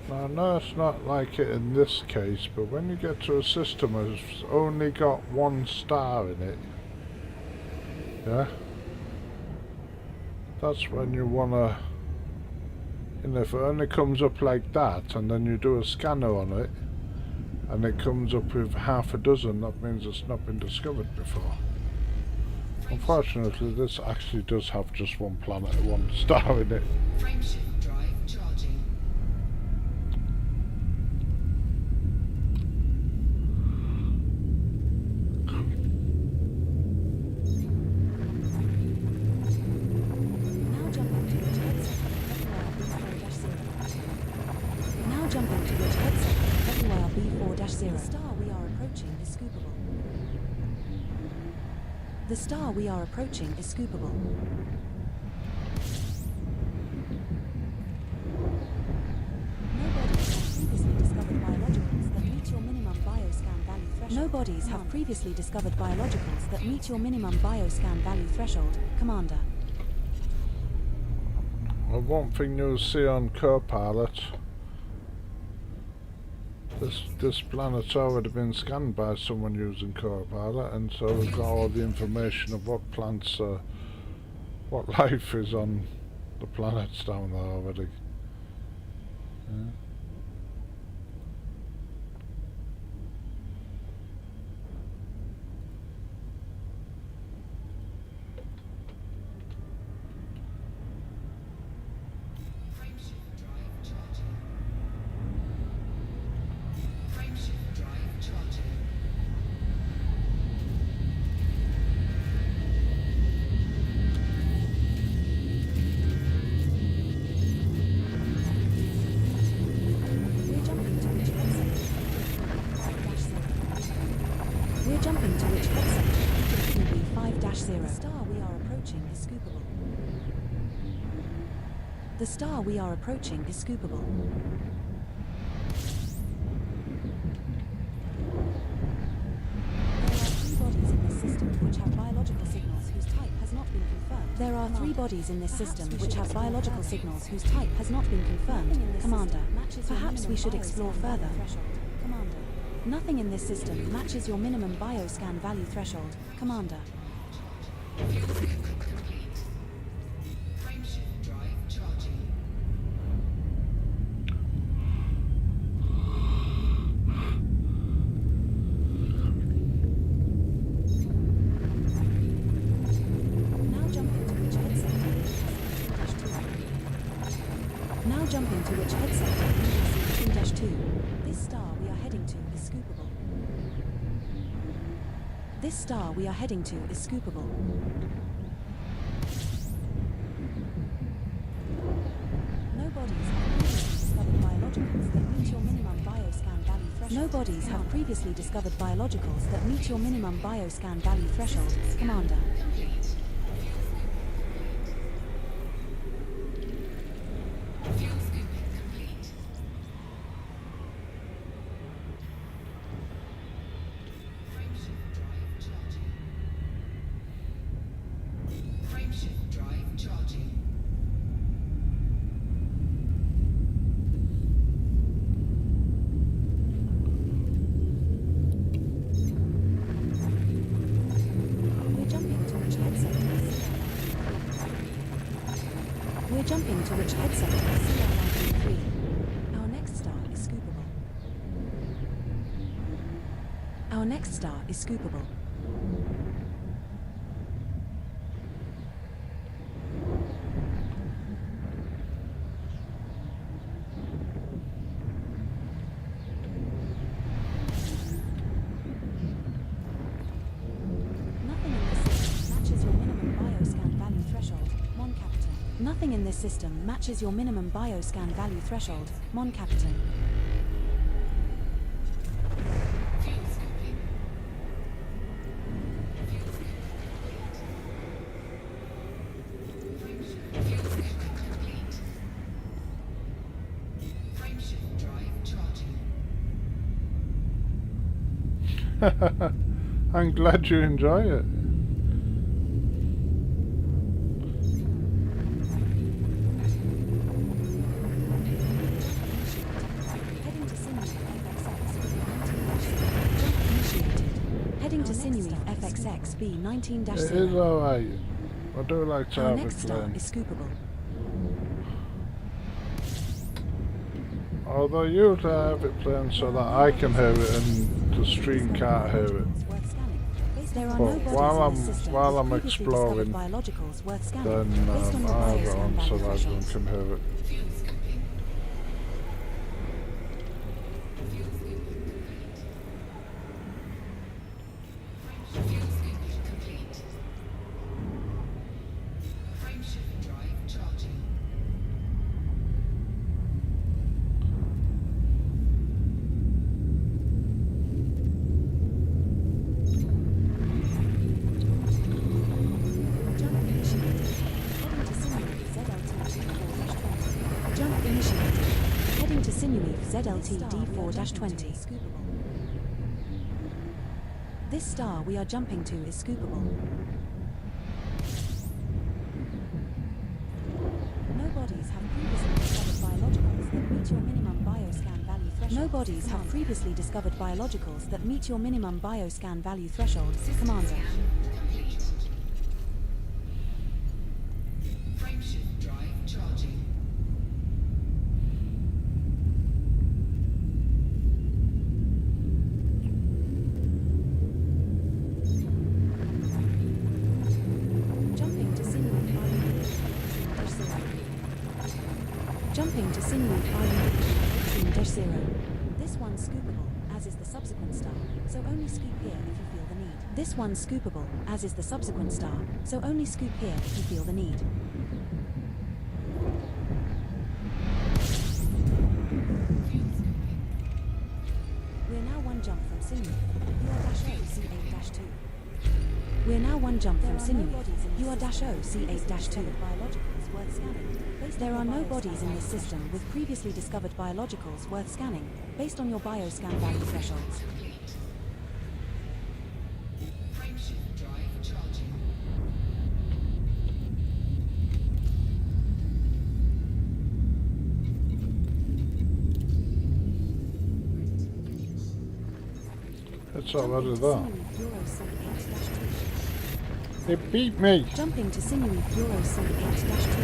Speaker 8: Now, I know it's not like it in this case, but when you get to a system that's only got 1 star in it, yeah, that's when you want to, and if it only comes up like that, and then you do a scanner on it, and it comes up with half a dozen, that means it's not been discovered before. Unfortunately, this actually does have just 1 planet, 1 star in it.
Speaker 11: Frameshift drive charging.
Speaker 2: The star we are approaching is scoopable. No bodies have previously discovered biologicals that meet your minimum bioscan value threshold, Commander.
Speaker 8: Well, one thing you'll see on Copilot, this planet's already been scanned by someone using Copilot, and so we've got all the information of what plants, what life is on the planets down there already. Yeah.
Speaker 2: jumping to which head sector? QB5-0. The star we are approaching is scoopable. The star we are approaching is scoopable. There are 3 bodies in this system which have biological signals whose type has not been confirmed. Commander, perhaps we should explore further. Commander, nothing in this system matches your minimum bioscan value threshold. Commander.
Speaker 11: Frameshift drive charging.
Speaker 2: Now jumping to which head sector? 2-2. This star we are heading to is scoopable. This star we are heading to is scoopable. No bodies have previously discovered biologicals that meet your minimum bioscan value threshold. Commander. We're jumping to which head sector? CR123. Our next star is scoopable. Our next star is scoopable. Nothing in this system matches your minimum bioscan value threshold. Mon Captain.
Speaker 8: I'm glad you enjoy it.
Speaker 2: B19-0.
Speaker 8: It is alright. I do like to
Speaker 2: Our
Speaker 8: have
Speaker 2: next
Speaker 8: it
Speaker 2: star
Speaker 8: playing.
Speaker 2: is scoopable.
Speaker 8: Although usually I have it playing so that I can hear it and the stream can't hear it.
Speaker 2: There are
Speaker 8: But
Speaker 2: no
Speaker 8: while I'm
Speaker 2: previously
Speaker 8: exploring,
Speaker 2: discovered biologicals worth
Speaker 8: then
Speaker 2: scanning based on your
Speaker 8: I have it
Speaker 2: bioscan
Speaker 8: on so
Speaker 2: value
Speaker 8: that everyone
Speaker 2: thresholds.
Speaker 8: can hear it.
Speaker 2: ZLT-D4-20. This star we are jumping to is scoopable. No bodies have previously discovered biologicals that meet your minimum bioscan value threshold. No bodies have previously discovered biologicals that meet your minimum bioscan value threshold. Commander.
Speaker 11: Frameshift drive charging.
Speaker 2: Jumping to sinewy R-18-0. This one's scoopable, as is the subsequent star, so only scoop here if you feel the need. This one's scoopable, as is the subsequent star, so only scoop here if you feel the need. We're now one jump from sinewy. UR-0 C8-0. We're now one jump from Sinewy. You are -0C8-2. There are no bodies in this system with previously discovered biologicals worth scanning, based on your bioscan value thresholds.
Speaker 11: Frameshift drive charging.
Speaker 8: It's already there. It beat me.
Speaker 2: Jumping to Sinewy Euro C8-2.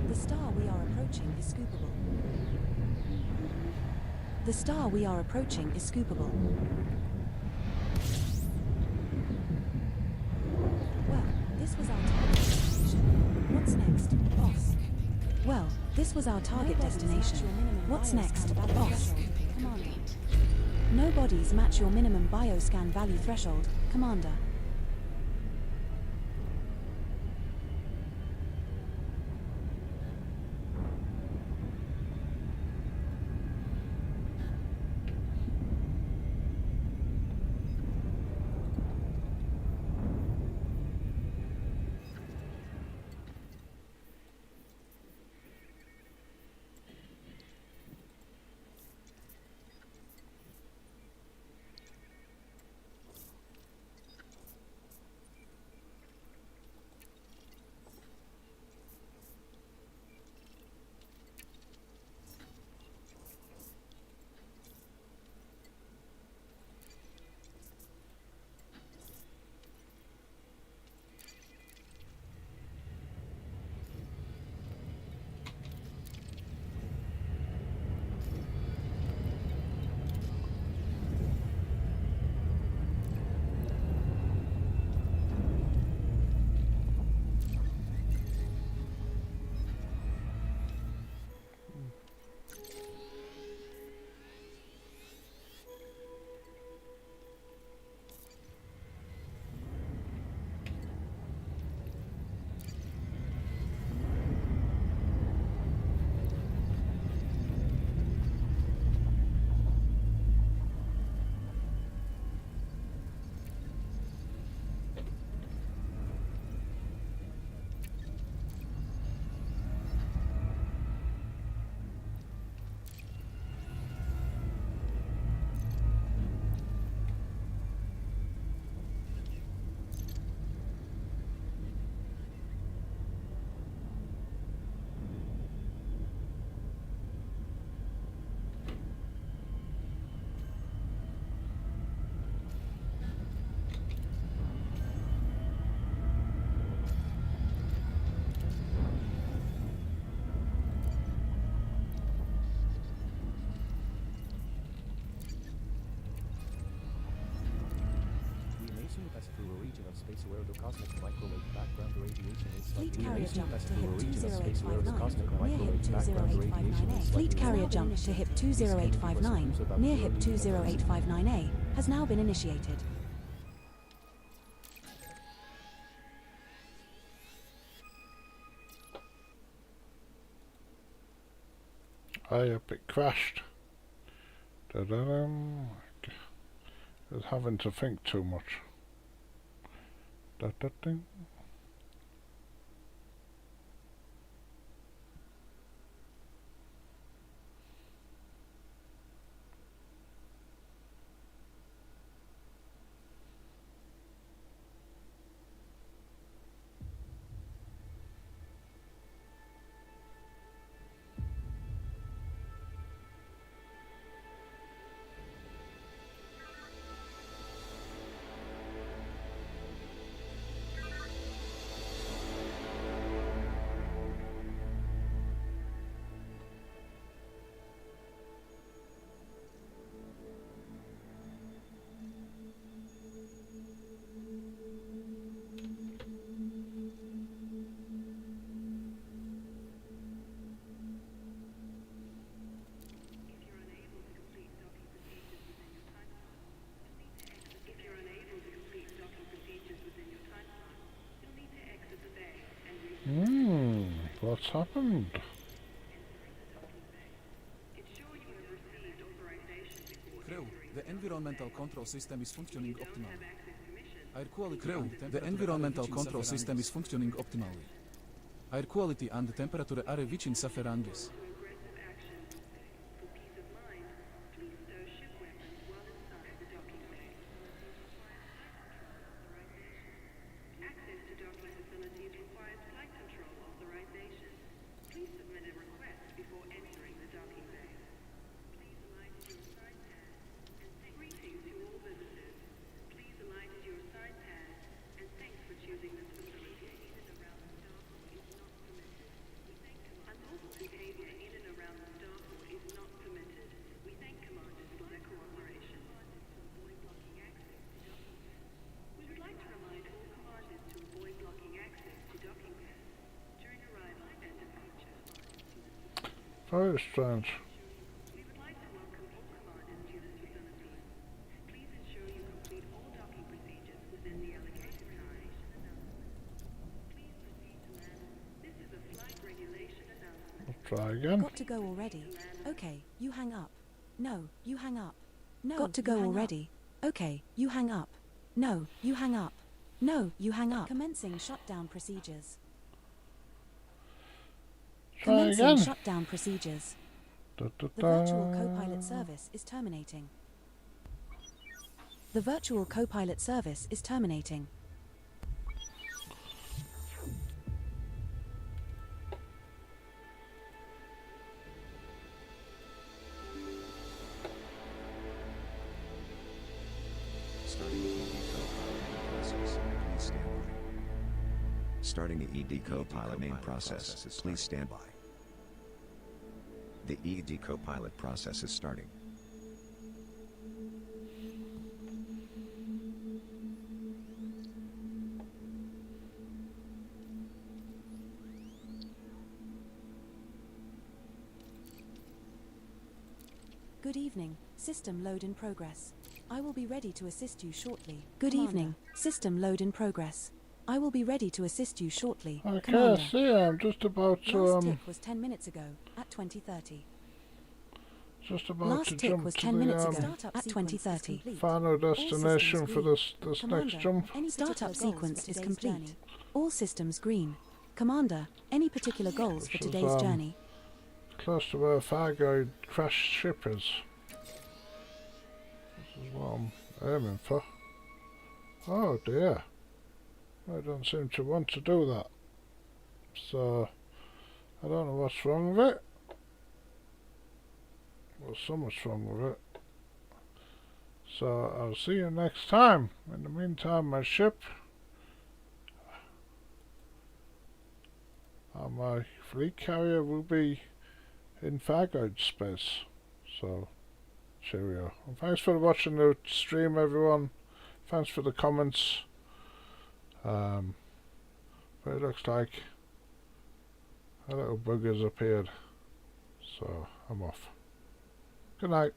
Speaker 2: The star we are approaching is scoopable. The star we are approaching is scoopable. Well, this was our target destination. What's next, boss? Well, this was our target destination. What's next, boss? Commander. No bodies match your minimum bioscan value threshold, Commander.
Speaker 9: Pass through a region of space where the cosmic microwave background radiation is
Speaker 2: Fleet
Speaker 9: slightly
Speaker 2: carrier jump
Speaker 9: pass
Speaker 2: to
Speaker 9: through a
Speaker 2: hip
Speaker 9: region of space where the
Speaker 2: 20859,
Speaker 9: cosmic
Speaker 2: near hip
Speaker 9: microwave background radiation
Speaker 2: 20859A.
Speaker 9: is
Speaker 2: Fleet
Speaker 9: slightly
Speaker 2: carrier jump to hip 20859, near hip 20859A, has now been initiated.
Speaker 8: Yep, it crashed. Da-da-dum. Just having to think too much. Da-da-dum. What's happened?
Speaker 4: Crew, the environmental control system is functioning optimally. Air quality crew, the environmental control system is functioning optimally. Air quality and temperature are reaching safe ranges.
Speaker 8: Very strange. Try again.
Speaker 2: Got to go already. Okay, you hang up. No, you hang up. No, got to go already. Okay, you hang up. No, you hang up. No, you hang up. Commencing shutdown procedures. Commencing shutdown procedures. The virtual co-pilot service is terminating. The virtual co-pilot service is terminating.
Speaker 1: Starting the ED co-pilot main process, please stand by. The ED co-pilot process is starting.
Speaker 2: Good evening. System load in progress. I will be ready to assist you shortly. Good evening. System load in progress. I will be ready to assist you shortly.
Speaker 8: Okay,
Speaker 2: Commander.
Speaker 8: see, I'm just about to
Speaker 2: Last tick was 10 minutes ago at 20:30.
Speaker 8: just about
Speaker 2: Last
Speaker 8: to
Speaker 2: tick
Speaker 8: jump
Speaker 2: was
Speaker 8: to
Speaker 2: 10 minutes
Speaker 8: the
Speaker 2: ago at 20:30.
Speaker 8: final destination for this
Speaker 2: Commander,
Speaker 8: next jump.
Speaker 2: Any startup sequence is complete. All systems green. Commander, any particular goals for
Speaker 8: This is,
Speaker 2: today's journey?
Speaker 8: Close to where Fargo crashed ship is. This is what I'm aiming for. Oh dear. I don't seem to want to do that. So, I don't know what's wrong with it. Well, so much wrong with it. So, I'll see you next time. In the meantime, my ship and my fleet carrier will be in Fargo space. So, cheerio. And thanks for watching the stream, everyone. Thanks for the comments. But it looks like a little bug has appeared, so I'm off. Good night.